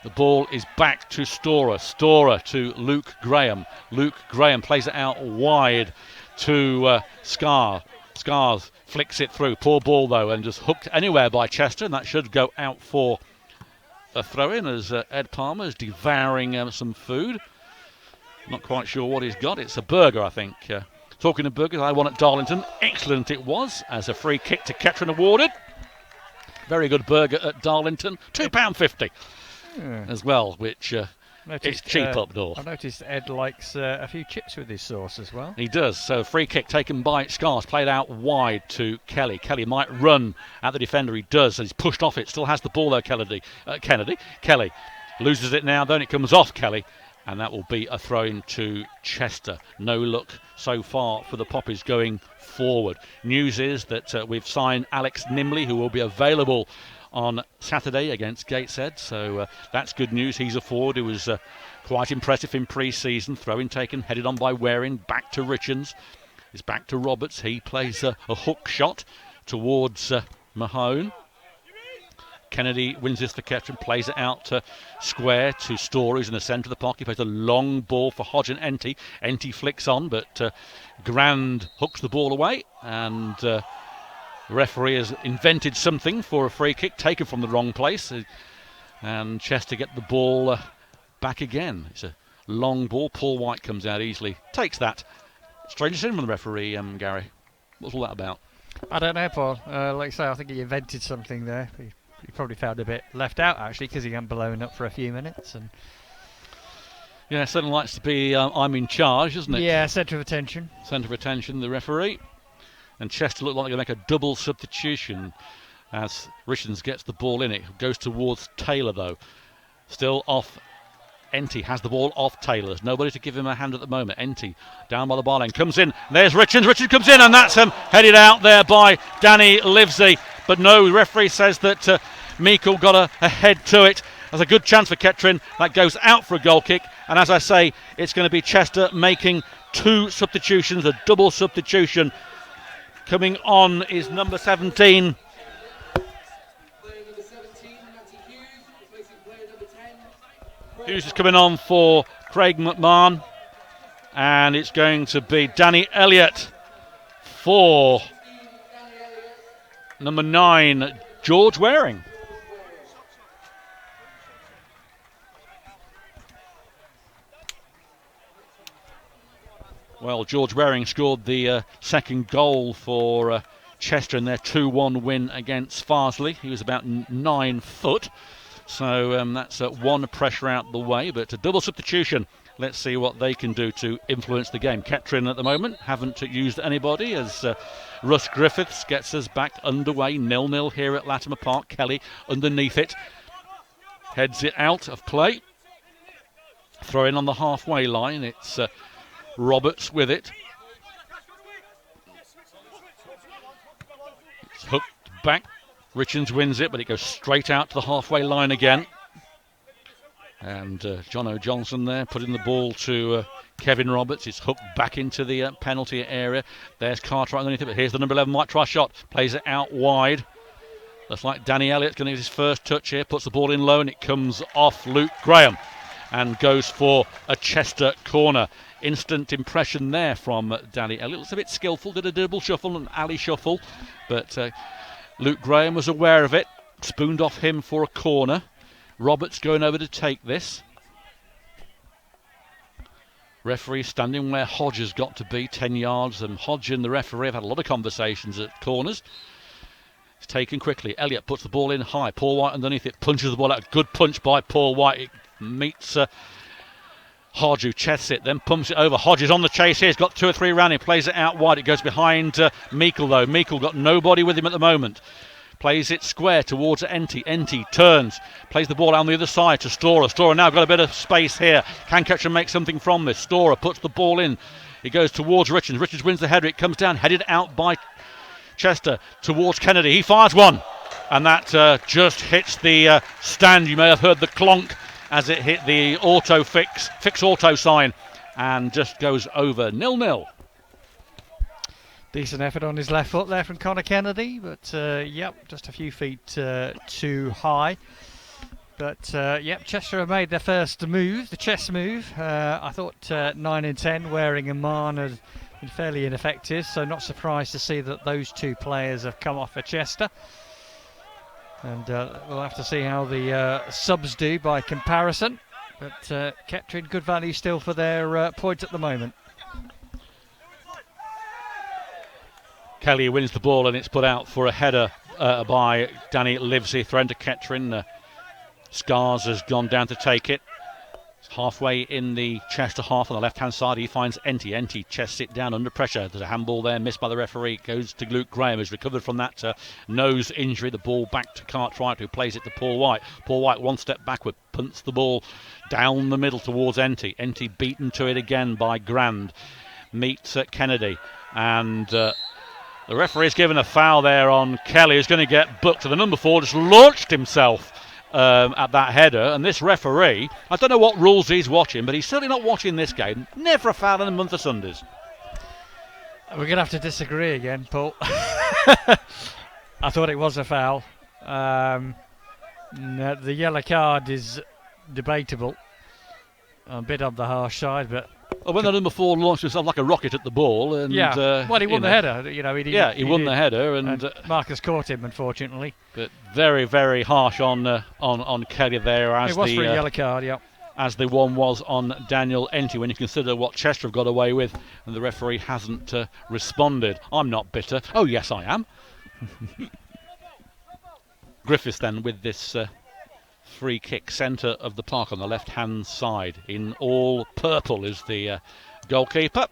The ball is back to Storer. Storer to Luke Graham. Luke Graham plays it out wide to Scars flicks it through. Poor ball though, and just hooked anywhere by Chester, and that should go out for a throw-in as Ed Palmer is devouring some food. Not quite sure what he's got. It's a burger, I think. Talking of burgers, I won at Darlington. Excellent it was, as a free kick to Kettering awarded. Very good burger at Darlington. £2.50 as well, which is cheap up north. I noticed Ed likes a few chips with his sauce as well. He does. So free kick taken by Scars, played out wide to Kelly. Kelly might run at the defender. He does. And he's pushed off it. Still has the ball though, Kennedy. Kelly loses it now. Then it comes off Kelly. And that will be a throw-in to Chester. No look so far for the Poppies going forward. News is that we've signed Alex Nimley, who will be available on Saturday against Gateshead. So that's good news. He's a forward who was quite impressive in pre-season. Throw-in taken, headed on by Waring. Back to Richens. It's back to Roberts. He plays a hook shot towards Mahone. Kennedy wins this for Kettering, plays it out to square to Story, who's in the centre of the park. He plays a long ball for Hodge and Enty. Enty flicks on, but Grand hooks the ball away, and the referee has invented something for a free kick taken from the wrong place, and Chester get the ball back again. It's a long ball. Paul White comes out easily, takes that. Strange decision from the referee, Gary. What's all that about? I don't know, Paul. Like I say, I think he invented something there. He probably found a bit left out, actually, because he hadn't blown up for a few minutes. And yeah, certainly likes to be I'm in charge, doesn't it? yeah, centre of attention. Centre of attention, the referee. And Chester look like they're going to make a double substitution as Richards gets the ball in. It goes towards Taylor, though. Still off. Enty has the ball off Taylor. There's nobody to give him a hand at the moment. Enty down by the bar line comes in. There's Richards. Richards comes in, and that's headed out there by Danny Livesey. But no, the referee says that Meikle got a head to it. There's a good chance for Kettering. That goes out for a goal kick. And as I say, it's going to be Chester making two substitutions, a double substitution. Coming on is number 17. Hughes is coming on for Craig McMahon, and it's going to be Danny Elliott for number 9, George Waring. Well, George Waring scored the second goal for Chester in their 2-1 win against Farsley. He was about 9 foot. So that's one pressure out the way, but a double substitution. Let's see what they can do to influence the game. Kettering at the moment haven't used anybody as Russ Griffiths gets us back underway. 0-0 here at Latimer Park. Kelly underneath it. Heads it out of play. Throw in on the halfway line. It's Roberts with it. It's hooked back. Richards wins it, but it goes straight out to the halfway line again. And John O'Johnson there putting the ball to Kevin Roberts. It's hooked back into the penalty area. There's Cartwright underneath it, but here's the number 11, might try a shot. Plays it out wide. Looks like Danny Elliott's going to get his first touch here. Puts the ball in low, and it comes off Luke Graham and goes for a Chester corner. Instant impression there from Danny Elliott. Looks a bit skillful, did a double shuffle, an alley shuffle, but Luke Graham was aware of it, spooned off him for a corner. Roberts going over to take this. Referee standing where Hodge has got to be, 10 yards, and Hodge and the referee have had a lot of conversations at corners. It's taken quickly. Elliott puts the ball in high. Paul White underneath it, punches the ball out. A good punch by Paul White. It meets Hodge, who chests it, then pumps it over. Hodge is on the chase here. He's got 2 or 3 around him. Plays it out wide. It goes behind Meikle, though. Meikle got nobody with him at the moment. Plays it square towards Enty. Enty turns. Plays the ball on the other side to Storer. Storer now got a bit of space here. Can Kettering make something from this? Storer puts the ball in. It goes towards Richards. Richards wins the header. It comes down. Headed out by Chester towards Kennedy. He fires one. And that just hits the stand. You may have heard the clonk as it hit the fix auto sign, and just goes over 0-0. Decent effort on his left foot there from Connor Kennedy, but yep, just a few feet too high. But yep, Chester have made their first move, the chess move. I thought 9 and 10, Waring and Marn, had been fairly ineffective, so not surprised to see that those 2 players have come off for Chester. And we'll have to see how the subs do by comparison. But Kettering good value still for their point at the moment. Kelly wins the ball, and it's put out for a header by Danny Livesey, thrown to Kettering. Scars has gone down to take it. It's halfway in the Chester half on the left-hand side. He finds Enty. Enty chests it down under pressure. There's a handball there, missed by the referee. It goes to Luke Graham, who's recovered from that nose injury. The ball back to Cartwright, who plays it to Paul White. Paul White one step backward, punts the ball down the middle towards Enty. Enty beaten to it again by Grand. Meets Kennedy. And the referee's given a foul there on Kelly, who's going to get booked. And the number 4 just launched himself at that header, and this referee, I don't know what rules he's watching, but he's certainly not watching this game. Never a foul in a month of Sundays. We're going to have to disagree again, Paul. I thought it was a foul. No, the yellow card is debatable. A bit on the harsh side, but Well, when the number 4 launched himself like a rocket at the ball, and well, he won the header. You know, he won the header, and Marcus caught him, unfortunately. but very, very harsh on Kelly there, as It was for a yellow card, yeah. As the one was on Daniel Enty, when you consider what Chester have got away with, and the referee hasn't responded. I'm not bitter. Oh yes, I am. Griffiths then with this free kick, centre of the park on the left-hand side. In all purple is the goalkeeper.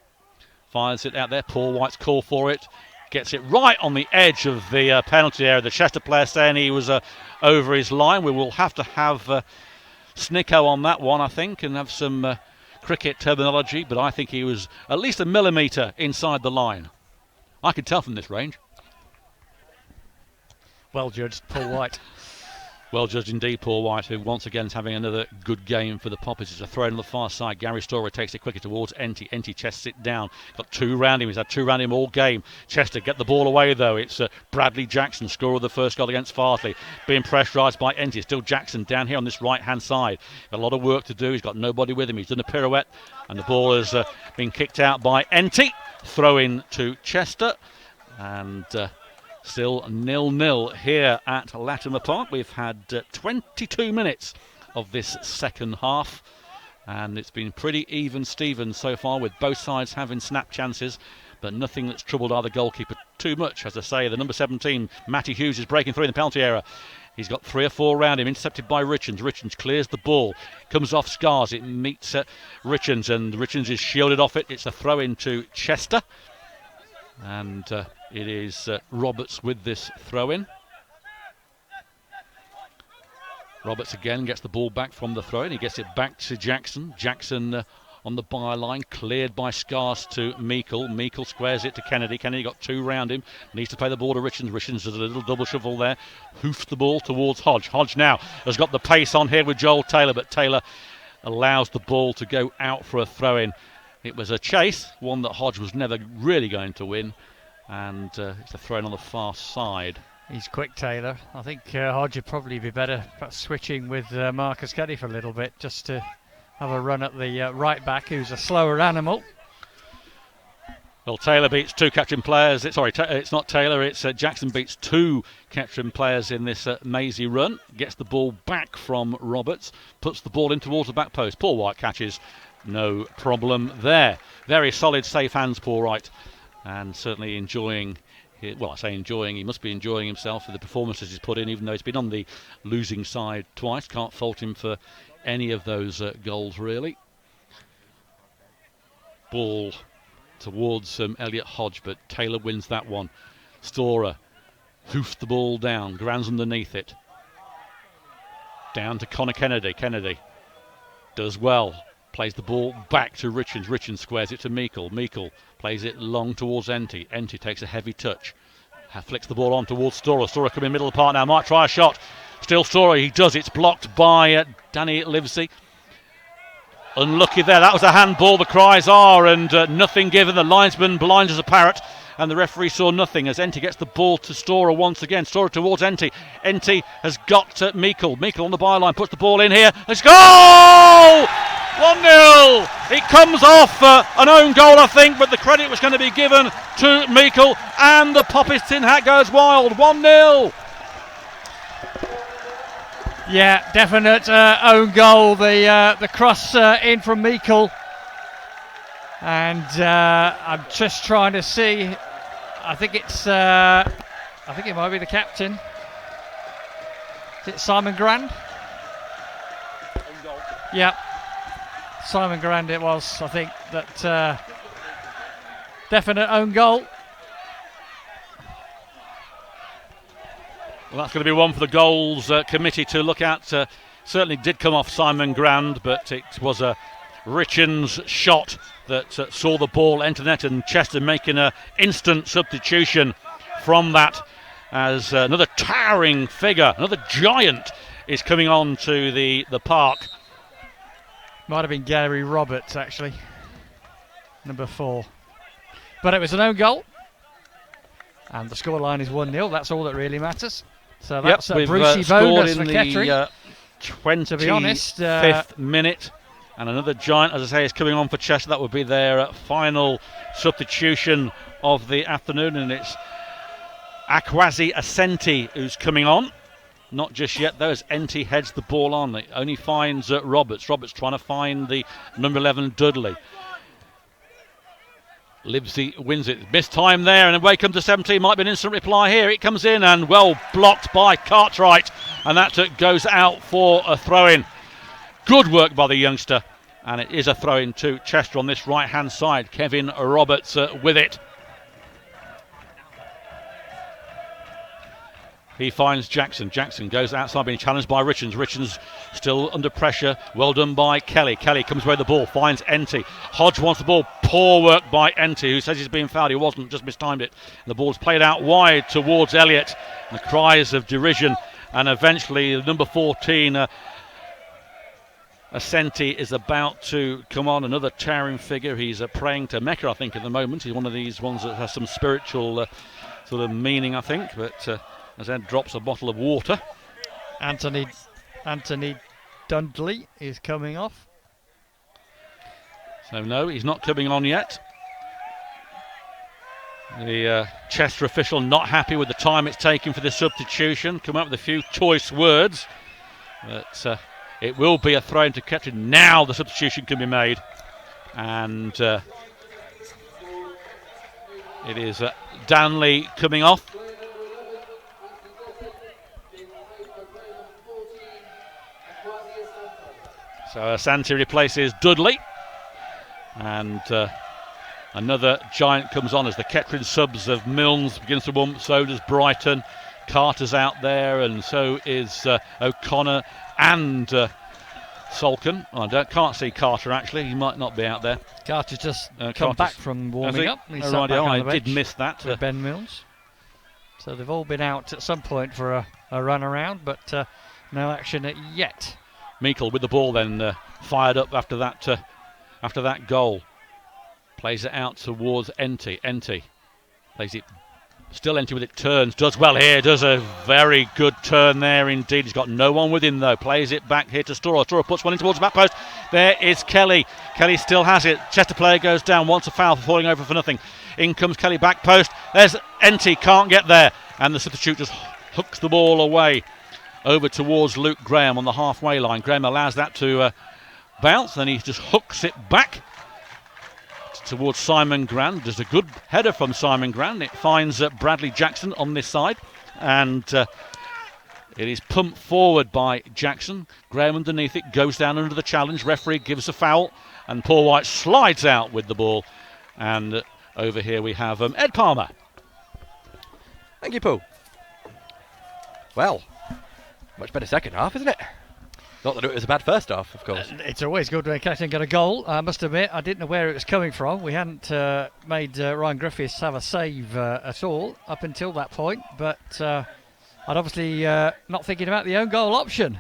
Fires it out there. Paul White's call for it. Gets it right on the edge of the penalty area. The Chester player saying he was over his line. We will have to have Snicko on that one, I think, and have some cricket terminology, but I think he was at least a millimetre inside the line. I could tell from this range. Well judged, Paul White. Well judged indeed, Paul White, who once again is having another good game for the Poppies. It's a throw on the far side. Gary Storer takes it quicker towards Enty. Enty chests it down. Got 2 round him. He's had 2 round him all game. Chester get the ball away though. It's Bradley Jackson, scorer of the first goal against Fartley. Being pressurised by Enty. Still Jackson down here on this right hand side. Got a lot of work to do. He's got nobody with him. He's done a pirouette and the ball has been kicked out by Enty. Throw in to Chester. And still 0-0 here at Latimer Park. We've had 22 minutes of this second half, and it's been pretty even Steven so far, with both sides having snap chances, but nothing that's troubled either goalkeeper too much. As I say, the number 17, Matty Hughes, is breaking through in the penalty area. He's got 3 or 4 around him, intercepted by Richards. Richards clears the ball, comes off Scars, it meets Richards, and Richards is shielded off it. It's a throw into Chester. And it is Roberts with this throw-in. Roberts again gets the ball back from the throw-in. He gets it back to Jackson. Jackson on the byline, cleared by Scars to Meikle. Meikle squares it to Kennedy. Kennedy got 2 round him. Needs to play the ball to Richards. Richards does a little double shuffle there. Hoofs the ball towards Hodge. Hodge now has got the pace on here with Joel Taylor, but Taylor allows the ball to go out for a throw-in. It was a chase, one that Hodge was never really going to win, and it's a throw-in on the far side. He's quick, Taylor. I think Hodge would probably be better perhaps switching with Marcus Kelly for a little bit, just to have a run at the right back, who's a slower animal. Well, Taylor beats 2 Kettering players. It's not Taylor, it's Jackson beats 2 Kettering players in this mazy run. Gets the ball back from Roberts, puts the ball in towards the back post. Paul White catches. No problem there. Very solid, safe hands, Paul White. And certainly enjoying, well, I say enjoying, he must be enjoying himself for the performances he's put in, even though he's been on the losing side twice. Can't fault him for any of those goals, really. Ball towards Elliot Hodge, but Taylor wins that one. Storer hoofs the ball down, grounds underneath it. Down to Connor Kennedy. Kennedy does well. Plays the ball back to Richards. Richards squares it to Meikle. Meikle plays it long towards Enty. Enty takes a heavy touch. Flicks the ball on towards Storer. Storer coming middle of the park now. Might try a shot. Still Storer. He does. It's blocked by Danny Livesey. Unlucky there. That was a handball, the cries are, and nothing given. The linesman blind as a parrot, and the referee saw nothing as Enty gets the ball to Storer once again. Storer towards Enty. Enty has got Meikle. Meikle on the byline, puts the ball in here. Let's go! 1-0. It comes off an own goal, I think, but the credit was going to be given to Meikle, and the Poppies tin hat goes wild. 1-0. Yeah, definite own goal. The cross in from Meikle, and I'm just trying to see. I think it might be the captain. Is it Simon Grand? Yeah, Simon Grand. It was. I think that definite own goal. Well, that's going to be one for the goals committee to look at. Certainly did come off Simon Grand, but it was a Richards shot that saw the ball enter net, and Chester making an instant substitution from that, as another towering figure, another giant, is coming on to the park. Might have been Gary Roberts, actually, number 4. But it was an own goal, and the scoreline is 1-0. That's all that really matters. So that's a we've Brucey scored bonus in for the Kettering. 25th To be honest, minute. And another giant, as I say, is coming on for Chester. That would be their final substitution of the afternoon. And it's Akwazi Asenti who's coming on. Not just yet, though, as Enty heads the ball on. It only finds Roberts. Roberts trying to find the number 11, Dudley. Livesey wins it. Missed time there, and away comes the 17. Might be an instant reply here. It comes in and well blocked by Cartwright. And that goes out for a throw-in. Good work by the youngster. And it is a throw-in to Chester on this right-hand side. Kevin Roberts with it. He finds Jackson. Jackson goes outside, being challenged by Richards. Richards still under pressure. Well done by Kelly. Kelly comes away with the ball, finds Enty. Hodge wants the ball. Poor work by Enty, who says he's being fouled. He wasn't, just mistimed it. And the ball's played out wide towards Elliott. And the cries of derision. And eventually, the number 14, Asenti, is about to come on. Another towering figure. He's praying to Mecca, I think, at the moment. He's one of these ones that has some spiritual sort of meaning, I think. But as Ed drops a bottle of water. Anthony Dudley is coming off. So no, he's not coming on yet. The Chester official not happy with the time it's taken for the substitution. Come up with a few choice words. But it will be a throw into Kettering. Now the substitution can be made. And it is Danley coming off. So Asante replaces Dudley. And another giant comes on as the Kettering subs of Milnes begins to warm. So does Brighton. Carter's out there, and so is O'Connor and Solken. I can't see Carter actually. He might not be out there. Carter's just come back from warming up. He's sat back on the bench did miss that. with Ben Milnes. So they've all been out at some point for a run around, but no action yet. Meikle with the ball then fired up after that goal. Plays it out towards Enty. Enty plays it. Still Enty with it, turns, does well here, does a very good turn there indeed. He's got no one with him though. Plays it back here to Storer. Storer puts one in towards the back post. There is Kelly. Kelly still has it. Chester player goes down, wants a foul for falling over for nothing. In comes Kelly, back post. There's Enty, can't get there. And the substitute just hooks the ball away over towards Luke Graham on the halfway line. Graham allows that to bounce, then he just hooks it back towards Simon Grand. There's a good header from Simon Grand. It finds Bradley Jackson on this side, and it is pumped forward by Jackson. Graham underneath it, goes down under the challenge. Referee gives a foul, and Paul White slides out with the ball. And over here we have Ed Palmer. Thank you, Paul. Well, much better second half, isn't it? Not that it was a bad first half, of course. It's always good when Kettering get a goal. I must admit, I didn't know where it was coming from. We hadn't made Ryan Griffiths have a save at all up until that point, but I'd obviously not thinking about the own goal option.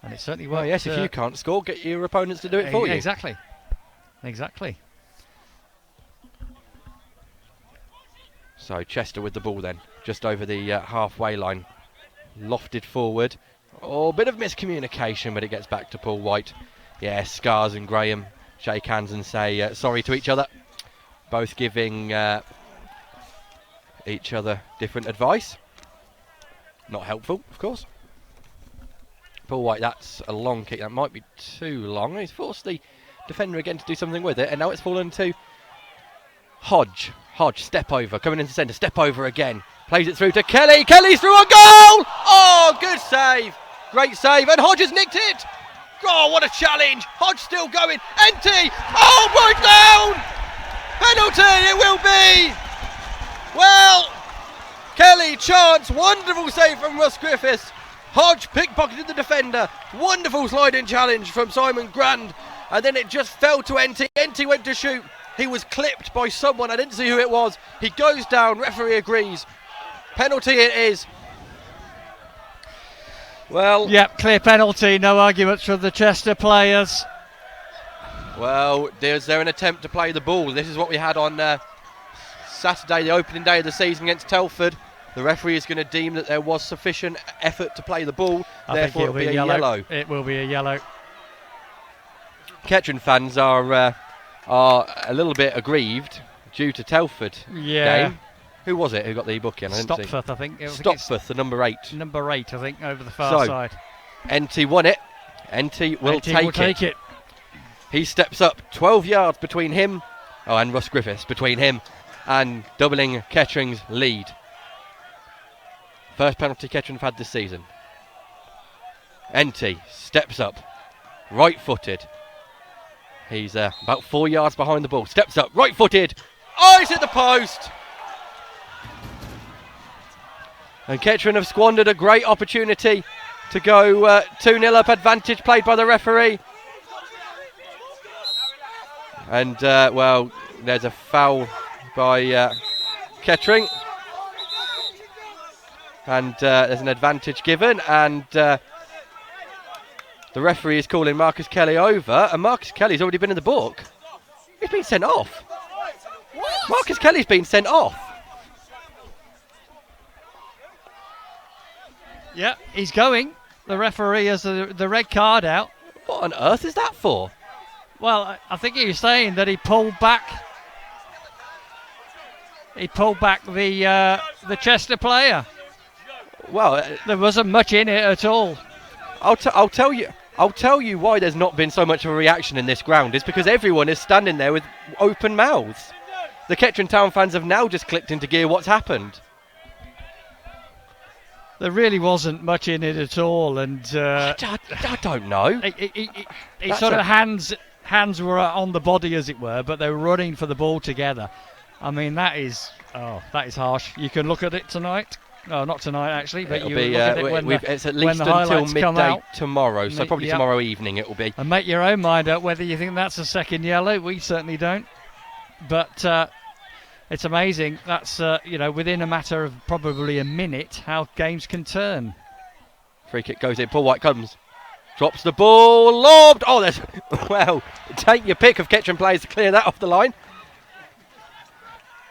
And it certainly worked. Well, yes, if you can't score, get your opponents to do it for you. Exactly. So Chester with the ball then, just over the halfway line. Lofted forward. Oh, bit of miscommunication, but it gets back to Paul White. Yeah, Scars and Graham shake hands and say sorry to each other. Both giving each other different advice. Not helpful, of course. Paul White, that's a long kick. That might be too long. He's forced the defender again to do something with it, and now it's fallen to Hodge. Hodge, step over, coming into centre, step over again. Plays it through to Kelly. Kelly's through a goal! Oh, good save. Great save, and Hodge has nicked it. Oh, what a challenge. Hodge still going. Enty. Oh, right down. Penalty, it will be. Well, Kelly, chance. Wonderful save from Russ Griffiths. Hodge pickpocketed the defender. Wonderful sliding challenge from Simon Grand. And then it just fell to Enty. Enty went to shoot. He was clipped by someone. I didn't see who it was. He goes down. Referee agrees. Penalty it is. Well, yep, clear penalty. No arguments from the Chester players. Well, is there an attempt to play the ball? This is what we had on Saturday, the opening day of the season against Telford. The referee is going to deem that there was sufficient effort to play the ball, I therefore think it'll be a yellow. It will be a yellow. Kettering fans are a little bit aggrieved due to Telford game. Who was it who got the booking? Stopforth, I think. Stopforth, the number 8. Number 8, I think, over the far side. NT won it. NT will take it. He steps up 12 yards between him, and Russ Griffiths between him and doubling Kettering's lead. First penalty Kettering have had this season. NT steps up, right-footed. He's about 4 yards behind the ball. Steps up, right-footed. Oh, he's hit the post! And Kettering have squandered a great opportunity to go 2-0 up, advantage played by the referee. And, there's a foul by Kettering. And there's an advantage given. And the referee is calling Marcus Kelly over. And Marcus Kelly's already been in the book. He's been sent off. What? Marcus Kelly's been sent off. Yeah, he's going. The referee has the red card out. What on earth is that for? Well, I think he was saying that he pulled back. He pulled back the Chester player. Well, there wasn't much in it at all. I'll tell you why there's not been so much of a reaction in this ground is because everyone is standing there with open mouths. The Kettering Town fans have now just clicked into gear what's happened. There really wasn't much in it at all, and I don't know. It sort of hands were on the body, as it were, but they were running for the ball together. I mean, that is harsh. You can look at it tonight. No, not tonight actually, but you look at it it's at least until midday tomorrow, so probably tomorrow evening it will be. And make your own mind up whether you think that's a second yellow. We certainly don't. But it's amazing. That's within a matter of probably a minute how games can turn. Free kick goes in. Paul White comes, drops the ball, lobbed. Oh, there's take your pick of Kettering players to clear that off the line.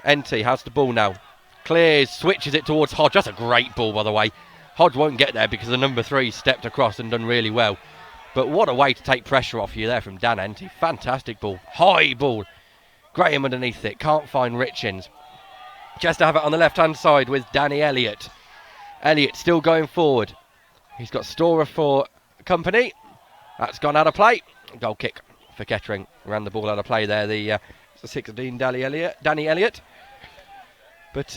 NT has the ball now. Clears, switches it towards Hodge. That's a great ball, by the way. Hodge won't get there because the number 3 stepped across and done really well. But what a way to take pressure off you there from Dan NT. Fantastic ball. High ball. Graham underneath it. Can't find Richins. Just to have it on the left-hand side with Danny Elliott. Elliott still going forward. He's got Storer for company. That's gone out of play. Goal kick for Kettering. Ran the ball out of play there. The 16 Danny Elliott. But,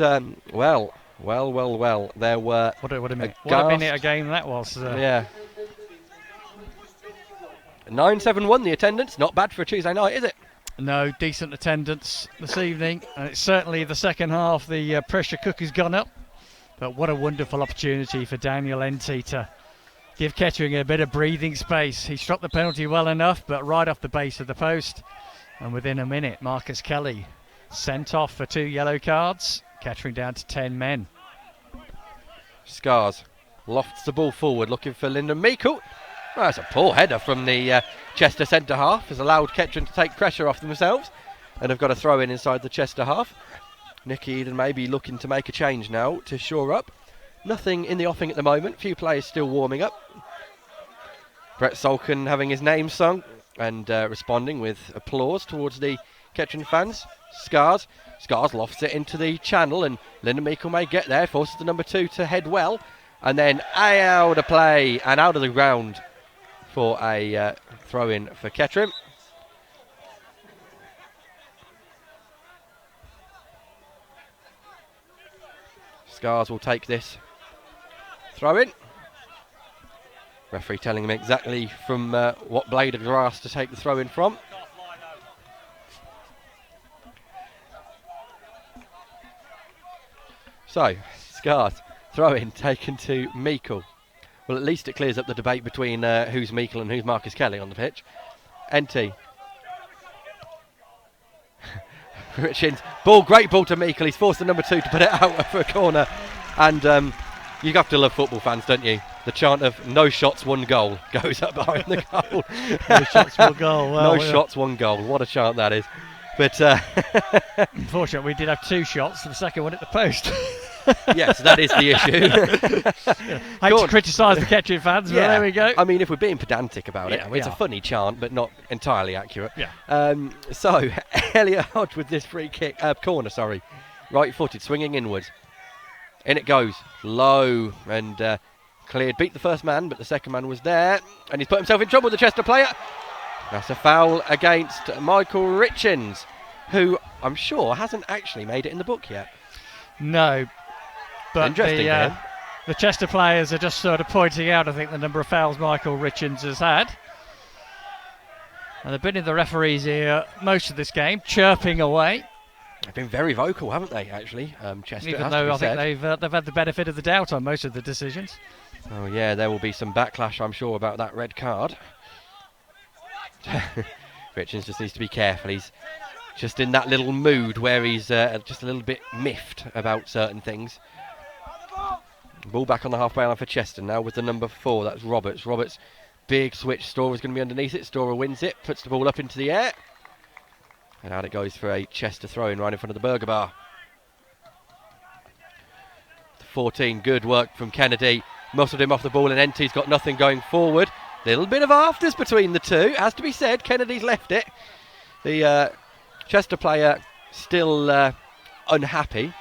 well. There were... What a minute. What a minute a game that was. Yeah. 971 the attendance. Not bad for a Tuesday night, is it? No, decent attendance this evening. And it's certainly the second half. The pressure cooker's gone up. But what a wonderful opportunity for Daniel NT to give Kettering a bit of breathing space. He struck the penalty well enough, but right off the base of the post. And within a minute, Marcus Kelly sent off for 2 yellow cards. Kettering down to 10 men. Scars lofts the ball forward, looking for Lyndon Meikle. Well, that's a poor header from the Chester centre half. Has allowed Kettering to take pressure off themselves and have got a throw in inside the Chester half. Nicky Eden may be looking to make a change now to shore up. Nothing in the offing at the moment. Few players still warming up. Brett Solkin having his name sung and responding with applause towards the Kettering fans. Scars lofts it into the channel and Lyndon Meikle may get there, forces the number 2 to head well, and then out of play and out of the ground for a throw in for Kettering. Scars will take this throw in. Referee telling him exactly from what blade of grass to take the throw in from. So, Scars, throw in taken to Meikle. Well, at least it clears up the debate between who's Meikle and who's Marcus Kelly on the pitch. NT. Richins, great ball to Meikle. He's forced the number 2 to put it out for a corner. And you have to love football fans, don't you? The chant of no shots, 1 goal goes up behind the goal. No shots, 1 goal. Well, shots, 1 goal. What a chant that is. But unfortunately, we did have 2 shots. The second one at the post. Yes, that is the issue. Hate Go to on. criticise the Kettering fans, but there we go. I mean, if we're being pedantic about it, Yeah, I mean, we it's a are. funny chant, but not entirely accurate. Yeah. So, Elliot Hodge with this free kick, corner, right-footed, swinging inwards. In it goes, low, and cleared. Beat the first man, but the second man was there, and he's put himself in trouble with the Chester player. That's a foul against Michael Richins, who I'm sure hasn't actually made it in the book yet. No. But Interesting for him. the Chester players are just sort of pointing out, I think, the number of fouls Michael Richins has had. And they've been in the referee's ear most of this game, chirping away. They've been very vocal, haven't they, actually? Chester, Even has though to be I said. think they've had the benefit of the doubt on most of the decisions. Oh, yeah, there will be some backlash, I'm sure, about that red card. Richards just needs to be careful. He's just in that little mood where he's just a little bit miffed about certain things. Ball back on the halfway line for Chester now with the number 4. That's Roberts. Roberts, big switch. Stora's going to be underneath it. Stora wins it, puts the ball up into the air. And out it goes for a Chester throw-in right in front of the Burger Bar. 14, good work from Kennedy. Muscled him off the ball, and NT's got nothing going forward. Little bit of afters between the two, has to be said. Kennedy's left it. The Chester player still unhappy.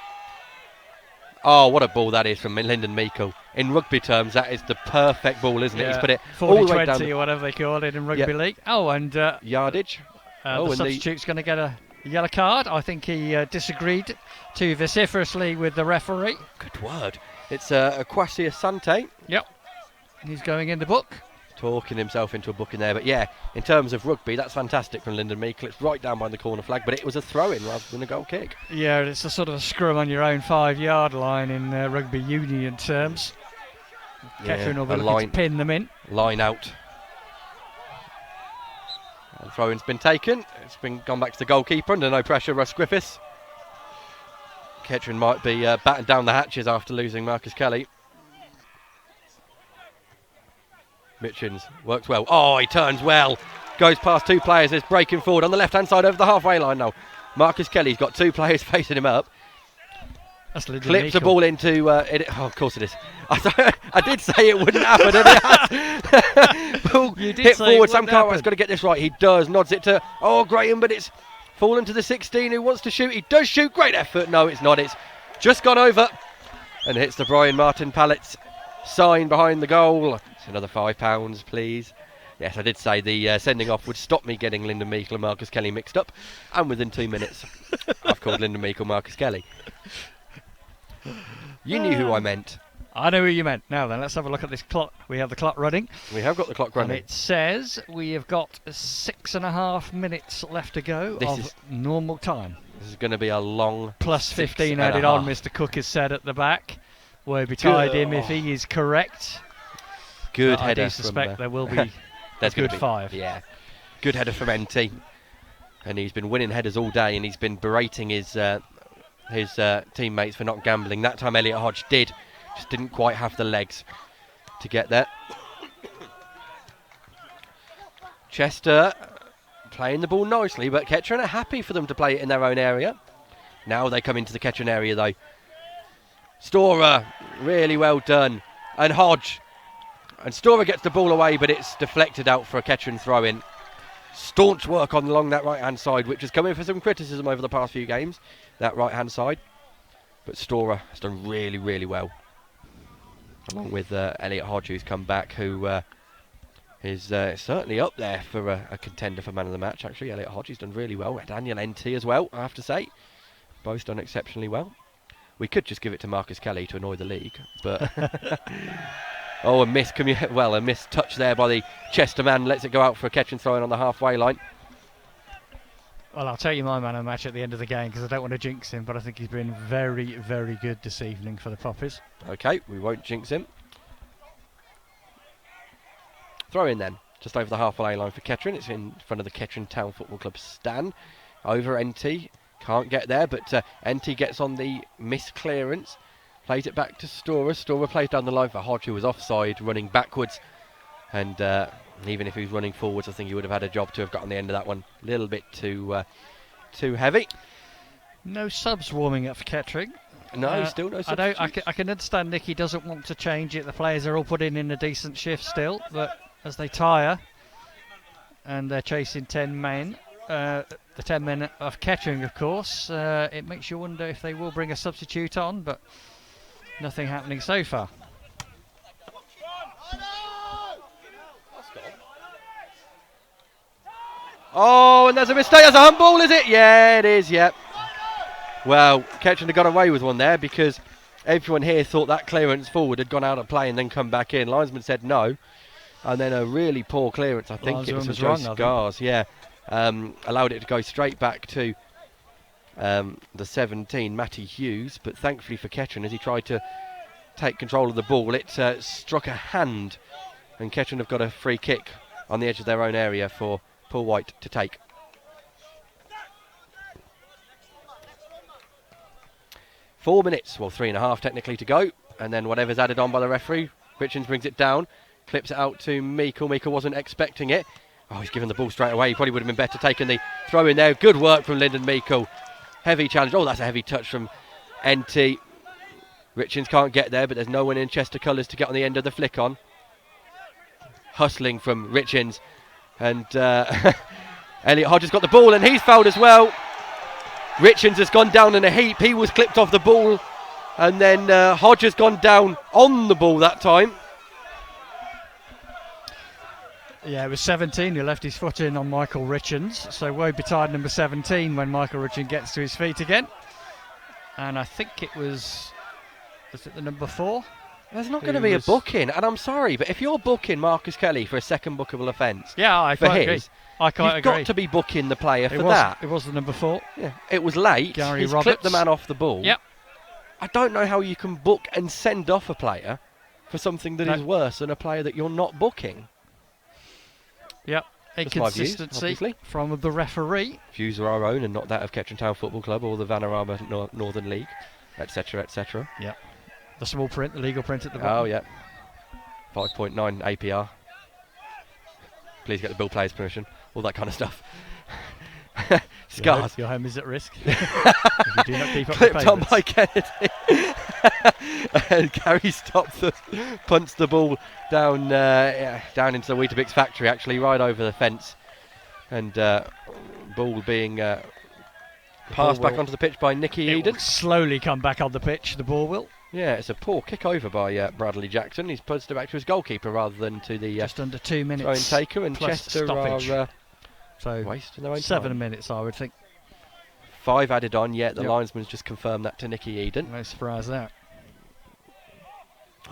Oh, what a ball that is from Lyndon Meikle. In rugby terms, that is the perfect ball, isn't it? He's put it all the way down 40-20 or whatever they call it in rugby league. Oh, and yardage. the substitute's going to get a yellow card. I think he disagreed too vociferously with the referee. Good word. It's Kwasi Asante. Yep. He's going in the book. Talking himself into a book in there. But yeah, in terms of rugby, that's fantastic from Lyndon Meikle. It's right down by the corner flag, but it was a throw-in rather than a goal kick. Yeah, it's a sort of a scrum on your own 5-yard line in rugby union terms. Kettering will be looking to pin them in. Line out. And throw-in's been taken. It's been gone back to the goalkeeper under no pressure, Russ Griffiths. Kettering might be batting down the hatches after losing Marcus Kelly. Mitchins works well. Oh, he turns well. Goes past 2 players. Is breaking forward on the left-hand side over the halfway line now. Marcus Kelly's got 2 players facing him up. That's Lyndon Clips the Meikle. ball into... oh, of course it is. I did say it wouldn't happen, and it has. Ball You did hit say it forward. Sam wouldn't Cartwright's happen. got to get this right. He does. Nods it to... Oh, Graham, but it's fallen to the 16 who wants to shoot. He does shoot. Great effort. No, it's not. It's just gone over. And hits the Brian Martin Pallets sign behind the goal. It's another £5, please. Yes, I did say the sending off would stop me getting Lyndon Meikle and Marcus Kelly mixed up. And within 2 minutes, I've called Lyndon Meikle Marcus Kelly. You knew who I meant. I know who you meant. Now then, let's have a look at this clock. We have the clock running. We have got the clock And running. it says we have got 6.5 minutes left to go This of is- normal time. This is going to be a long... Plus 6 15 and added a on, half. Mr. Cook has said at the back. We'll be tied him if he is correct. Good But header I do suspect from... there will be There's a good gonna be, 5. Yeah. Good header from NT. And he's been winning headers all day, and he's been berating his teammates for not gambling. That time Elliot Hodge did. Just didn't quite have the legs to get there. Chester playing the ball nicely, but Kettering are happy for them to play it in their own area. Now they come into the Kettering area, though. Stora, really well done. And Hodge. And Stora gets the ball away, but it's deflected out for a Kettering throw-in. Staunch work along that right-hand side, which has come in for some criticism over the past few games, that right-hand side. But Stora has done really, really well. Along with Elliot Hodge, who's come back, who is certainly up there for a contender for man of the match, actually. Elliot Hodge has done really well. Daniel NT as well, I have to say. Both done exceptionally well. We could just give it to Marcus Kelly to annoy the league, but... Oh, a missed touch there by the Chester man. Lets it go out for a catch and throw in on the halfway line. Well, I'll tell you my man of the match at the end of the game because I don't want to jinx him, but I think he's been very, very good this evening for the Poppies. Okay, we won't jinx him. Throw in then, just over the halfway line for Kettering. It's in front of the Kettering Town Football Club stand. Over NT, can't get there, but NT gets on the missed clearance. Plays it back to Stora. Stora plays down the line for Hodge, who was offside, running backwards. And even if he was running forwards, I think he would have had a job to have got on the end of that one. A little bit too heavy. No subs warming up for Kettering. No, still no substitutes. I can understand Nicky doesn't want to change it. The players are all putting in a decent shift still, but as they tire and they're chasing 10 men, the 10 men of Kettering, of course, it makes you wonder if they will bring a substitute on, but nothing happening so far. Oh, and there's a mistake. There's a handball, is it? Yeah, it is, yep. Well, Kettering got away with one there because everyone here thought that clearance forward had gone out of play and then come back in. Linesman said no. And then a really poor clearance, I think it was from Joe Scars, yeah. Allowed it to go straight back to the 17, Matty Hughes. But thankfully for Kettering, as he tried to take control of the ball, it struck a hand. And Kettering have got a free kick on the edge of their own area for Paul White to take. Four minutes, well 3.5 technically to go, and then whatever's added on by the referee. Richards brings it down, clips it out to Meikle. Meikle wasn't expecting it. Oh, he's given the ball straight away. He probably would have been better taking the throw in there. Good work from Lyndon Meikle. Heavy challenge. Oh, that's a heavy touch from NT. Richards can't get there, but there's no one in Chester colours to get on the end of the flick on. Hustling from Richards, and Elliot Hodges got the ball, and he's fouled as well. Richards has gone down in a heap. He was clipped off the ball, and then Hodge has gone down on the ball that time. Yeah, it was 17 who left his foot in on Michael Richards. So woe betide number 17 when Michael Richards gets to his feet again. And I think it was it the number 4? There's not going to be a booking, and I'm sorry, but if you're booking Marcus Kelly for a second bookable offence, yeah, I quite agree. I quite agree. You've got to be booking the player for that. It was the number 4. Yeah, it was late. Gary He's Roberts clipped the man off the ball. Yep. I don't know how you can book and send off a player for something that is worse than a player that you're not booking. Yep. Inconsistency from the referee. Views are our own and not that of Kettering Town Football Club or the Vanarama Northern League, etc., etc. Yep. The small print, the legal print at the bottom. Oh, yeah. 5.9 APR. Please get the bill player's permission. All that kind of stuff. Scars. Your home is at risk. If you do not keep up Clipped the on by Kennedy. And Gary punts the ball down into the Weetabix factory, actually, right over the fence. And ball being passed back onto the pitch by Nicky Eden. Will slowly come back on the pitch, the ball will. Yeah, it's a poor kick over by Bradley Jackson. He's punched it back to his goalkeeper rather than to the just under 2 minutes throw-in taker, and Chester are so wasting their own 7 time. minutes, I would think. 5 added on, yet the linesman's just confirmed that to Nicky Eden. No surprise there.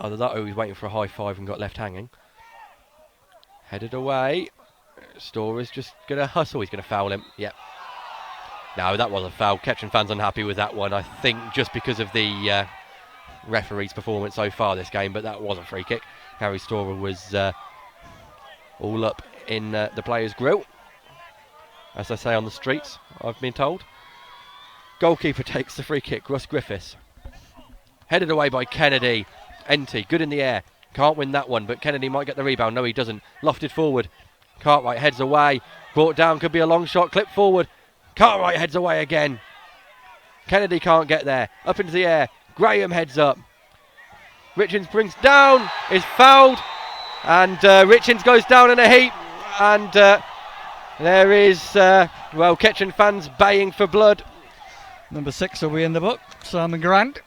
Either that or he was waiting for a high five and got left hanging. Headed away. Storer's just going to hustle. He's going to foul him. Yep. No, that was a foul. Kettering fans unhappy with that one, I think, just because of the referee's performance so far this game, but that was a free kick. Harry Storer was all up in the players' grill, as they say on the streets, I've been told. Goalkeeper takes the free kick, Russ Griffiths. Headed away by Kennedy. NT, good in the air. Can't win that one, but Kennedy might get the rebound. No, he doesn't. Lofted forward. Cartwright heads away. Brought down, could be a long shot. Clipped forward. Cartwright heads away again. Kennedy can't get there. Up into the air. Graham heads up. Richards brings down. Is fouled. And Richards goes down in a heap. And there is, Kettering fans baying for blood. Number 6 will be in the book. Simon Grant.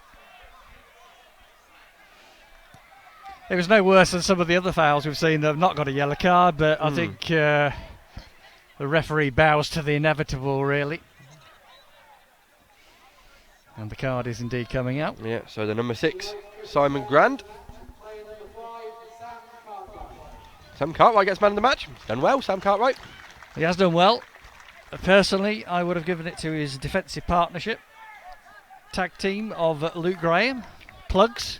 It was no worse than some of the other fouls we've seen that have not got a yellow card, but I think the referee bows to the inevitable, really. And the card is indeed coming out. Yeah, so the number 6, Simon Grant. Sam Cartwright gets man of the match. Done well, Sam Cartwright. He has done well. Personally, I would have given it to his defensive partnership tag team of Luke Graham. Plugs,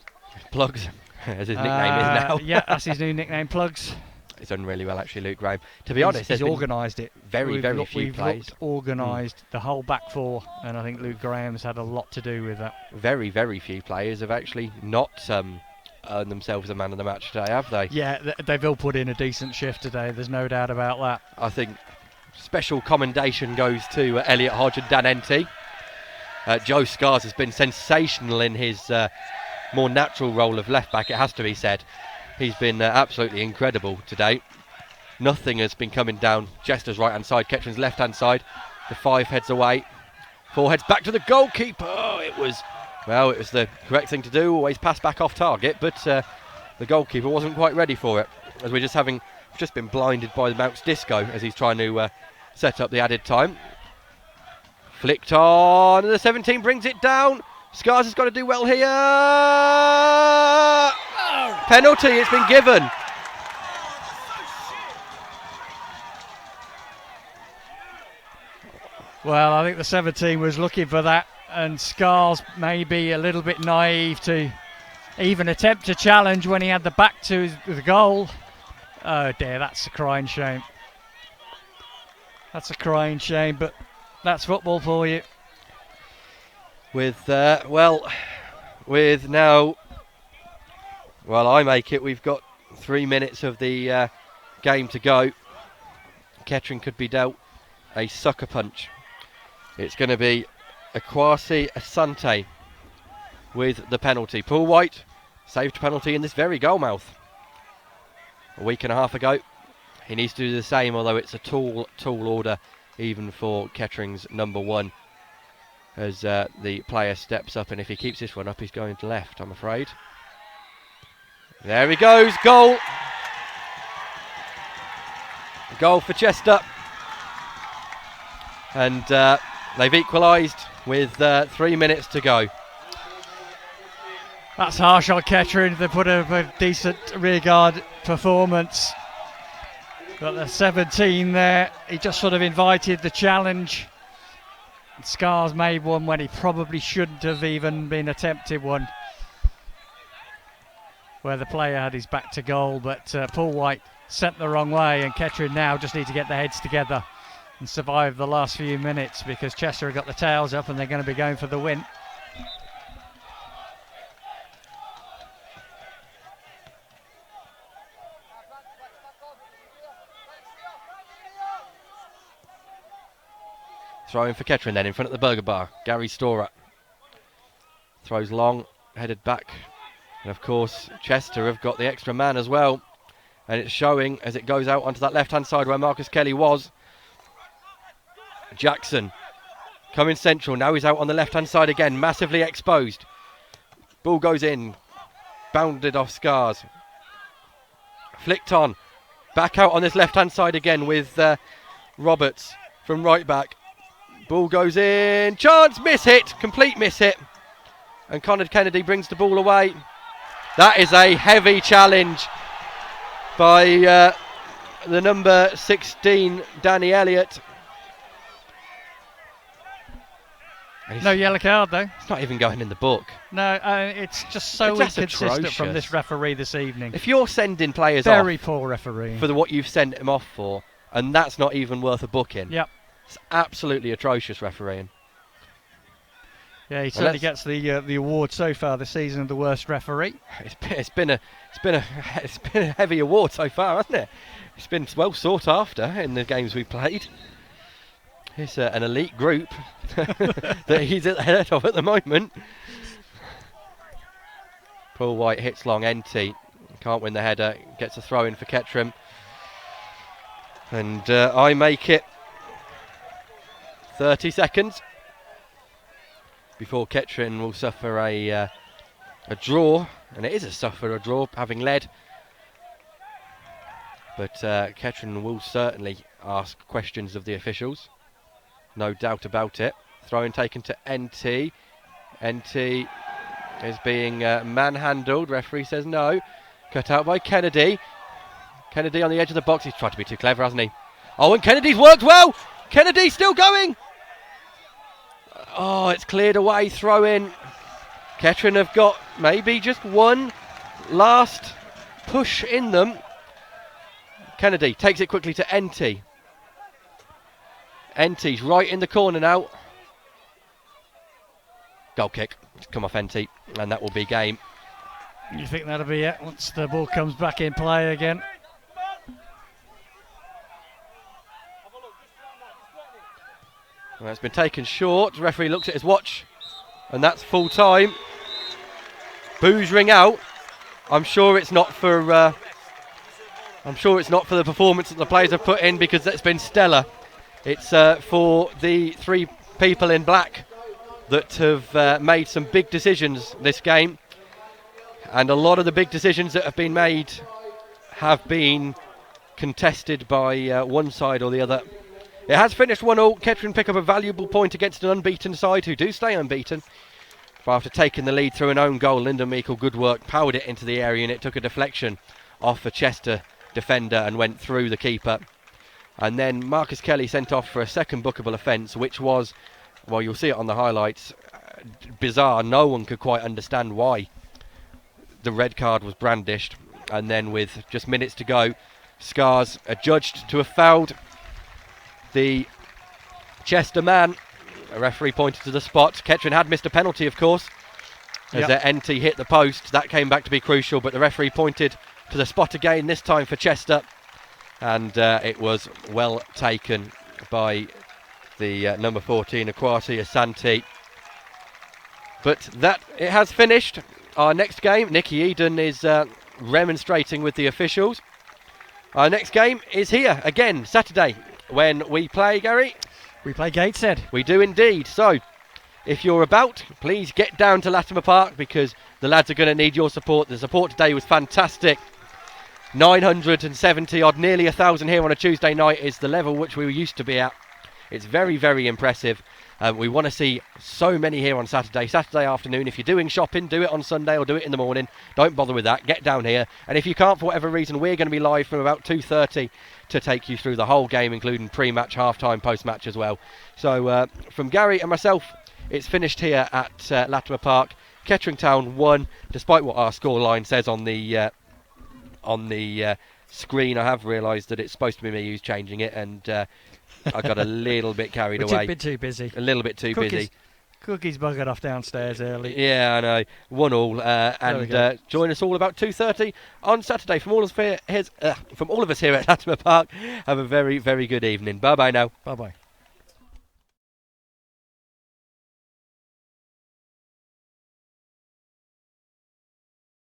as his nickname is now. Yeah, that's his new nickname, Plugs. He's done really well, actually, Luke Graham. To be honest, he's organised it. Very few plays. Organised the whole back four, and I think Luke Graham's had a lot to do with that. Very few players have actually not earned themselves a man of the match today, have they? Yeah, they've all put in a decent shift today. There's no doubt about that. I think special commendation goes to Elliot Hodge and Dan NT. Joe Scars has been sensational in his more natural role of left back, it has to be said. He's been absolutely incredible today. Nothing has been coming down Chester's right hand side, Kettering's left hand side. The 5 heads away, 4 heads back to the goalkeeper. Oh, it was the correct thing to do, always pass back off target, but the goalkeeper wasn't quite ready for it, as we've just been blinded by the bounce disco as he's trying to set up the added time. Flicked on, and the 17 brings it down. Scars has got to do well here. Penalty, it's been given. Well, I think the 17 was looking for that, and Scars may be a little bit naive to even attempt a challenge when he had the back to the goal. Oh dear, that's a crying shame. That's a crying shame, but that's football for you. With now, I make it, we've got 3 minutes of the game to go. Kettering could be dealt a sucker punch. It's going to be Akwasi Asante with the penalty. Paul White saved penalty in this very goal mouth a week and a half ago. He needs to do the same, although it's a tall order even for Kettering's number 1, as the player steps up, and if he keeps this one up he's going to left, I'm afraid. There he goes, goal! Goal for Chester, and they've equalised with 3 minutes to go. That's harsh on Kettering. They put up a decent rearguard performance. But the 17 there, he just sort of invited the challenge. And Scars made one when he probably shouldn't have even been attempted one, where the player had his back to goal. But Paul White sent the wrong way, and Kettering now just need to get their heads together and survive the last few minutes, because Chester have got the tails up and they're going to be going for the win. Throwing for Kettering then in front of the burger bar. Gary Storer throws long, headed back, and of course Chester have got the extra man as well, and it's showing as it goes out onto that left hand side where Marcus Kelly was. Jackson coming central, now he's out on the left hand side again, massively exposed. Ball goes in, bounded off Scars, flicked on, back out on this left hand side again with Roberts from right back. Ball goes in, chance, miss hit, complete miss hit, and Conor Kennedy brings the ball away. That is a heavy challenge by the number 16, Danny Elliott. No yellow card though. It's not even going in the book. No, it's just so inconsistent atrocious from this referee this evening. If you're sending players Very off poor referee for what you've sent them off for, and that's not even worth a booking. Yep. It's absolutely atrocious refereeing. Yeah, he certainly gets the award so far this season of the worst referee. It's been a heavy award so far, hasn't it? It's been well sought after in the games we've played. It's an elite group that he's at the head of at the moment. Paul White hits long, NT can't win the header, gets a throw in for Kettering, and I make it 30 seconds before Kettering will suffer a draw, and it is a draw having led, but Kettering will certainly ask questions of the officials, no doubt about it. Throw-in taken to NT. NT is being manhandled, referee says no. Cut out by Kennedy. Kennedy on the edge of the box, he's tried to be too clever, hasn't he? Oh, and Kennedy's worked well! Kennedy's still going! Oh, it's cleared away, throw in. Kettering have got maybe just one last push in them. Kennedy takes it quickly to NT. NT's right in the corner now. Goal kick. It's come off NT, and that will be game. You think that'll be it once the ball comes back in play again? Well, it's been taken short. The referee looks at his watch. And that's full time. Boos ring out. I'm sure it's not for the performance that the players have put in, because that's been stellar. It's for the three people in black that have made some big decisions this game, and a lot of the big decisions that have been made have been contested by one side or the other. It has finished 1-1. Kettering pick up a valuable point against an unbeaten side who do stay unbeaten. But after taking the lead through an own goal, Linda Meikle, good work, powered it into the area, and it took a deflection off a Chester defender and went through the keeper. And then Marcus Kelly sent off for a second bookable offence, which was, well, you'll see it on the highlights, bizarre. No one could quite understand why the red card was brandished. And then with just minutes to go, Scars adjudged to have fouled the Chester man. A referee pointed to the spot. Kettering had missed a penalty, of course, as their NT hit the post. That came back to be crucial, but the referee pointed to the spot again, this time for Chester, and it was well taken by the number 14, Akwati Asante. But that it has finished. Our next game, Nicky Eden is remonstrating with the officials. Our next game is here again, Saturday, when we play, Gary. We play Gateshead. We do indeed. So, if you're about, please get down to Latimer Park, because the lads are going to need your support. The support today was fantastic. 970 odd, nearly 1,000 here on a Tuesday night is the level which we were used to be at. It's very, very impressive. We want to see so many here on Saturday afternoon. If you're doing shopping, do it on Sunday or do it in the morning. Don't bother with that. Get down here. And if you can't, for whatever reason, we're going to be live from about 2:30 to take you through the whole game, including pre-match, half-time, post-match as well. So from Gary and myself, it's finished here at Latimer Park. Kettering Town 1, despite what our scoreline says on the screen. I have realised that it's supposed to be me who's changing it, and I got a little bit carried away. A bit too busy. A little bit too busy. Cookies buggered off downstairs early. Yeah, I know. 1-1. And join us all about 2:30 on Saturday. From all of us here at Latimer Park, have a very, very good evening. Bye-bye now. Bye-bye.